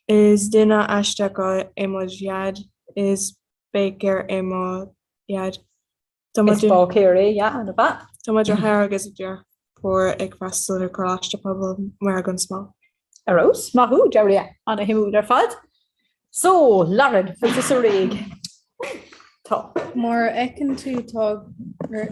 Is duine aisteach má dhead is bécar má dhead. Is bácéirí, anna bha? Tá maidir hair agus dear for ag freastal ar choráiste pobl mar gan smá. Arús, Mahu, Daria, anna himú ar fad. So, Lauren, for this a rig. Tá. Mar ecinn tú tá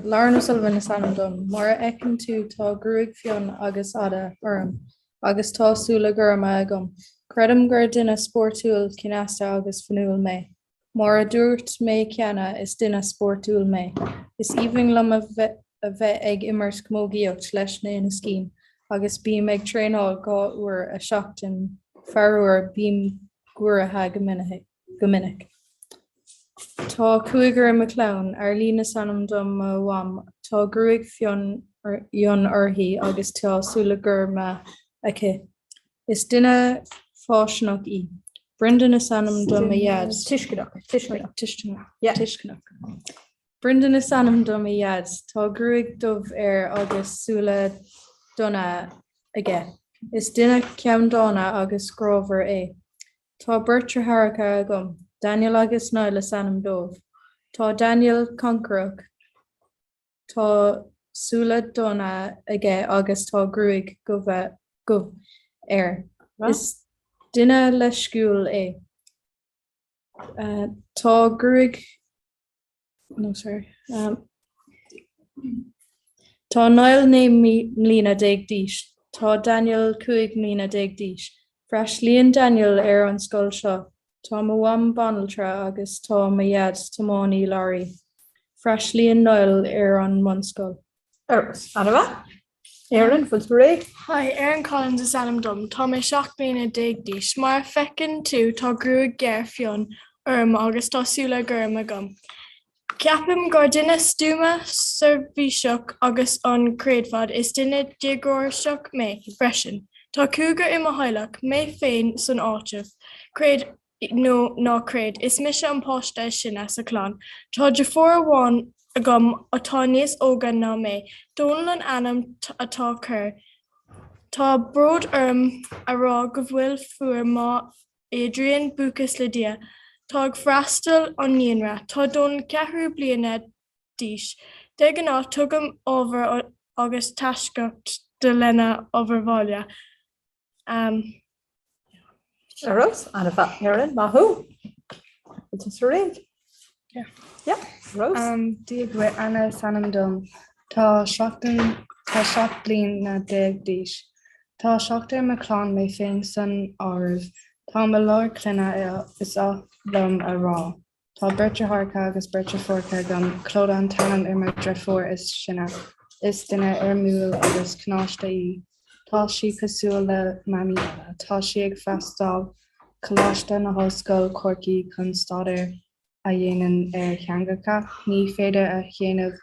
Lauren O'Sullivan is anam dom. Mar ecinn tú tá grúig fion agus ada orm. Agus tá súla gurma agam. Credum gur duine sportúil cinasta agus fanúil mé. Mar a dúirt mé ceanna is duine sportúil mé. Is even lum a bheith ag immers cmógaíocht leis na scín. Agus bím ag tréáil gá uair a seachtain fearúir bím guairthe go minic. Tá cuaigur McLean ar lína sanam dom wam. Tá grúig fion ion orthaí agus tá súla gurma aici. Is duine fáisnach í. Brendan is anam dom a yad. Tishkadach. Brendan is anam dom a yad. Tá gruig dov agus sula donna again. Is dinner ceam donna agus grover Tá Bertra Haraka agam. Daniel agus Niall is anam dov. Tá Daniel Conquerach. Tá sula donna again agus tá gruig gov Is dinner le school Tá gruig no sorry. Tá Niall né mlína déag díis. Tá Daniel cuaig mlína déag díis. Freis líon Daniel an scoil seo. Tá mham banaltra agus tá maiad tamáí Larry. Freis líon Niall an munscoil. Anna Aaron, what's great? Hi, Aaron Collins is Adam Dum. Tá mé seach bliana déag díos. Mar fecinn tú tá grúig ggéir fion agus tásúla gurm agam. Ceapim gur duine stúma servíiseach agus an créadfad is duine diagóirseach mé freisin. Tá cúgar i hailach mé féin san áitimh. Créad nó ná créad is mise an páiste sinna sa chlán. Tá de fór amháin agam atá níos óga ná mé. Dónlan anam atá chur. Tá brod a rá go bhfuil fuair má Adrian Bucas le dia. Tá freastal an níonra. Tá dón ceathrú bliana díis. De gná tugam ábhar agus taisceacht de lena ábharháile. Rose, Anna Aaron, Mahu. It's a ring. Yeah, Rose. Díag Anna sanam dom. Tá seacht blian na déag díis. Tá seachtar me chlán mé féin san áibh. Tá me leir cluna is á lom a rá. Tá Bertra Harca agus Bertra Forca gan clód an tanam mar drefuór is sinna. Is duine múl agus cnáiste Tá si cosúil le mami eile. Tá si ag freastal choláiste na hoscoil Corcaí chun stadir a dhéanaan cheangacha. Ní féidir a dhéanamh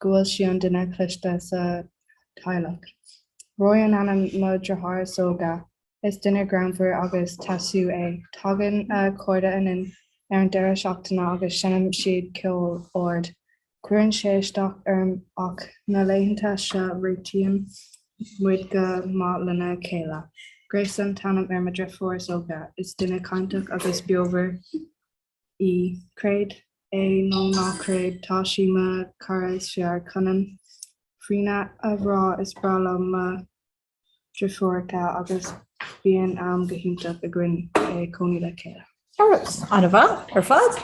gúil siún duine cliste sa Tailach. Roian anam mo drathar sóga. Is duine granmhar agus tasú Tágan cóirde inan an deire seachtainna agus sinnam siad ceol ord. Cuireann sé isteach ach na léitheanta se ritíonn muid go má lena céile. Grayson tanam ma drefuór sóga. Is duine caintach agus beover I créid nó ná créid tá si ma cara is fear cunan. Frína a rá is brala ma drefuórta agus bíon am gohíntaach a grin coní le céile. Anna ar fad?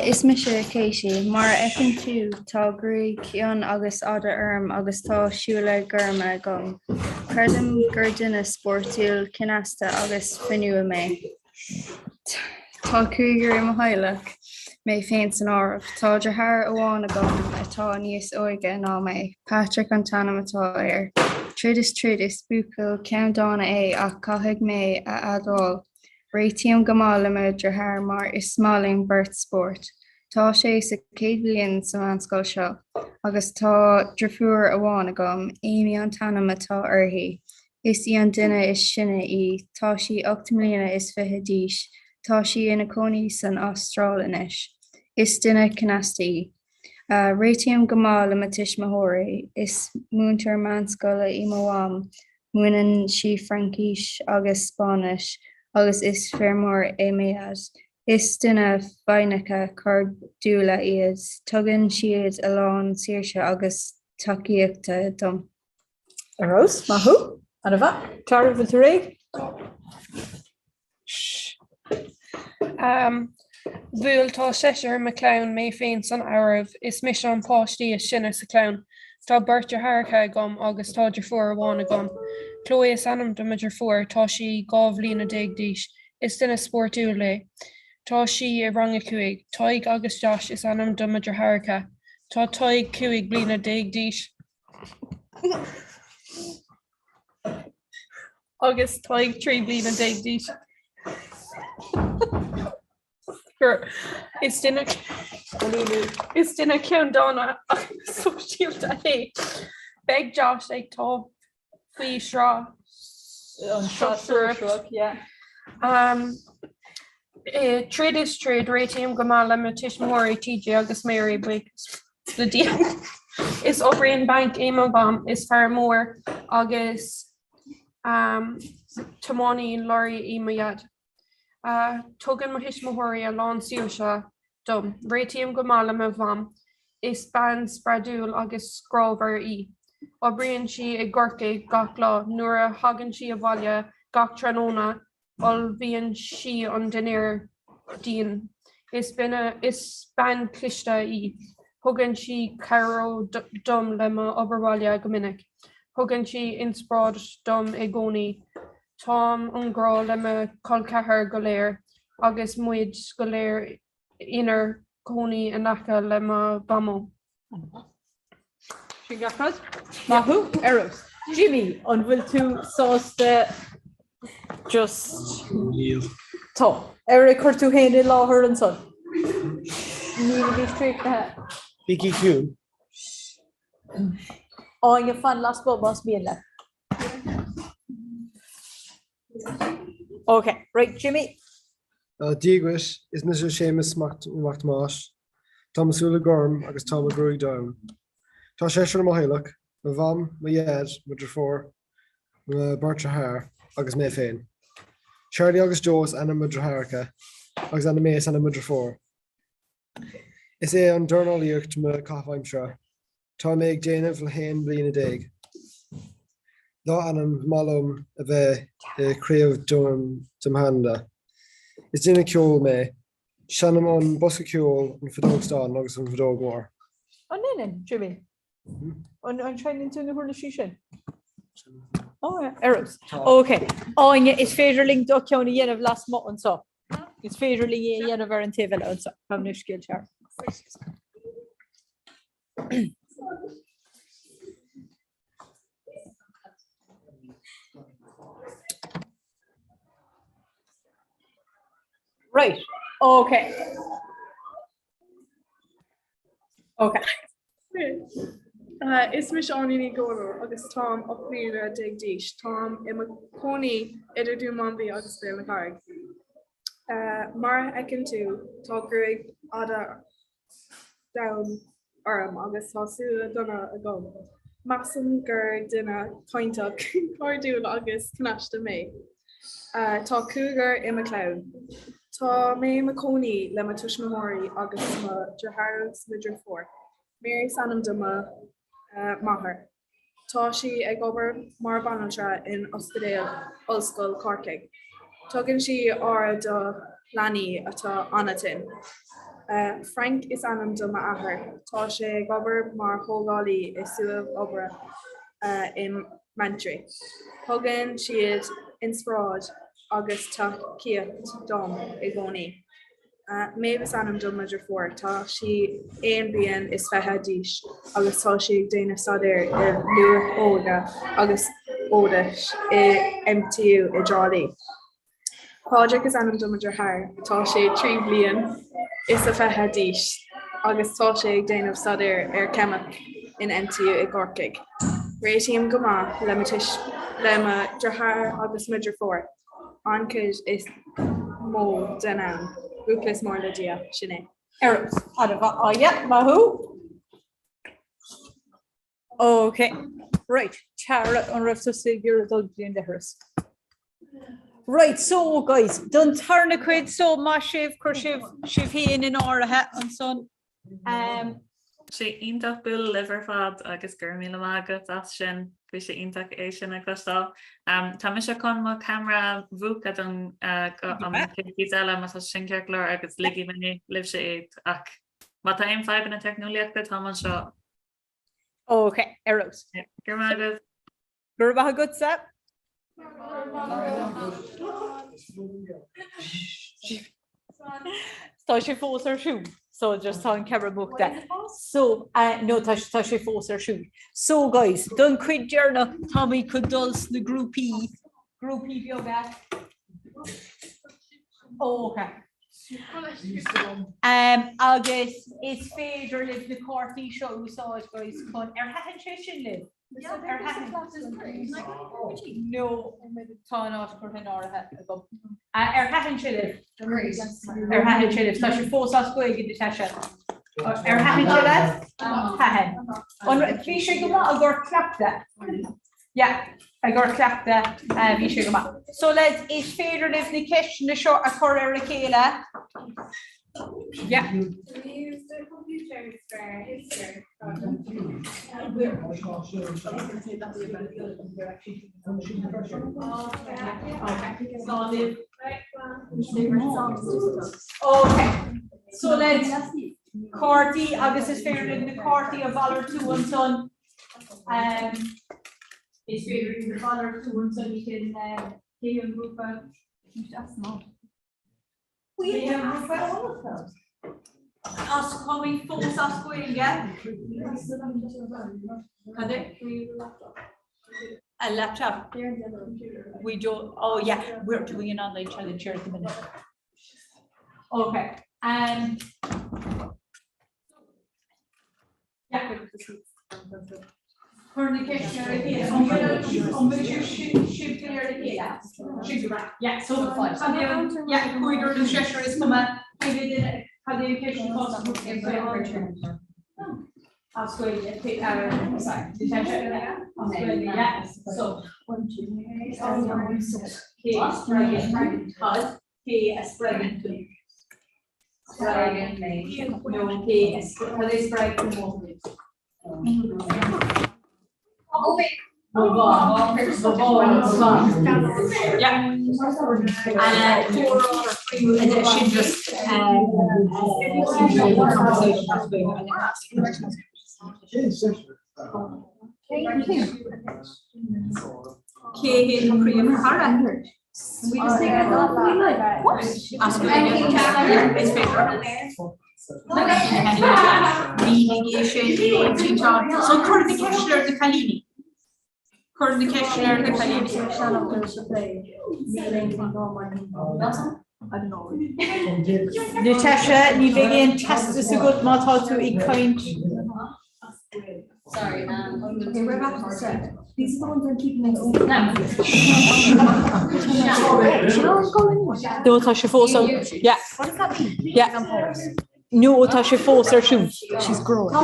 Is me sé céisi, mar ecinn tú tá grúig cion agus ada agus tá siúla gurma gom. Credum gur duine sportúil cinasta agus finua mé. Tá cúgur I hailach mé féin san áibh. Tá drathar amháin agam atá níos óige ná mé. Patrick an tanam atá Tridis bucail ceann dána ach caithfidh mé a adáil. Réitíam go mála me drathar mar is smáling burt sport. Tá sé sa 100 bliain sa anscoil seo, agus tá drefuair amháin agam, Amy an tanam atá orthaí. Is í an duine is sinne tá sí 8 mbliana is 20 díis. Tá sí ina coní san Austráil inis. Is duine cinasta Réitíam go mála me tuismitheoirí. Is múntar manscoile I mham, muineann si Francais agus Spáis, agus is fearmór méad. Is duine bhainneacha cardúla iad, tugann siad a lán saoirse agus tacaíochta dom. Rose, Mahu, Anna bha, Clara Vittori. Bhúil tá séisiir me clán mé féin san áibh is mis an páistí is sinne sa clán. Tá Bertra Harca gom agus tá drefuór amháin agam. Chloe is anam do drefuór tá si 2 bliana déag díis. Is duine sportúil le. Tá si I ranga cuaig. Táig agus Josh is anam do Bertra Harca. Tá táig cuaig bliana déag díis. Agus táig 3 bliana déag díis. Is duine ceann dána sosiálta Beg Josh ag tá faoi srá yeah. Trade is trade réitiim go mála me tiismóí TJ agus Mary buig le dia. Is opréon bank éime bam is fear mór agus tamáí loirí imaiad. Tugan mo hisismóirí a lán siú se dom. Réitiim go mála me bham is ban spradúil agus scráver í. Obrion si ag gorcaigh gach lá nuair a hagann si a bhaile gach tróna ol bhíonn si an duine dín. Is ban clista í. Thugann si caró dom le má oberháile go minic. Thugann si inspráid dom i gcónaí. Tám an grá le me colcathair go léir agus muid go léir inar cónaí in acha le má bamó. Sin gachad? Mahu, Eros. Jimmy, an bhfuil tú sásta just tá. Eric chuir tú héana láthir an son. Ní bhí tríicthe. BQ. Áin fan las bobas bíon le. Okay, right, Jimmy. Dígris is na sémas macht más. Thomasúla gorm agus Tom grúig down. Tá sé mo héileach, ma bham, ma dhéad, ma drafor, ma bartra hair, agus mé féin. Charlie agus Joes anna ma draharcha, agus anna més anna ma drafor. Is é an durnálíocht ma cafaim seo. Tá méid déanamh le héin bliana déig. Dá anam malum a bheith créamh dom handa. Is dina ceol mé. Shanam an bosa ceol an fidóg stán agus an fidóg mór. An ninin, Jimmy. An training tú na hurla sí sin. Oh, yeah, Eros. Okay. Áine is féidirling do ceanna dhéanamh las mo an so. Is féidirling dhéanamh ar an taobh an so. Pam nu scéil tear. Right. Okay. Okay. Is mis aní go agus Tom opríre dig díis. Tom I cóí idir dú mambi agus bé le haig. Mar ecin tú tá gruig ada down orm agus táú donna a go. Maxim gur duine pointach cordú agus cnáiste mé. Tá cúgur I clown. Tá mé cóí le tuismóirí agus ma Joharus midra 4. Mary sanam duma Máirt. Tá si ag obair mar banatra in Ospedale Ulscoil Corcaig. Tugann si ára do leanaí atá anatin. Frank is anam duma ahar. Tá sé ag obair mar thógálaí is suamh obair in Máirt. Tugann siad inspráid agus tá cíocht dom I gcónaí. Mavis anam dom midra 4, tá si éon bíon is fethe díis agus tá si ag déanamh sadéir I luath óga agus ódais I MTU I drálaí. Pádraig is anam dom midra thar, tá sé 3 bliain is a fethe díis agus tá sé ag déanamh sadéir ar Ceamach in MTU I Corcaig. Réitiam go maith le ma drathar agus midra 4. Ancud is mó den am. Rúplas mór le dia sinné. Eros. Yeah, Mahu. Okay. Right. Tara an rifta sigur dog in the hearse. Right, so guys, done turn a quid so mashiv kurshiv shivhin in oraha and son. sé ionach buil liver fad agus gur míle mágad as sin bhí sé ionach é sin a glasá. Tá me se chun má Comhrá bhúca an eile mas sin ceirlór agus ligí mini libh sé éiad ach má tá aon feban na technoliaachta tá an seo. Okay, Eros. Gur mágad. Gur bha good set. Tá sé fós ar siú. So just tá an camera book that. So no tá sé fós ar siú. So guys, done quid journal Tommy could dulls the groupie bioga. Oh, okay. Agus is féidir live the corty show we saw it guys chun ar hahan sin live. No, tá ná chu hin áthe go. Ar hahan siileh ar hahan siileh tá sé fósás goig de te. Ar hahan siileh hahan. An bhí sé go a gur clapta. Ja, a gur clapta bhí sé go. So le is féidir libh na ceis na seo a chur ar a chéile. Yeah. Use the computer Okay. So let's Corty, agus is fair in the Corty of Valor 2 and Son. Is fair in the Valor 2 and Son. You can give a group of. We have us coming full us going, yeah. A laptop. We do. Oh yeah, we're doing an online challenge here at the minute. Okay, and yeah. Yeah, so yeah, corridor to Cheshire is come up. Communication costs sorry, detention. Yeah, so yeah. And she just so currently cashier the Kalini. Currently cashier the Kalini. I don't know. Natasha, you begin test this a good not how to equine. Sorry, okay, we're back to the start. These are the ones I'm keeping next to No, Tasha Foster. Yeah. What does that mean? Yeah. No, Tasha Foster shoe. She's growing.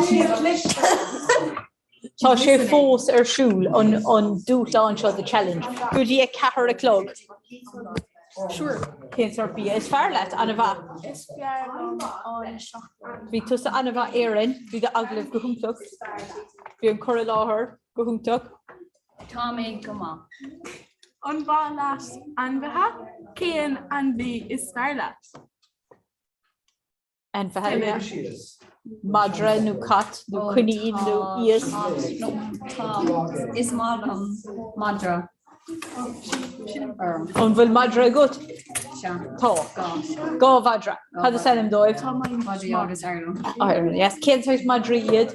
Tasha Foster shoe on do launch of the challenge. Could you a car a clog? Sure. Cancer be as far let Anava. Because Anava Aaron, we got ugly go home took. Be on Coralaher, go home took. Tommy, come on. On Balas and Vaha, Kian and the is Starla. And Vaha. Madra, no cut, no quinine, no ears. Tom is Madra. On will Madra good. Go Vadra. How to send him though? Ireland. Yes, kids are Madrid.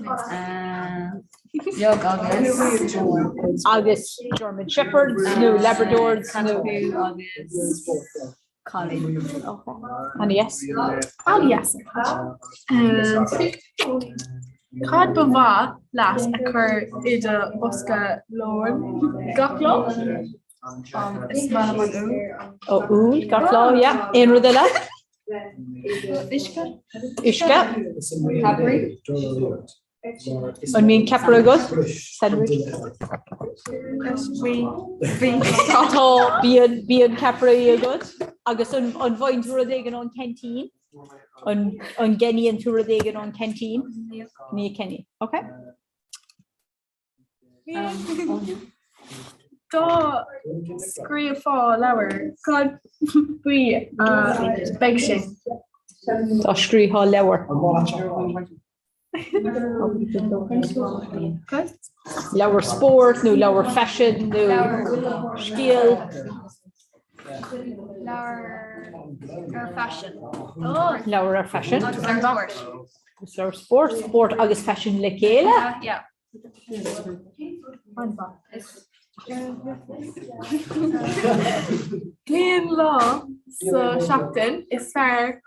August German Shepherds, no Labradors, no Collie. And yes. And yes. Cad bava las occur in a Oscar Lorne Gaflo. Oh, Gaflo, yeah. In Rodella. Ishka. Capri. I mean Capra good. Sandwich. Be in Capra good. August on Vine to Rodegan on canteen. On Genny and to Rodegan on canteen. Near Kenny. Okay. Go scream for lower. God be big shit. Scree hall lower. Lower sport, no lower fashion, no skill. Lower fashion. Oh, lower fashion. Lower sport, sport August fashion lekela. Yeah. Clean law, so Shopton is fair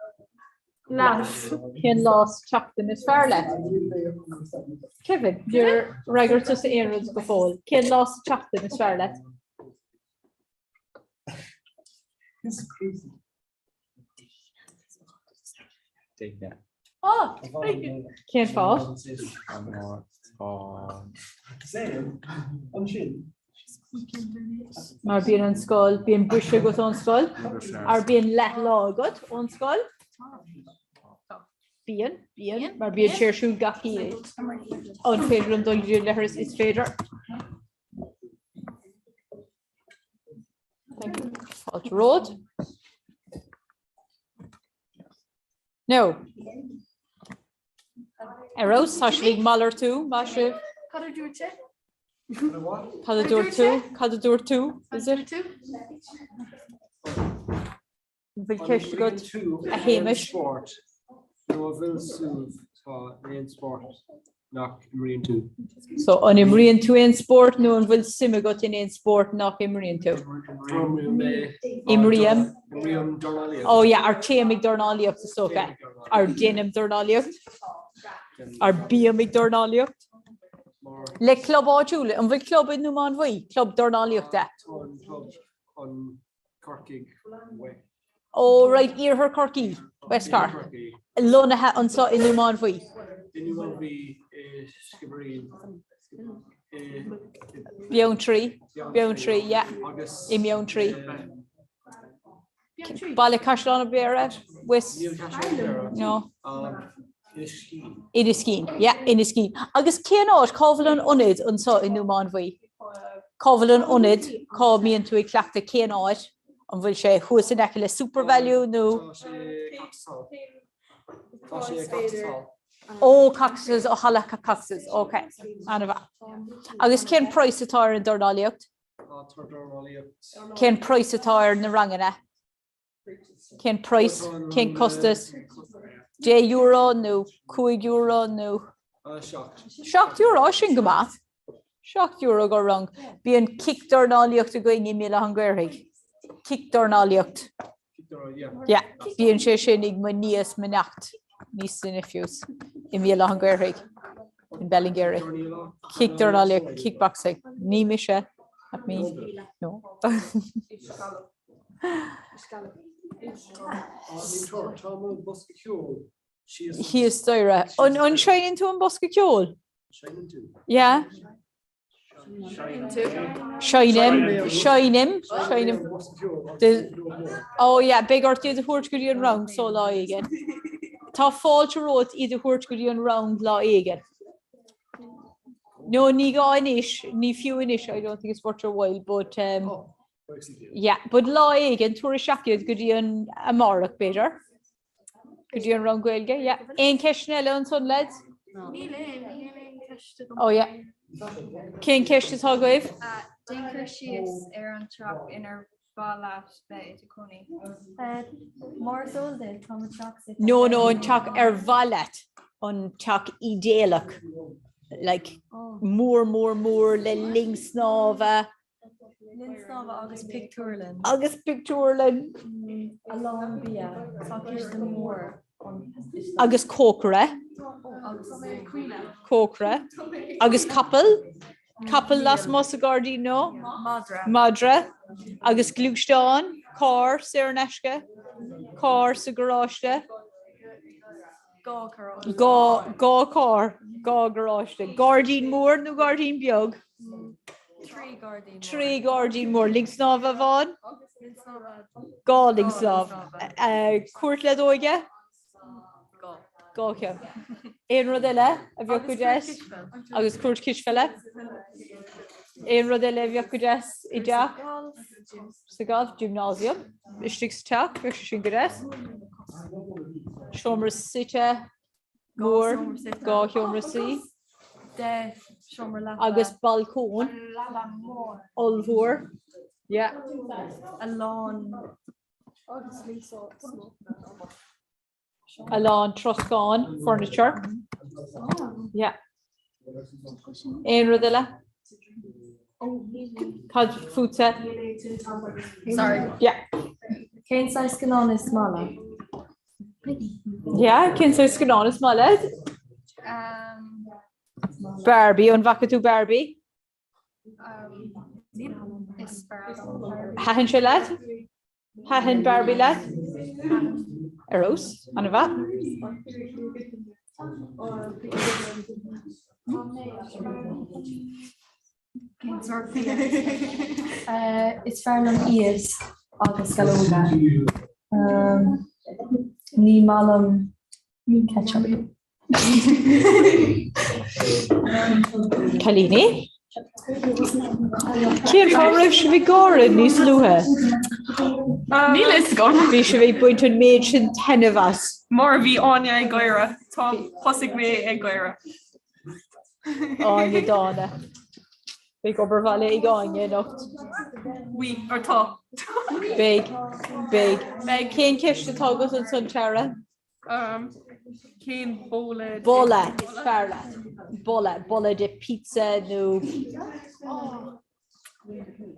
Cén lás teachtain is fearr leat. Kevin, you're regular to say areas go fáil. Cén lás teachtain is fearr leat. Oh, cén fáil. Mar bíon an scoil, bíon buise go an scoil, ar bíon leat lágad an scoil. Bíon, mar bíon séirsú gací an féidir an dul lehras is féidir. Fáilt ród. No. Eros, tá sé malar tú, má sé. Cadadúir tú, is it? Bhfuil ceist go a héimis. No bhfuil súh tá éon sport nach imríonn tú. So an imríonn tú in sport nó an bhfuil simime go in éon sport nach imríonn tú. Imríam. Oh yeah, ar téamig dornáíocht is socha. Ar déanam dornáíocht. Ar bíamig dornáíocht. Le club áitiúla, an bhfuil club in Númán bhaí, club dornáíochta. An Corcaigh way. Oh right, Iarthar Corcaigh, West Cork. Lonathe an sa in Númán bhaí. In Númán bhaí Skibbereen. Beon tree, yeah. I Meon tree. Ballycashlan Beara, West. No. Inniskeen, yeah, Inniskeen. Agus cén áit cábhail an ionid an sa in Númán bhaí. Cábhail an ionid, cá míonn tú ag cleachta cén áit, an bhfuil sé chuas in eice le super value nó. Oh, cactuses, oh, halach cactuses, okay. Anna agus cén price atá in dornáíocht? Cén price atá na rangana? Cén price, cén costas? €10 nó €2 nó. €7 sin go maith. €7 go rang. Bíon kick dornáíocht a going in míle an gcuirthaigh. Kick dornáíocht. Yeah, bíon sé sin ag man níos manacht. Níos sin fiús in míle an gcuirthaigh. In Bellingary. Kick dornáíocht, kickboxing. Ní mi sé. At me. No. He is stoire. On shining to an bosca ceol. Yeah. Shine him. Oh yeah, big or the horse goody and round so law again. Tá fáilte rót iad thuirt go dtíon round lá éige. No, ní gá inis, ní fiú inis, I don't think it's worth your while, but yeah, but lá éige an túair seaciad go dtíon amárach beidir. Go dtíon round gaeilge, yeah. Ein ceisne eile an son led? Oh yeah. Cén ceiste tá gaibh? Dinker sios an truck inar ballach be to Coney. More solde from truck. No, an truck valet on truck idéalach. Like more le linksnava. Linksnava agus picturelin. Along bia. Talkish the more. Agus Comhrá. Comhrá. Agus couple las Mossagardí no. Madra. Agus Glúchtáin, car Searneske, car sa garáiste. Gá car, gá garáiste. Gardín mór nó Gardín beag? Trí Gardín mór. Linksnava bháin? Gá linksnava. Cuairt le dóige? Gá ceann. Éon rud eile a bheadh go deis agus cuairt cisfeile. Éon rud eile a bheadh go deis I deach sa gáilh gymnasium. Istigh sa teach bheadh sin go deis. Seomra site mór gá seomra sí. Agus balcón olmhór. Yeah. A lawn. A lawn troscán furniture. Yeah. Ein rud eile? Cad food set? Sorry. Yeah. Cén size canón is smaller? Ja, ken sy sgnon is malad. Barbie, on vaca tú Barbie. Hahan se lad? Hahan Barbie lad? Eros, an va? It's fearnam iad agus galóga. Ní malam ketchup. Kalini? Cén fára se bhí gára níos luha? Níl is gone. Bhí se bhí buint an méid sin tenhas. Mar bhí áine ag goire, tá posig mé ag goire. Áine dána. Bhí go barhile ag áine nocht. Bhí ar tá. Big. Cén ceiste tágus an sun teara? Cén bóla. Bola, fearla. Bola de pizza no.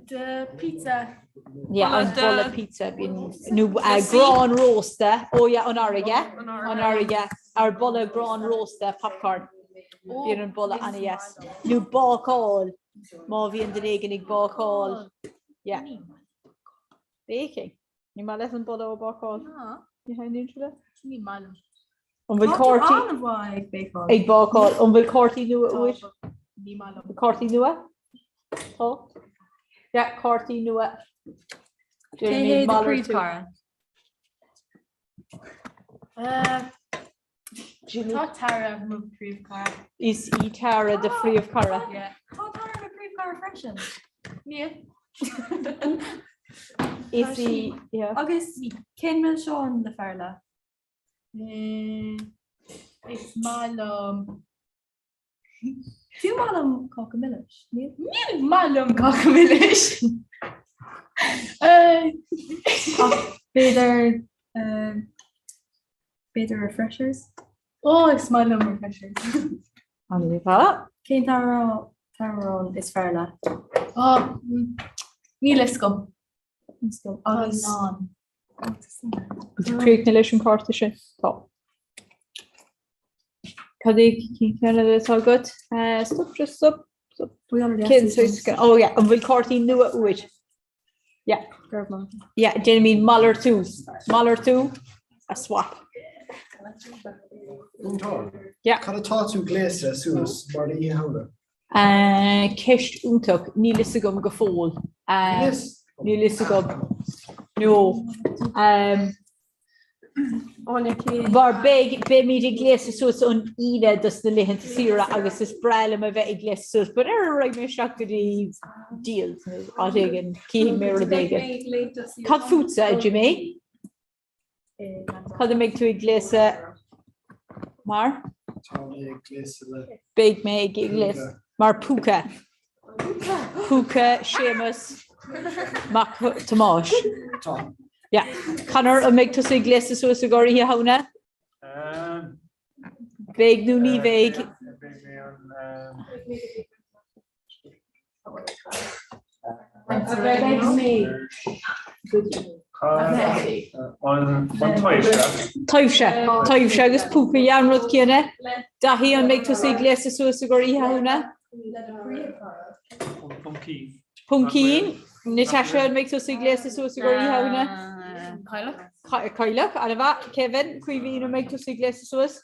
The pizza. Yeah, an bola pizza no gran roaster. Oh yeah, an ariga. Our bola gran roaster popcorn. Bhí an bola anna yes. No bácáil. Má bhí an dennégan ag bácáil. Yeah. Baking. Ní má leis an bola ó bácáil. Ní hain níosile? Ní malam. An bhfuil cártaí ag bácáil. An bhfuil cártaí nua uair? Ní malam. Cártaí nua? Tá? Yeah, cártaí nua. Cé the príomh cara? Tá Tara mo príomh cara. Is í Tara de príomh cara? Yeah. Tá Tara mo príomh cara freisin? Yeah. Is í, yeah. Agus cén mil seán de fearla? It's malam. Tú malam cocamillis? Níl malam cocamillis. Better refreshers? Oh, it's malam refreshers. An bhá? Cén tarrán is fearla? Oh, níl is go. Agus Críoch na leis an cárta sin. Tá. Cad é cíceanna letá gut? Stop. Cén suisce. Oh yeah, an bhfuil cártaí nua uair. Yeah. Yeah, déana mín malar tú. A swap. Yeah. Cad atá tú gléasa suas mar í hauna? Ceist úntaach, ní lisa gom go fóil. Ní lisa gom. No. Bar be mí gléasa suas an ide dus na lihananta sira agus is breile a bheith gléasa suas, but raibh mé seachtaí díal á dhéigean cíigh mé a dhéigean. Cad futsa a Jimmy? Cad a méid tú gléasa mar? Beig mé gléasa. Mar puca. Puca, Seamus, Mac Tomáis. Yeah. Connor a méid tú sé gléasa suas a gáirí a hauna? Beig nó ní beig. Taimhse agus puca dheanrad céanna. Dahí an méid tú sé gléasa suas a gáirí a hauna? Pumpkin. Natasha makes us iglesia so sigurina. Kailak, Alava, Kevin, Quivino make to iglesia source.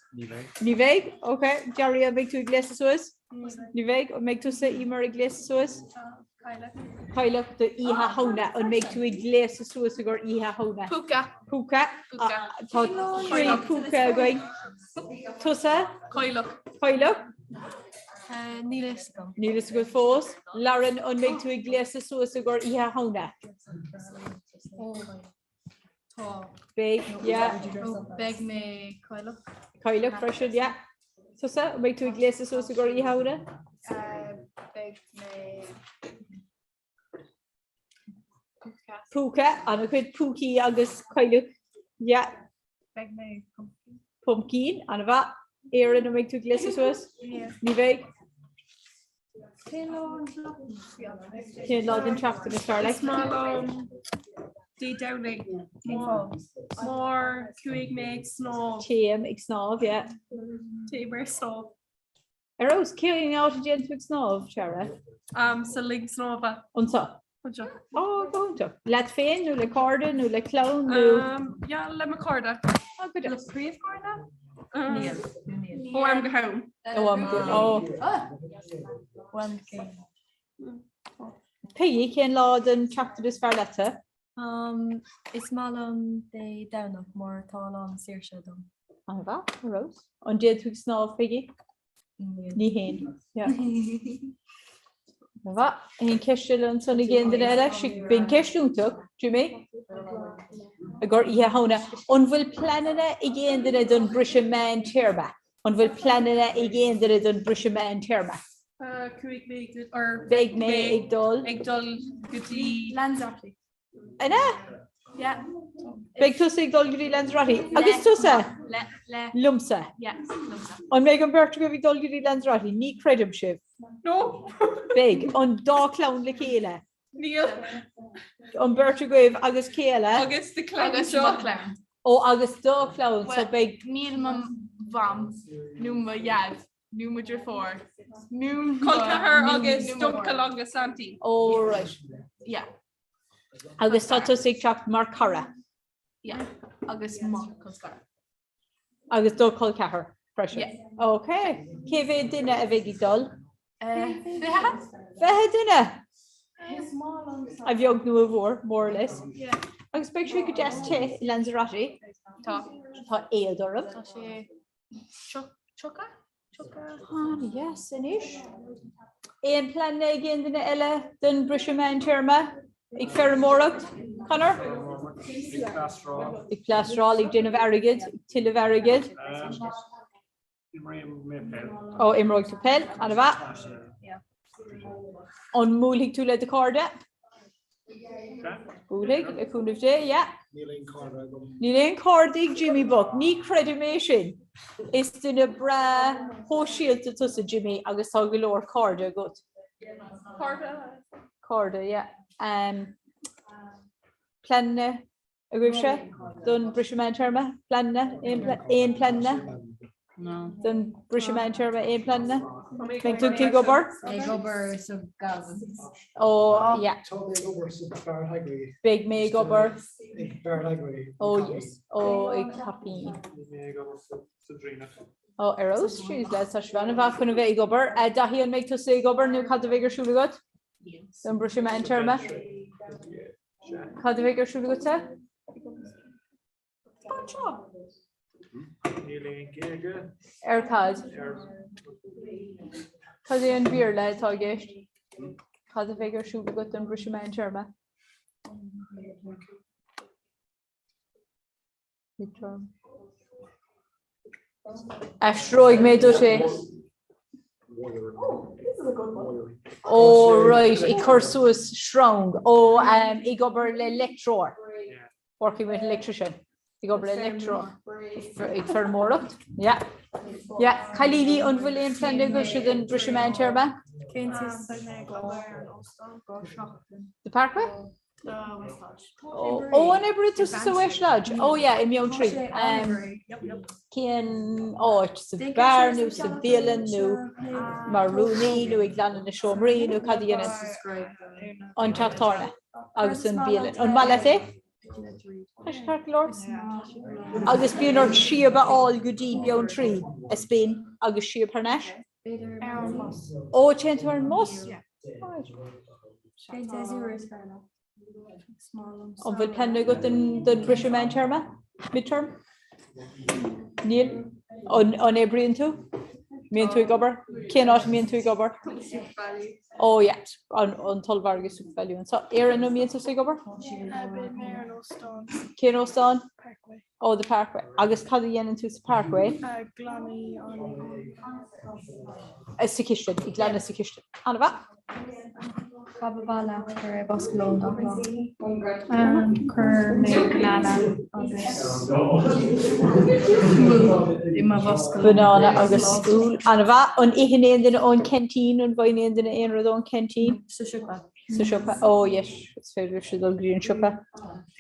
Niveg, okay. Jaria make to iglesia source. Niveg, or make to say Emer iglesia source. Kailak, the Iha Hona, or make to iglesia source or Iha Hona. Puka. Three Puka going. Tussa. Kailak. Nílas go fós. Lauren an méid tú iglesia suas a gur Iha Hona. Big, yeah. Beg me Kailak. Kailak, freshen, yeah. Tussa, méid tú iglesia suas a gur Iha Hona. Beg me Puka, an a chuid Puki agus Kailak. Yeah. Beg me Pumpkin, an a bha. Aaron an méid tú iglesia suas. Ní bheith. Cén lá den trachta na Starlight? Dé Downing. More cuig make snow. Téim ag snáb, yeah. Taber snow. Arrows, queuing out a gent ag snáb, Shara. So lig snowba. Unsa? Oh, go to. Let féin, nu le corda, nu le clown, nu. Yeah, le me corda. Oh, good. Le príomh corda? Oh, I'm go home. Oh, I'm good. Oh. Peggy, cén lá den chapter is fear leta? Is malam de downach mór tá an saoirse dom. An bha, Rose. An déad tú snáb, Peggy? Ní héin. Yeah. Na bha, hén ceisiil an sanna géan den eile, si bín ceisiúntaach, Jimmy? Agur ihe hauna, an bhfuil planine I géan den don brise man tearba. An bhfuil planine I géan den don brise man tearba. Cuig make good or Big me ag dul. Ag dul goodly Lanzarote. Ana? Yeah. Big tusa ag dul goodly Lanzarote. Agus tusa? Lumsa. Yeah, lumsa. An méid an beirte go bhí dul goodly Lanzarote, ní credim sib. No. Big, an dá clown le céile. Neil. An beirte go agus céile. Agus the clown. Agus clown. Oh, agus dá clown, so big. Níl mam vam. Numa yad. Numa J4. Colcahar agus Dunkel agus Santi. Oh, right. Yeah. Agus tá tusa ag teach mar cara. Yeah. Agus ma Colcahar. Agus dó colcahar. Pressure. Yeah. Okay. Cé bhé duine a bheith ag dul? Fehe duine? A bheog nu a bhór, more or less. Yeah. Agus beag siú go just te I Lanzarote. Tá. Tá éad orm. Tá sé choca? Yes, inis. Éon plan géan duine eile den brise man tearma ag fear mórach, Conor? Ag plasrál ag duine bharigid, tuile bharigid. Oh, imróig to pel, anna bha. An múlig tú le de corda. Múlig, le cúnmh dé, yeah. Ní léon cordaigh Jimmy Buck, ní credimation. Is duine bra hóisialta tusa Jimmy agus tá go leor corda gut. Corda, yeah. Planne, a gcuib se? Don brise man tearma? Planne? Éon planne? No. Don brise man tearma éon planne? Meg tú cí gobar? Gobar so gavan. Oh, yeah. Big me gobar. Oh, yes. Oh, ag tapí. Oh, arrows? She's let's touch one of our kind of a gobar. Dahi and make to say gobar, new cultivator should have got. Then brush him and terma. Cultivator should have got. Aircard. Cause they beer lad target. Cultivator should have got them brush him and terma. Midterm. Ashroig made it. Oh, right. A cursus strong. Oh, I got an electro. Working with electrician. I got an electro. For more. Yeah. Yeah. Khalili on William Sandigo should then Brishman Cherba. The Parkway? Oh, and every to so West Lodge. Oh, yeah, in your tree. Kian, oh, it's a bar, new civilian, new Marooney, new England and the Shomri, new Cadian on Chaptorna. August and Bielan. On Malate? August being or Shiba all good deep your tree. A spin, August Shia Pernash. Oh, Chantor Moss. On bhfuil planne go den brise man terma midterm Níl on ébrion tú mion tú gobar céanát mion tú gobar oh yeah on tolvargus value and so Aaron no mion tú sé gobar cén O'Stan oh the Parkway agus cad dhéanann tú sa Parkway sa Kistin I glan sa Kistin anna bha Babala for Boscalone and Kermela Banana agus school Anna bha on ihin in on canteen on bhain in on canteen So siúpa, ó yes, it's féidir si dul green siúpa.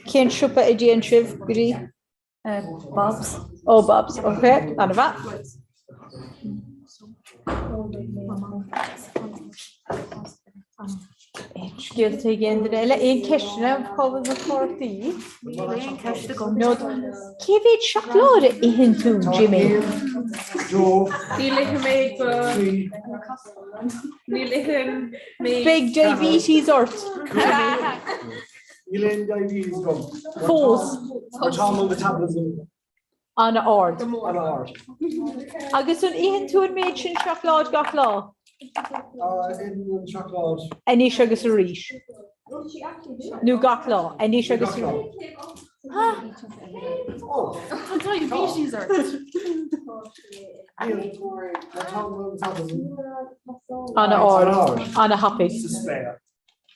Cén siúpa I dtíon sibh goí? Bob's. Oh, Bob's, okay, anna bha. Scialta géan den eile éon ceisina pobl na córtaí. No, céféad seacláide ihin tú, Jimmy? Big diabetes ort. Elaine diabetes gum. Fós. Tom metabolism. Anna ord. Anna ard. Agus an ihin tú an méid sin seacláid gach lá? In chocolate. Aníos agus a ríis. Nú gach lá, aníos agus a ríis. Diabetes ort. Anna ard. Anna happy.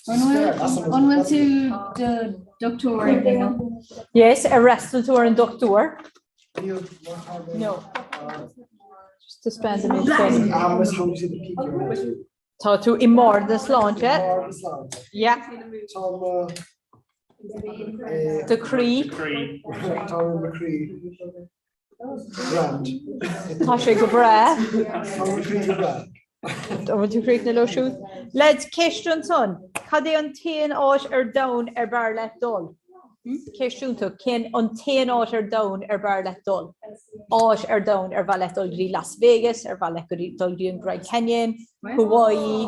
Unwell to the doctor. Yes, a restaurateur and doctor. No. Just to spend a minute. Tá tú I mór the sláinte? Yeah. The Cree. Tom McCree. Grand. Tá sé go bra. Tom McCree go bra. Don't you create no shoes? Let's question son. Cad é an tain áit down bar let dul. Ceisiúnta cén an tain áit down bar let dul. Áit down bha let dul grí Las Vegas bha let dul grí an Grand Canyon, Hawaii,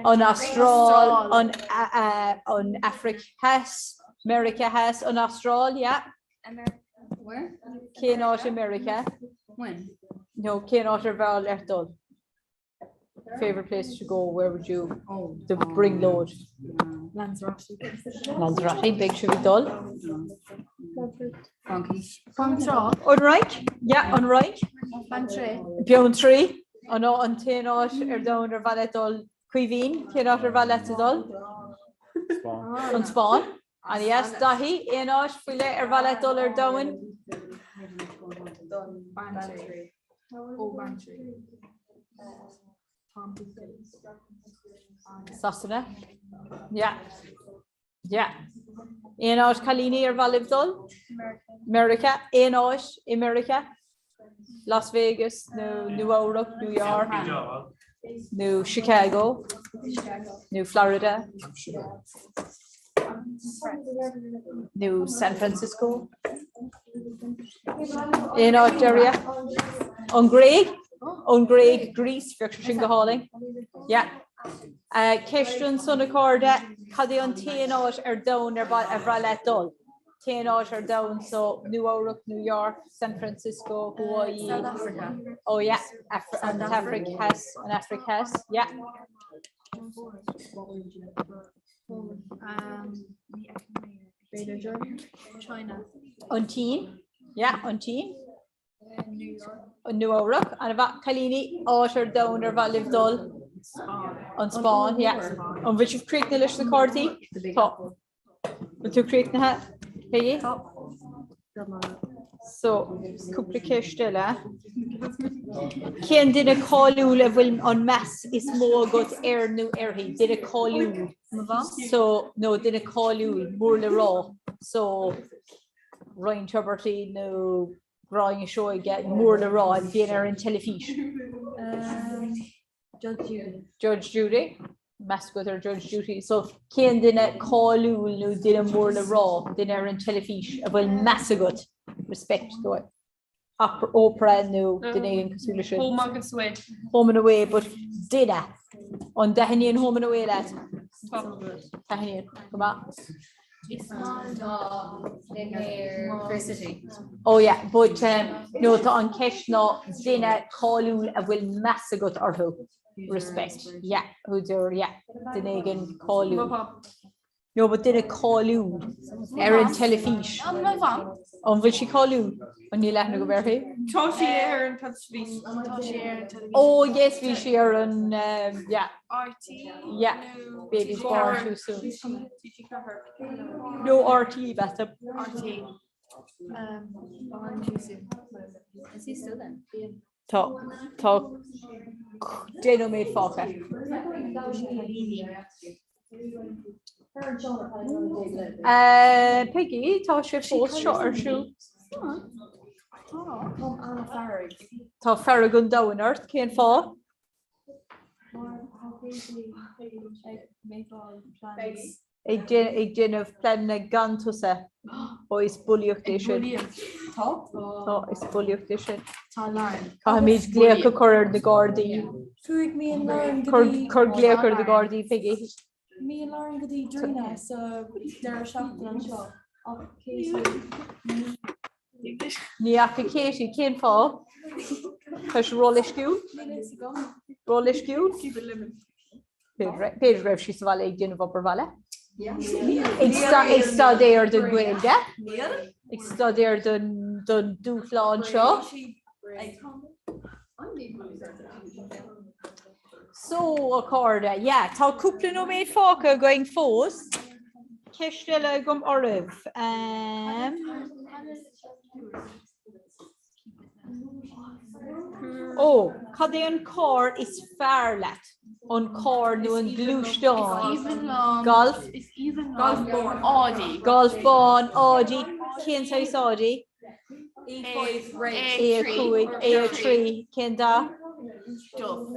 an Austral, an Africa has, America has, an Austral, yeah. Where? Cén áit America. When? No, cén áit bha let dul. Favorite place to go? Where would you? The bring load. Lanzarote. Lanzarote, big should be dull. Funky. Unright? Yeah, unright. Beyond tree. Oh no, on Tainot down or valet dull. Cuivine, Tainot or valet dull. On spawn. And yes, Dahi, Enosh, Filet or valet dull or down. Sasana. Yeah. Yeah. Enosh Kalini or Valivdol. America. Enosh, America. Las Vegas, New York, New York. New Chicago. New Florida. New San Francisco. Enosh area. On Greg, Greece, Fiction Hauling. Yeah. Question son accorda, Caddy on Tainot down or let dull. Tainot down, so New York, New York, San Francisco, Hawaii. South Africa. Oh, yeah. Africa has, yeah. China. On teen, yeah, on teen. New York, and about Kalini, Otter down or live dull. On spawn, yeah. On which of Creek the Lish the Corty? Top. With two Creek the hat. Hey. So, Kuplikishtella. Ken did a call you level on mass is more good air new air. He did a call you. So, no, did a call you more the raw. So, Ryan Tuberty, no. Ryan show get more the raw and dinner in telefish. Judge Judy. Mascot or Judge Judy. So Ken didn't call you no didn't more the raw dinner in telefish. Well mascot. Respect to it. Opera no didn't consolation. Home and away, but dinner on Dahanian home and away that. Dahanian, come on. Oh yeah, but no to on cash no dinner call you will massagot or who respect. Yeah, who do yeah the again call you. No, but didn't call you Erin telefish. On will she call you? On you let me go back here. Oh yes, we share on yeah. RT. Yeah, baby's born too soon. No RT, that's a RT. Born too soon. Is he still then? Talk. Dano made Falka. Piggy, tá sé fós seo ar siú. Tá ferra gon dainart cén fá. Ag déanamh plan na gantusa ó is buíocht é sin. Tá is buíocht é sin. Tá míid léacha chuir na Gardaí. Chur léachar na Gardaí Piggy. Me and Lauren go dtí drína so deir seachtain seo. Ní acha Katie cén fá. Tá sé róla sciúil? Róla sciúil? Péidir raibh sí sa bhile ag déanamh obair bhile? Ag stadéir den Gaeilge? Ag stadéir den dúchláin seo? So a corda, yeah, tá cúpla nó méid fáca going fós. Ceistile gom oribh. Ó, cad é an cór is fearr leat. An cór nó an glúisteáin. Golf? Golfbón Audi. Golfbón Audi. Cén sa is Audi? A3. Cén da? Dove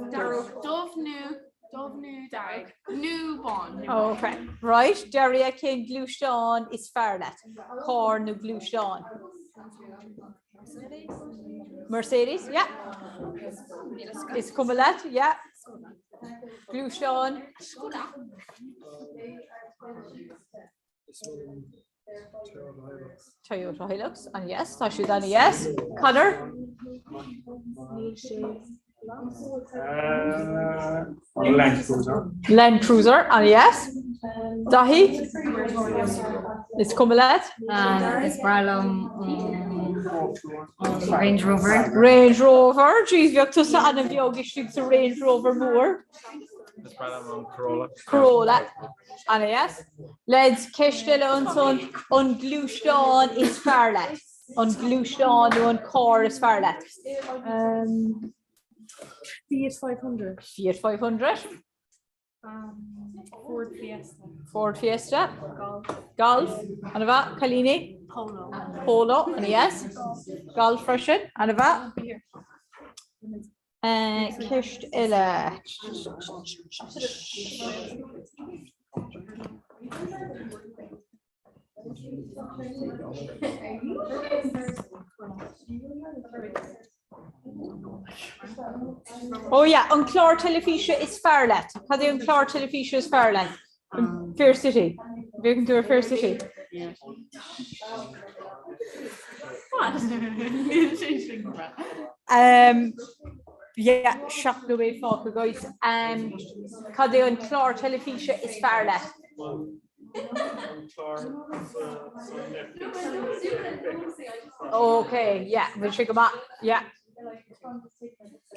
new dag. New bond. Okay, right. Daria cén glúisteáin is fearr leat. Cór nó glúisteáin. Mercedes, yeah. Is Cumulette, yeah. Glúisteáin. Toyota Hilux, and yes, tá siú dan yes. Connor? Land Cruiser, and yes. Dahi? Is Cumulette? Is Bralum Range Rover. Range Rover, geez, bheag tú sa anna bheogistigh sa Range Rover mór. Is Bralum Corolla. Corolla, and yes. Let's ceistile an glúisteáin is fearr leat. An glúisteáin nó an cór is fearr leat. Fiat 500. Fiat 500. Ford Fiesta. Ford Fiesta. Golf. And about Kalini. Polo. And yes. Golf freshen. And about. Kist illa. Oh yeah, an clár telefíse is fearr leat. Cad é an clár telefíse is fearr leat? Fair City. Bhí can do a Fair City. Yeah, seach go bhéh fáca guys. Cad é an clár telefíse is fearr leat. Okay, yeah, we'll check them out. Yeah.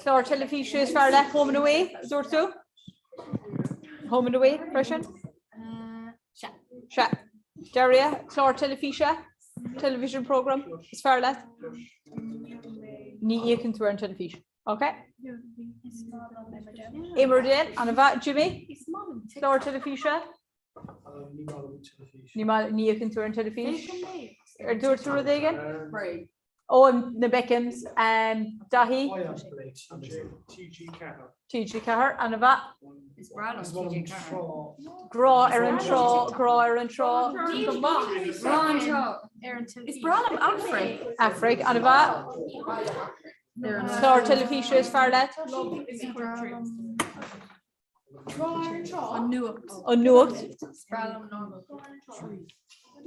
Clár telefíse is fearr leat. Home and away, Zortu? Home and away, freshen? Sha. Daria, clár telefíse? Television program is fearr leat. Ní íochan tú an telefíse. Okay? Emmerdale, and about Jimmy? Clár telefíse? Ní íochan tú an telefíse? Dúir tú rud éigin? Oh, na Beckhams, Dahi? TG Cahir, and about? Is Bralum TG Cahir. Grá ar an trá. Is Bralum Afric, and about? Clár telefíse is fearr leat. An nuacht.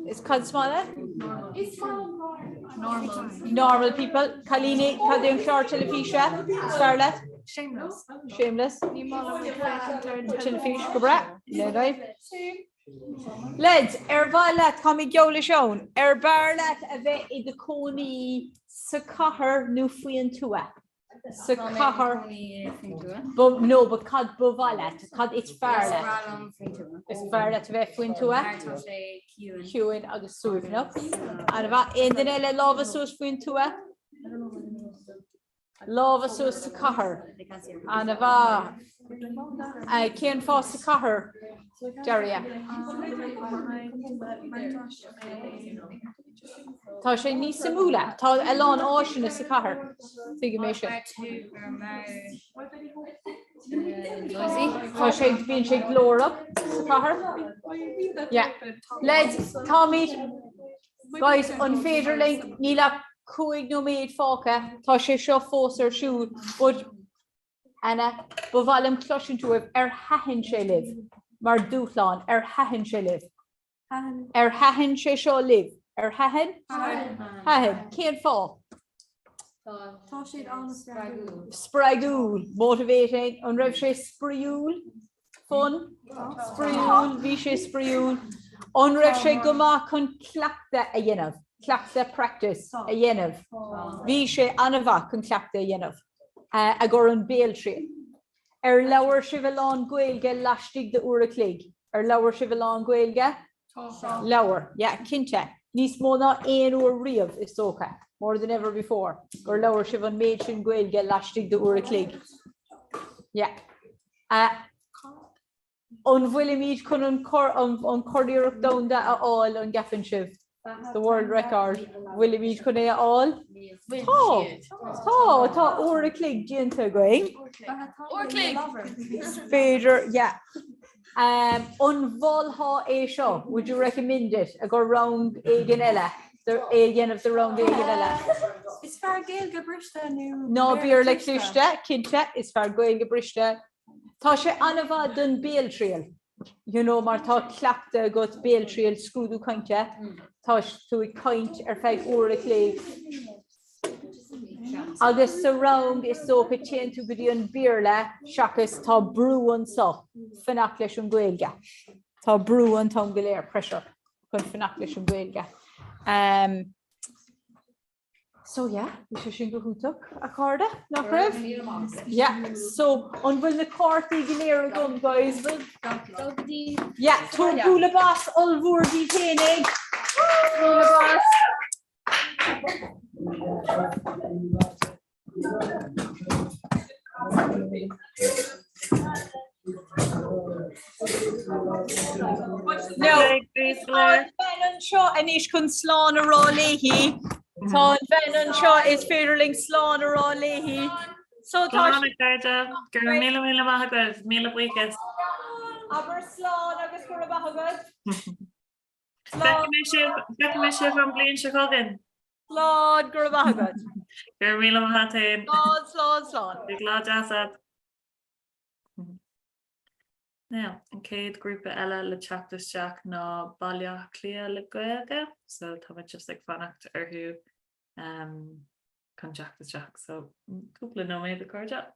Is cad smáile? Normal people. Kalini, cad é an clár telefíse is fearr leat. Shameless. Telefíse go bra. Le raibh. Lads, bhaile leat tá mí geola seán. Bear leat a bheith I do cónaí sa cathair nó faoin tua. Sa cathair. No, but cad bhaile leat. Cad it's fearr leat. Is fearr leat a bheith faoin tua. Ciúin agus suúil, no? And bheith aon den eile lábha suas faoin tua. Love us sa cahar. And a bha cén fá sa cahar. Daria. Tá sé níos sa múla. Tá eán áisina sa cahar. Tuige mé sin. Tá sé bíonn sé glórach sa cahar. Yeah. Lads, Tommy, guys, an féidir le níla cúig nó méid fáca, tá sé seo fós ar siúd, bud Anna, bhhailm cloisiú tú hahann sé liv, mar dúchláin hahann sé liv. Hahann sé seo liv. Hahann? Hahann. Cén fá? Tá siad an spragúil. Spragúil, motivating, an raibh sé spríúil, fun, spríúil, bhí sé spríúil, an raibh sé go maith chun cleachta a dhéanamh, cleachta practice a dhéanamh. Bhí sé anamha chun cleachta a dhéanamh, a gur an béaltrí. Leabhar si bh lán Gaeilge laistigh de uair a clig. Leabhar si bh lán Gaeilge? Leabhar, yeah, cinnte. Níos mó ná 1 uair riamh is socha. More than ever before. Gur leabhar si bh méid sin Gaeilge laistigh de uair a clig. Yeah. An bhfuil míid chun an cordíoch domda a áil an gafan sibh. The world record. Bhfuil míid chun é a áil? Tá uair a clig dianta Gael. Or clig. Féidir, yeah. An bhultha é seo, would you recommend it? A go round éigean eile? Éigean of the round éigean eile? Is fear Gaeilge briste nu? No, bíor le clúiste, cinnte, is fear Gaeilge briste. Tá sé anamha don béaltrial. You know, mar tá cleachta go béaltrial scrúdú cainte, tá tú i caint feadh uair a clig. Agus surround is so go tían tú go dtí an bíorla seachas tá brúan sa fanacht leis an Gaeilge. Tá brúan tá go léir pressure chun fanacht leis an Gaeilge. So yeah, we should sin go húteach a carda nach raibh? Yeah, so an bhfuil na cártaí go léir agam, guys. Yeah, tú bhúla bás olbhúrdí chénig. Bhúla bás. No, an seo aníos chun sláán a rá léithí. Tá bhean an seo is féidirling sláán a rá léithí. So tá gur míle maithagad, míle buchas. Aber sláán agus gur a maithagad. Becha me sibh an blion se chugan. Sláán gur a maithagad. Gur míle maithatainn. Slán. Bhí glá deasad. Now, an céad grúpa eile le teachtasteach ná bailile clia le Gaeilge, so tá just ag fannacht arthú chun teachtasteach, so cúpla nóméid a cardide.